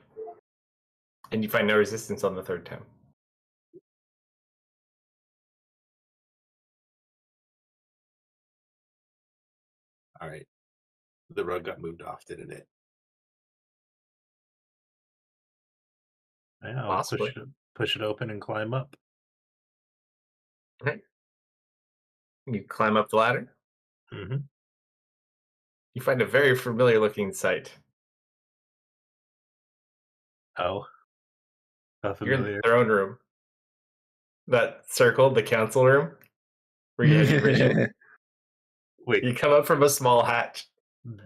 and you find no resistance on the third time. All right. The rug got moved off, didn't it? Yeah, I'll Possibly. push it open and climb up. Okay. You climb up the ladder. Mm-hmm. You find a very familiar looking sight. Oh. How You're in familiar. the throne room. That circle, the council room, where you had your vision. Wait, You come up from a small hatch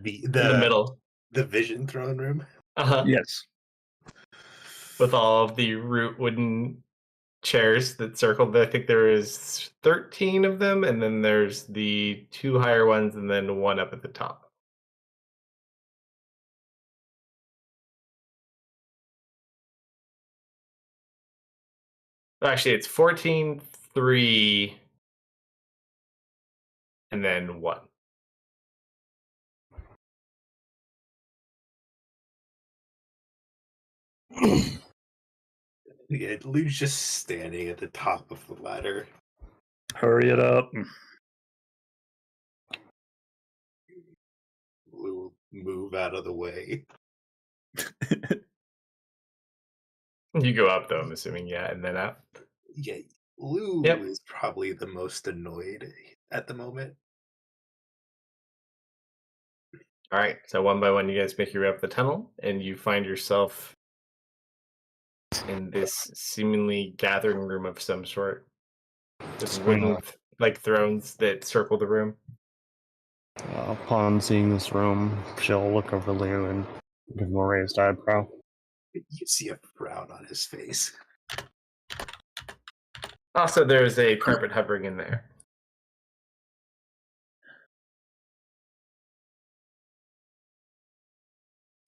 the in the middle. The vision throne room? Uh-huh. Yes. With all of the root wooden chairs that circled. I think there is 13 of them, and then there's the 2 higher ones, and then one up at the top. Actually, it's 14, 3, and then 1. Yeah, Lou's just standing at the top of the ladder. Hurry it up. Lou will move out of the way. You go up, though, I'm assuming, yeah, and then up. Yeah, Lou Yep. is probably the most annoyed at the moment. All right, so one by one, you guys make your way up the tunnel, and you find yourself in this seemingly gathering room of some sort. With wooden, like, thrones that circle the room. upon seeing this room, she'll look over Lou and give him a raised eyebrow. You see a frown on his face. Also, there's a carpet hovering in there.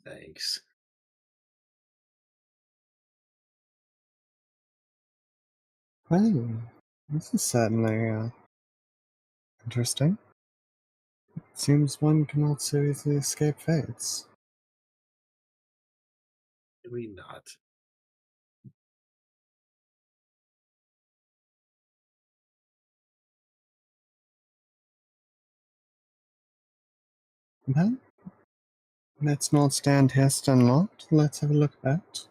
Thanks. Well, this is certainly interesting. It seems one cannot so easily escape fates. Do we not? Well, let's not stand here stunlocked. Let's have a look about.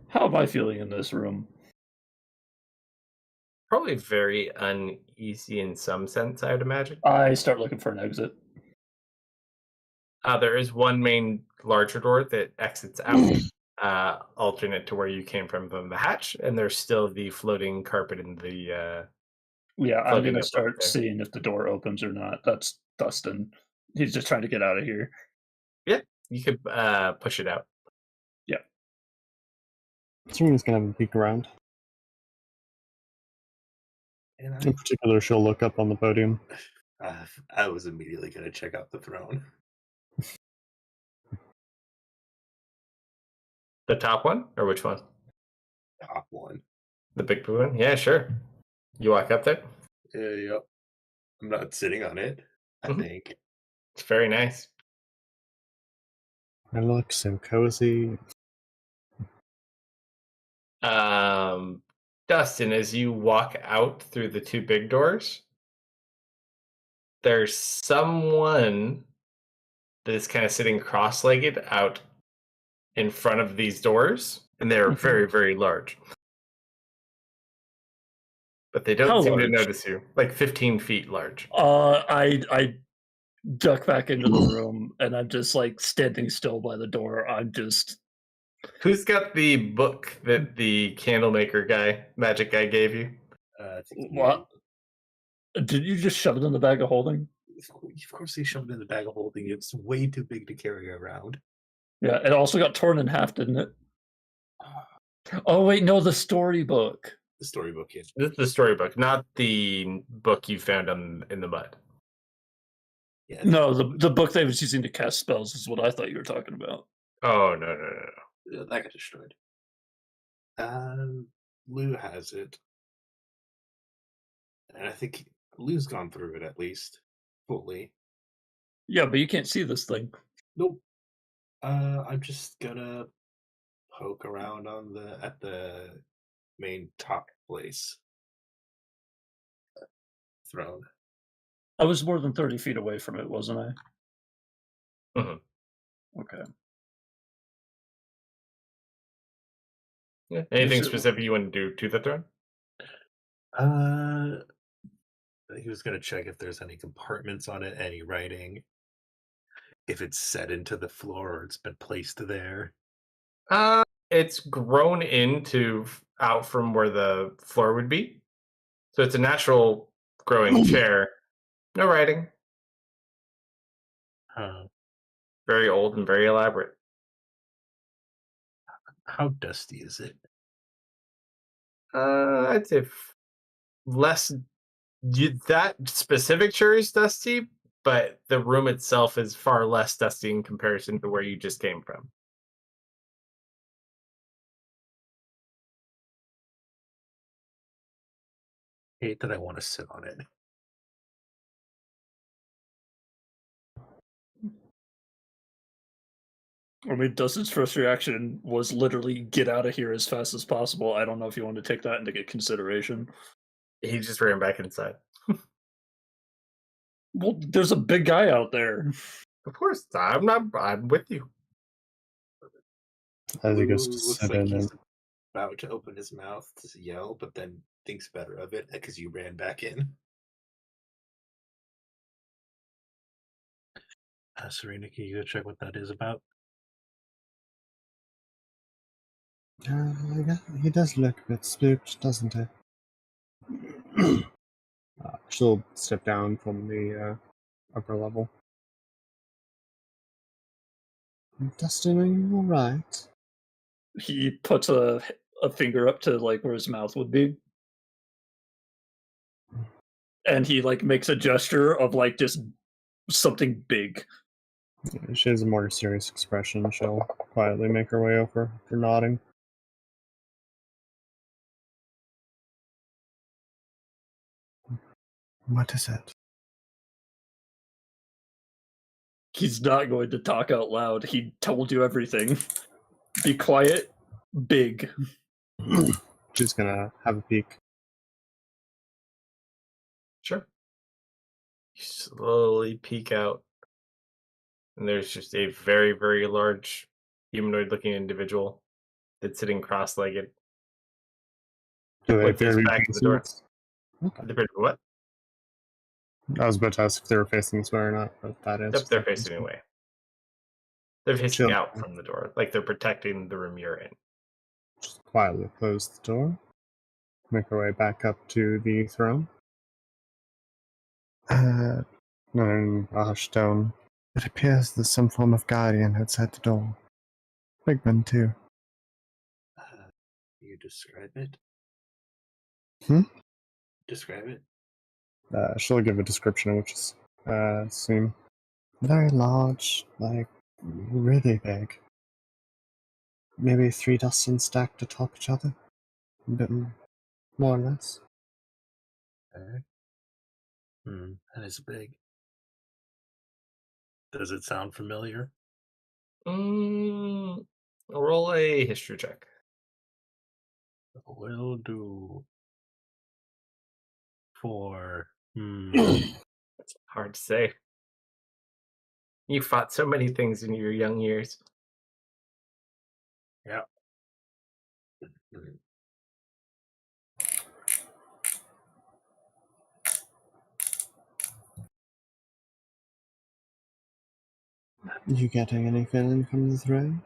How am I feeling in this room? Probably very uneasy in some sense, I would imagine. I start looking for an exit. There is one main larger door that exits out, alternate to where you came from the hatch, and there's still the floating carpet in the Yeah, I'm floating gonna above start there. seeing if the door opens or not. That's Dustin. He's just trying to get out of here. Yeah, you could push it out. Yeah. Serena's gonna have a peek around. And In particular, she'll look up on the podium. I was immediately going to check out the throne. The top one, or which one? Top one. The big blue one? Yeah, sure. You walk up there. Yep. I'm not sitting on it, I Mhm. think. It's very nice. It looks so cozy. Dustin, as you walk out through the two big doors, there's someone that is kind of sitting cross-legged out in front of these doors, and they're Mhm. very, very large. But they don't How seem to large? notice you. Like 15 feet large. I duck back into the room and I'm just like standing still by the door. I'm just Who's got the book that the candlemaker guy, magic guy, gave you? I think what? Did you just shove it in the bag of holding? Of course, they shoved it in the bag of holding. It's way too big to carry around. Yeah, it also got torn in half, didn't it? Oh wait, no, the storybook. The storybook, yeah. This is the storybook, not the book you found in the mud. Yeah, No, the book they was using to cast spells is what I thought you were talking about. Oh no. that got destroyed. Lou has it, and I think Lou's gone through it at least fully. Yeah, but you can't see this thing. Nope. I'm just gonna poke around at the main top place throne. I was more than 30 feet away from it, wasn't I? Mhm. Okay. Yeah. Anything Is it- specific you want to do to the throne? He was gonna check if there's any compartments on it, any writing, if it's set into the floor or it's been placed there. It's grown into out from where the floor would be, so it's a natural growing chair. No writing. Very old and very elaborate. How dusty is it? I'd say less. That specific chair is dusty, but the room itself is far less dusty in comparison to where you just came from. Hate that I want to sit on it. I mean, Dustin's first reaction was literally get out of here as fast as possible. I don't know if you want to take that into consideration. He just ran back inside. Well, there's a big guy out there. Of course, I'm with you. As he goes to Looks sit like in he's and about to open his mouth to yell, but then thinks better of it because you ran back in. Serena, can you go check what that is about? yeah, he does look a bit spooked, doesn't he? She'll step down from the upper level. Dustin, are you alright? He puts a finger up to like where his mouth would be. And he like makes a gesture of like just something big. She has a more serious expression. She'll quietly make her way over after nodding. What is it? He's not going to talk out loud. He told you everything. Be quiet, big. She's gonna have a peek. Sure. You slowly peek out, and there's just a very, very large humanoid-looking individual that's sitting cross-legged. Do they With appear his to be back to the door. facing us? Okay. The bridge, what? I was about to ask if they were facing this way or not, but that is. Yep, they're facing away. They're facing Chill. out from the door, like they're protecting the room you're in. Just quietly close the door. Make her way back up to the throne. No, Ashstone. It appears that some form of guardian outside the door. Bigman, too. You describe it? Hmm? Describe it? She'll give a description, which is, soon. Very large, like, really big. Maybe 3 dozen stacked atop each other. A bit more or less. Okay. That is big. Does it sound familiar? Roll a history check. Will do. 4. It's hard to say. You fought so many things in your young years. Yeah. You getting any feeling from the throne?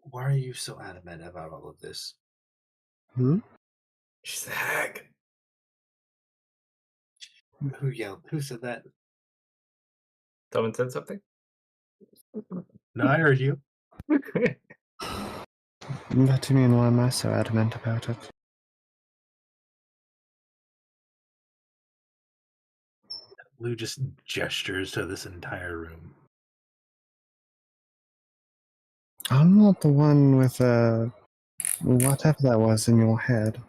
Why are you so adamant about all of this? Hmm? She's a hag. Who yelled? Who said that? Someone said something? No, I heard you. What do you mean, why am I so adamant about it? Lou just gestures to this entire room. I'm not the one with, whatever that was in your head.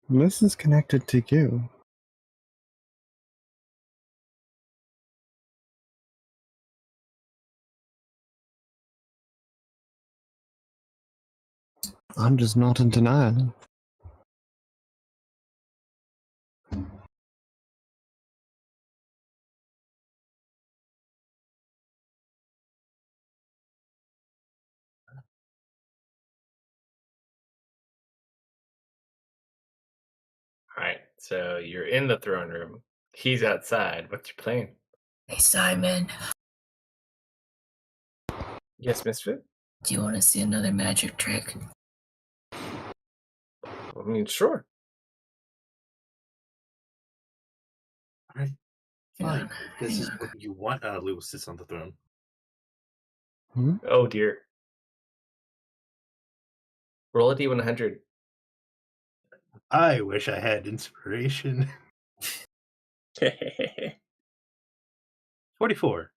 This is connected to you. I'm just not in denial. Alright, so you're in the throne room. He's outside. What's your plan? Hey, Simon, Yes, Misfit? do you want to see another magic trick? I mean, sure. All right, Hang fine. on, This hang is on. what you want. Lou sits on the throne. Hmm? Oh dear. Roll a D100. I wish I had inspiration. 44.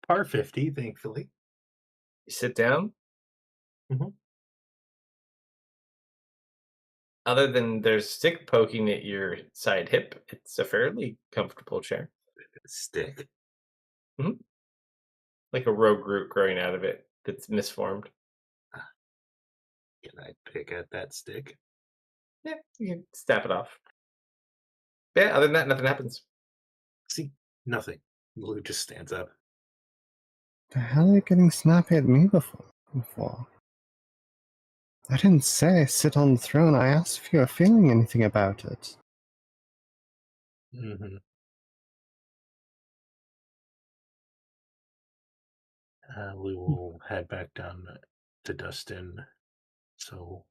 Par 50, thankfully. You sit down. Mhm. Other than there's stick poking at your side hip, it's a fairly comfortable chair. Stick. Like a rogue root growing out of it that's misformed. Can I pick at that stick? Yeah, you can snap it off. Yeah, other than that, nothing happens. See, nothing. Lou just stands up. The hell are you getting snappy at me before? I didn't say sit on the throne. I asked if you were feeling anything about it. Mm-hmm. Lou will head back down to Dustin. So,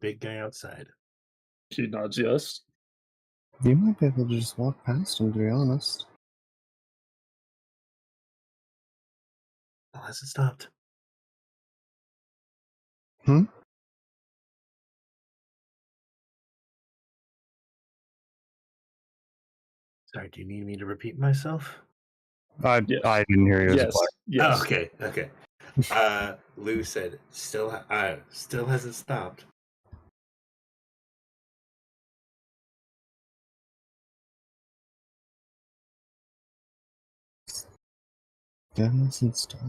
big guy outside. She nods yes. You might be able to just walk past him, to be honest. Oh, has it stopped? Hmm? Sorry, do you need me to repeat myself? I didn't hear you. Yes. Yes. Oh, okay. Lou said, still hasn't stopped. Goodness and stuff.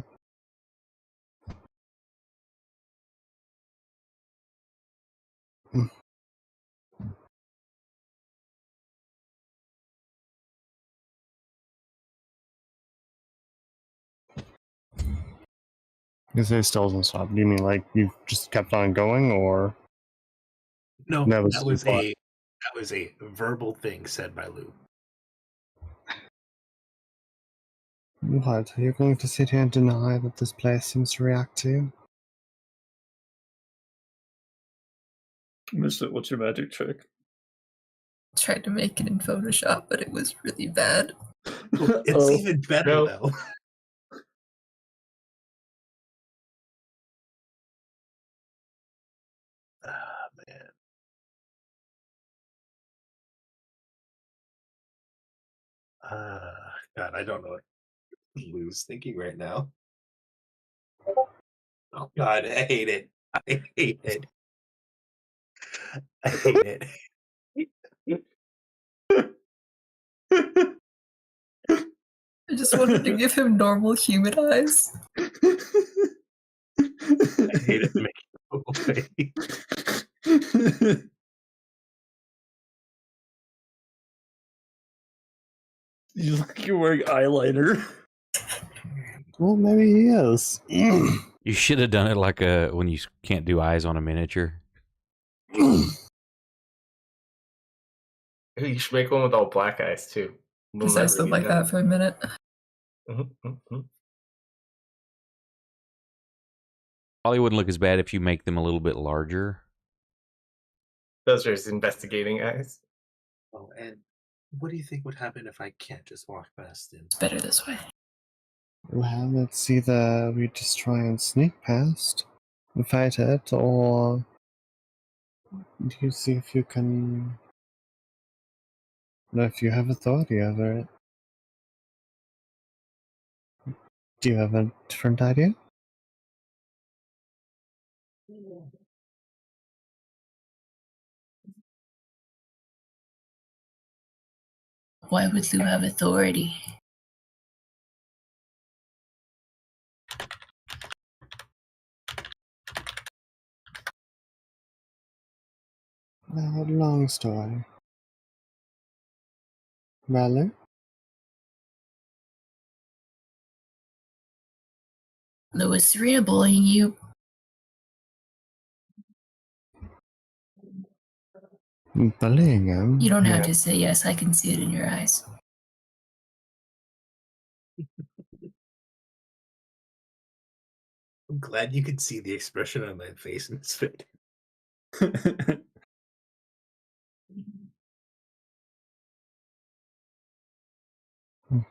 You say still doesn't stop. Do you mean like you've just kept on going, or No, that was that was a verbal thing said by Lou. What, are you going to sit here and deny that this place seems to react to you? Missed it. What's your magic trick? Tried to make it in Photoshop, but it was really bad. It's even better no. though. Ah, man. God, I don't know what Lou's thinking right now. Oh God, I hate it. I hate it. I hate it. I just wanted to give him normal human eyes. I hate it. Make it go away. You like you're wearing eyeliner. Well, maybe he is. You should have done it like when you can't do eyes on a miniature. You should make one with all black eyes too. Because I still like that for a minute. Probably wouldn't look as bad if you make them a little bit larger. Those are his investigating eyes. Oh, and what do you think would happen if I can't just walk past him? It's better this way. Well, let's either we just try and sneak past and fight it, or do you see if you can... if you have authority over it. Do you have a different idea? Why would Lou have authority? Long story. Well, Lou, is Serena bullying you? bullying him? You don't have Yeah. to say yes. I can see it in your eyes. I'm glad you could see the expression on my face in this fit.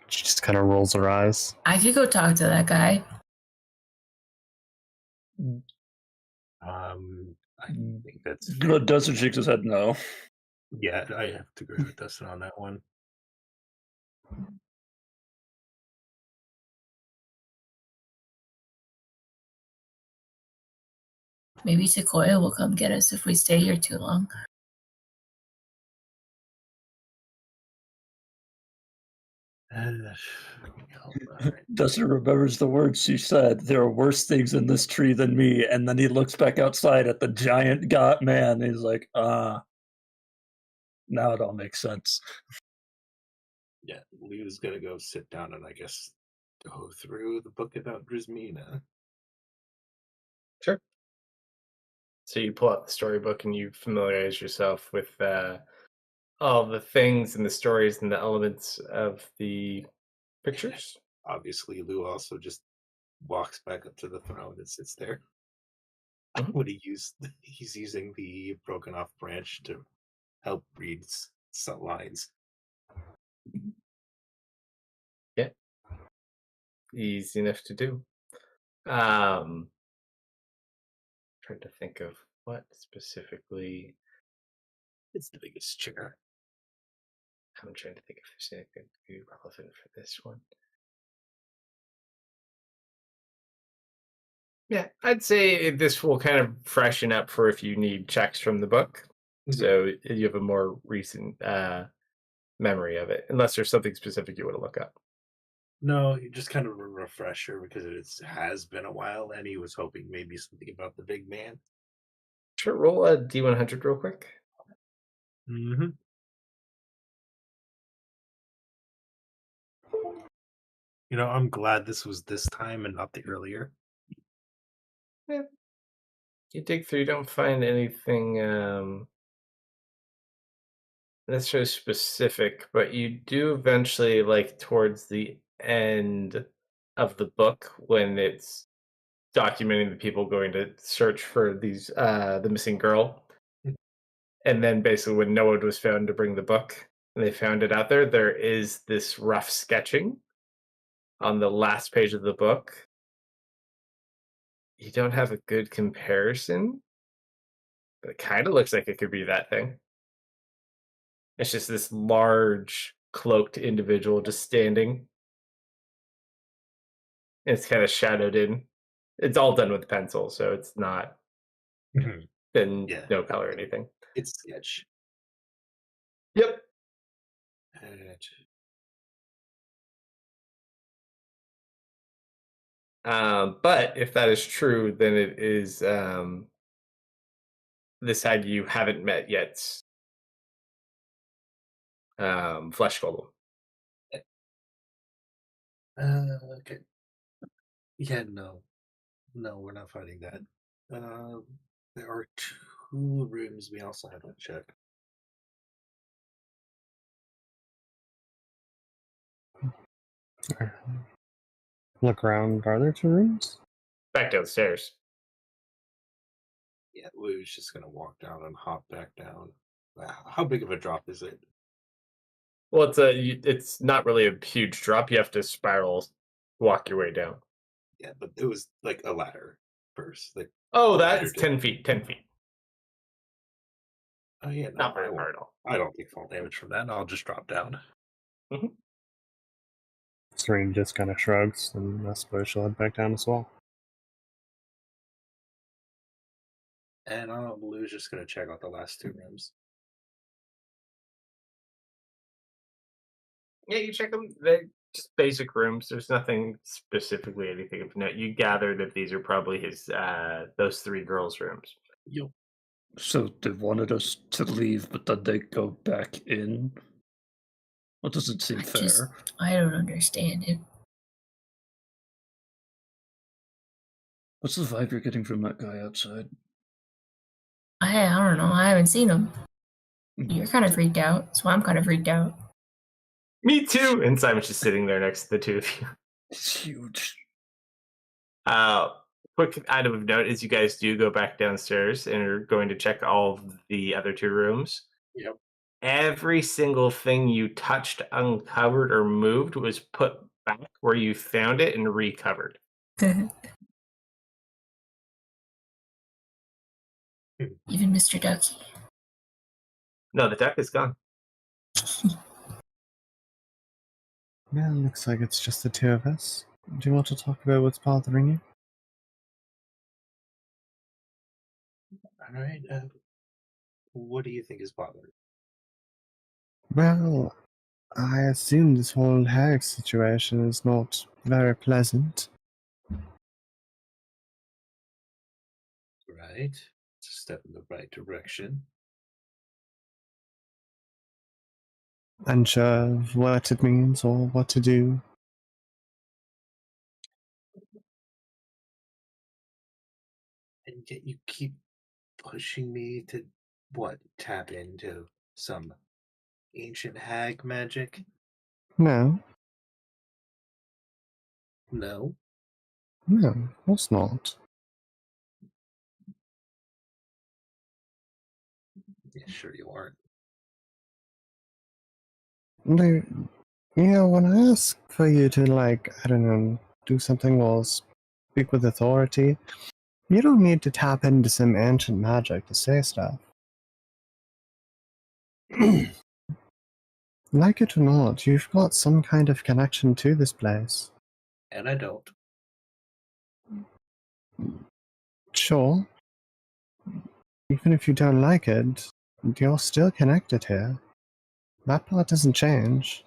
She just kind of rolls her eyes. I could go talk to that guy. I think that's The Desert shakes his head no. yeah. I have to agree with Dustin on that one. Maybe Sequoia will come get us if we stay here too long. Dustin remembers the words she said. There are worse things in this tree than me. And then he looks back outside at the giant man. And he's like, now it all makes sense. Yeah, Lou's gonna go sit down and I guess go through the book about Brismina. Sure. So you pull out the storybook and you familiarize yourself with all the things and the stories and the elements of the pictures. Obviously, Lou also just walks back up to the throne and sits there. Mhm. What he's using the broken off branch to help read some lines. Yeah. Easy enough to do. Trying to think of what specifically. It's the biggest chair. I'm trying to think if there's anything to be relevant for this one. Yeah, I'd say this will kind of freshen up for if you need checks from the book. So you have a more recent memory of it, unless there's something specific you want to look up. No, just kind of a refresher because it has been a while, and he was hoping maybe something about the big man. Sure, roll a D100 real quick. Mm-hmm. You know, I'm glad this was this time and not the earlier. Yeah. You dig through, you don't find anything necessarily specific, but you do eventually, like towards the end of the book when it's documenting the people going to search for the missing girl. And then basically when no one was found to bring the book and they found it out there is this rough sketching on the last page of the book. You don't have a good comparison, but it kind of looks like it could be that thing. It's just this large cloaked individual just standing. It's kind of shadowed in. It's all done with pencil, so it's not been Yeah. no color or anything. It's sketch. Yep. But if that is true, then it is this side you haven't met yet. Flesh Golem. Okay. Yeah, no, we're not fighting that. There are 2 rooms we also have to check. Look around. Are there 2 rooms? Back downstairs. Yeah, we was just gonna walk down and hop back down. How big of a drop is it? Well, it's not really a huge drop. You have to spiral, walk your way down. Yeah, but it was like a ladder first. Like, Oh, the ladder that's did- 10 feet. 10 feet. Oh yeah, no, Not very far at all. I don't take fall damage from that. I'll just drop down. Serene just kind of shrugs, and I suppose she'll head back down as well. And Blue's just gonna check out the last 2 rooms. Yeah, you check them. They're just basic rooms. There's nothing specifically anything of note. You gather that these are probably his those 3 girls' rooms. Yo. So they wanted us to leave, but then they go back in? That doesn't seem fair. I don't understand it. What's the vibe you're getting from that guy outside? I don't know. I haven't seen him. You're kind of freaked out, so I'm kind of freaked out. Me too. And Simon's just sitting there next to the 2 of you. It's huge. Quick item of note is you guys do go back downstairs and are going to check all of the other 2 rooms. Yep. Every single thing you touched, uncovered, or moved was put back where you found it and recovered. Even Mr. Ducky. No, the duck is gone. Well, looks like it's just the 2 of us. Do you want to talk about what's bothering you? All right. What do you think is bothering? Well, I assume this whole hag situation is not very pleasant. Right. It's a step in the right direction. Unsure of what it means or what to do. And yet you keep pushing me to tap into some ancient hag magic? No, No. of course not. Yeah, sure you aren't. No, when I ask for you to, I don't know, do something or speak with authority, you don't need to tap into some ancient magic to say stuff. Like it or not, you've got some kind of connection to this place. And I don't. Sure. Even if you don't like it, you're still connected here. That part doesn't change.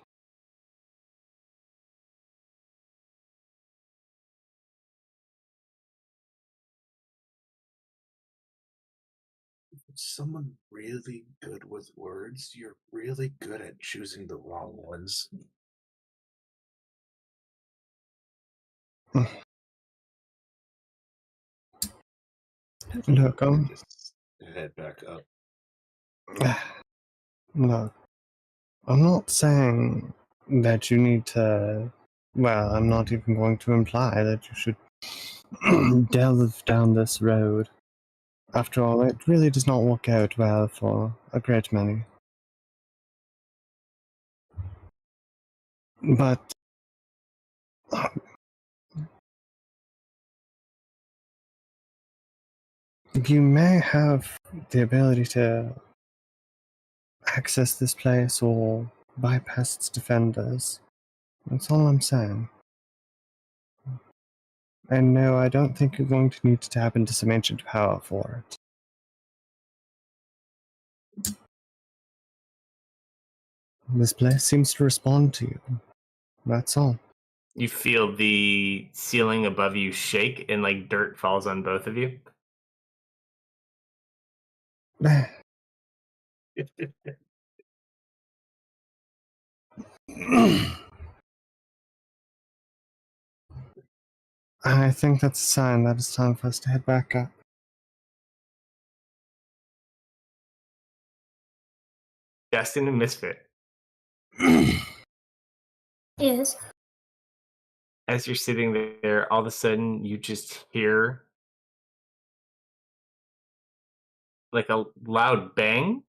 Someone really good with words, you're really good at choosing the wrong ones. Look, Just head back up. look, I'm not saying that you need to Well, I'm not even going to imply that you should delve down this road. After all, it really does not work out well for a great many. But you may have the ability to access this place or bypass its defenders. That's all I'm saying. And no, I don't think you're going to need to tap into some ancient power for it. This place seems to respond to you. That's all. You feel the ceiling above you shake and like dirt falls on both of you. I think that's a sign that it's time for us to head back up. Destin and Misfit. Yes. As you're sitting there, all of a sudden you just hear like a loud bang,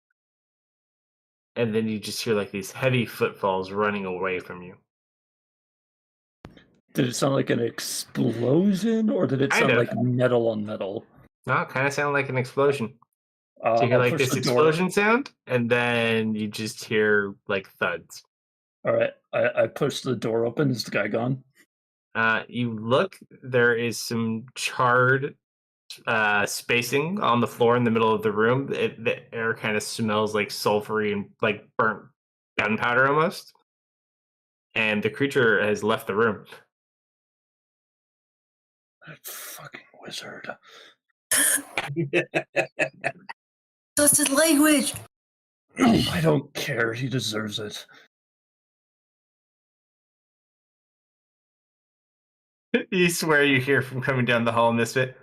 and then you just hear like these heavy footfalls running away from you. Did it sound like an explosion, or did it Kind sound of. like metal on metal? No, it kind of sounded like an explosion. So you hear I'll like push this the door. explosion sound, and then you just hear like thuds. All right, I push the door open. Is the guy gone? You look, there is some charred spacing on the floor in the middle of the room. The air kind of smells like sulfury and like burnt gunpowder almost. And the creature has left the room. That fucking wizard. That's his language. I don't care. He deserves it. You swear you hear from coming down the hall, Misfit.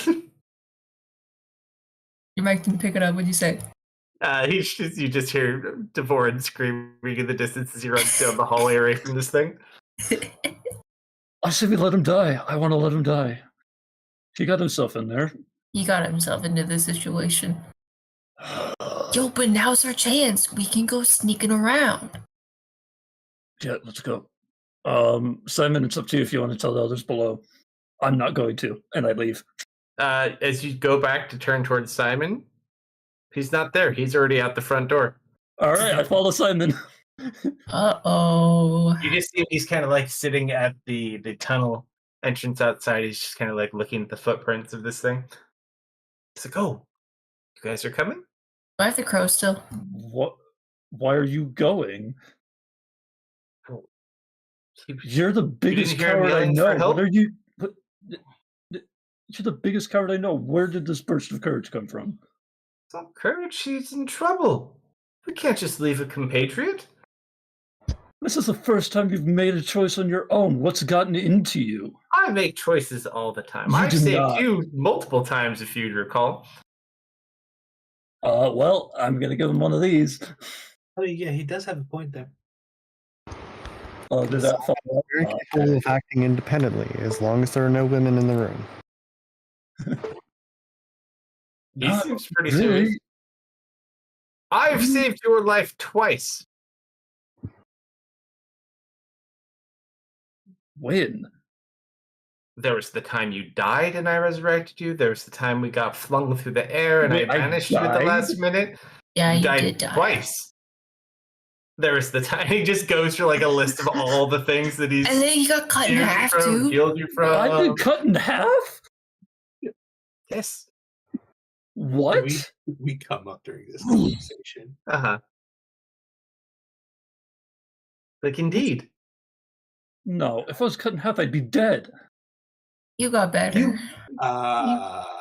Your mic didn't pick it up. What'd you say? You just hear Devorin screaming in the distance as he runs down the hallway away from this thing. I say we let him die. I want to let him die. He got himself in there. He got himself into this situation. Yo, but now's our chance. We can go sneaking around. Yeah, let's go. Simon, it's up to you if you want to tell the others below. I'm not going to, and I leave. As you go back to turn towards Simon, he's not there. He's already out the front door. All right, I follow Simon. Uh-oh. You just see he's kind of like sitting at the tunnel entrance outside. He's just kind of like looking at the footprints of this thing. It's like, oh, you guys are coming? Do I have the crow still? What? Why are you going? You're the biggest hear him coward I yelling know. for help? What are you? You're the biggest coward I know. Where did this burst of courage come from? Some courage, she's in trouble. We can't just leave a compatriot. This is the first time you've made a choice on your own. What's gotten into you? I make choices all the time. You I've do saved not. you multiple times, if you'd recall. Well, I'm gonna give him one of these. Oh, yeah, he does have a point there. Did that fall out? Very capable of acting independently, as long as there are no women in the room. He Not seems pretty really. serious. I've saved your life twice. When? There was the time you died and I resurrected you. There was the time we got flung through the air and Wait, I I vanished you at the died? last minute. Yeah, You you died did die. twice. There was the time he just goes through like a list of all the things that he's And then you got cut in healed you half, from, too. healed you from. I've been cut in half? Yes. What? We come up during this conversation. Uh-huh. Like indeed. No, if I was cut in half, I'd be dead. You got better.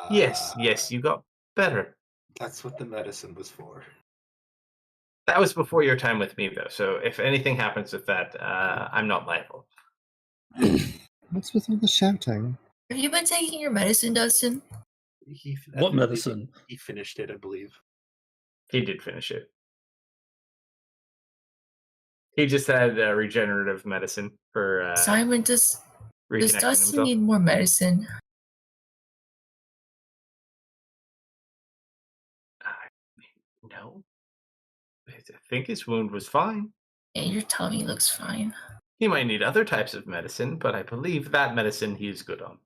Yes, you got better. That's what the medicine was for. That was before your time with me, though. So if anything happens with that, I'm not liable. What's with all the shouting? Have you been taking your medicine, Dustin? What medicine? He finished it, I believe. He did finish it. He just had regenerative medicine for Simon, does reconnecting Dusty himself. need more medicine? No. I think his wound was fine. Yeah, your tummy looks fine. He might need other types of medicine, but I believe that medicine he is good on.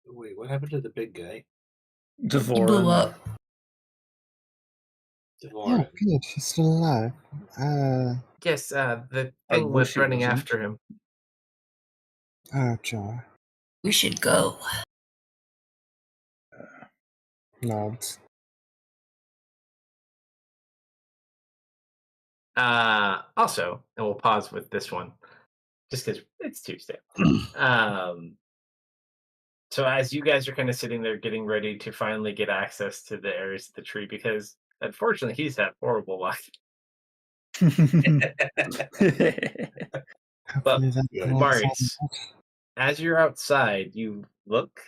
Wait, what happened to the big guy? He blew Devorin. up. Oh, Devorin. good. He's still alive. Yes, the I thing wish was he running wasn't. after him. Oh, Jar. We should go. Nods. Also, and we'll pause with this one, just because it's Tuesday. So as you guys are kind of sitting there getting ready to finally get access to the areas of the tree, because unfortunately he's had horrible luck. Hopefully But that Yeah, dwarf's Marius, on as you're outside, you look,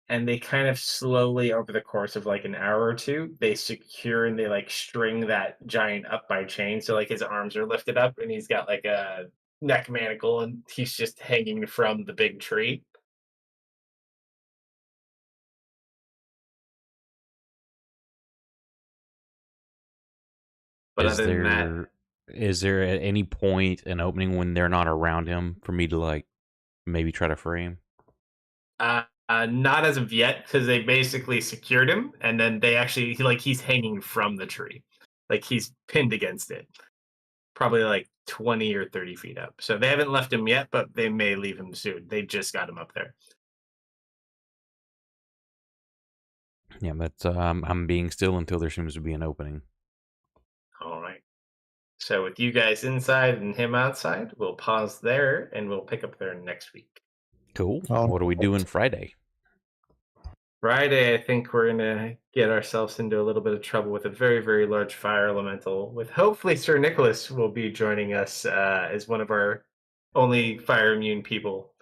and they kind of slowly, over the course of like an hour or two, they secure and they like string that giant up by chain. So like his arms are lifted up, and he's got like a neck manacle, and he's just hanging from the big tree. But Is other than that, there at any point an opening when they're not around him for me to like maybe try to frame? not as of yet, because they basically secured him, and then they actually he's hanging from the tree, like he's pinned against it, probably like 20 or 30 feet up. So they haven't left him yet, but they may leave him soon. They just got him up there. Yeah, that's I'm being still until there seems to be an opening. All right. So with you guys inside and him outside, we'll pause there, and we'll pick up there next week. Cool. Oh, What are we doing Friday? Friday, I think we're gonna get ourselves into a little bit of trouble with a very, very large fire elemental. With hopefully Sir Nicholas will be joining us as one of our only fire immune people.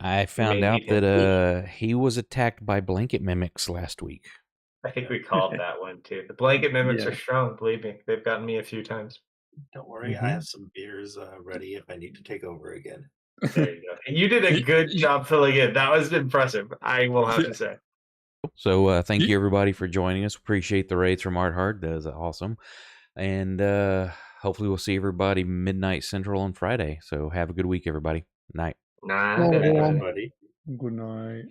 I may found out need him. that he was attacked by blanket mimics last week. I think we called that one too. The blanket mimics Yeah. are strong, believe me. They've gotten me a few times. Don't worry, I have some beers ready if I need to take over again. There you go. And you did a good job filling in. That was impressive, I will have to say. So thank you everybody for joining us. Appreciate the raids from Art Hard. That was awesome. And hopefully we'll see everybody midnight Central on Friday. So have a good week, everybody. Night. Nah, Well, good. everyone. Buddy. Good night.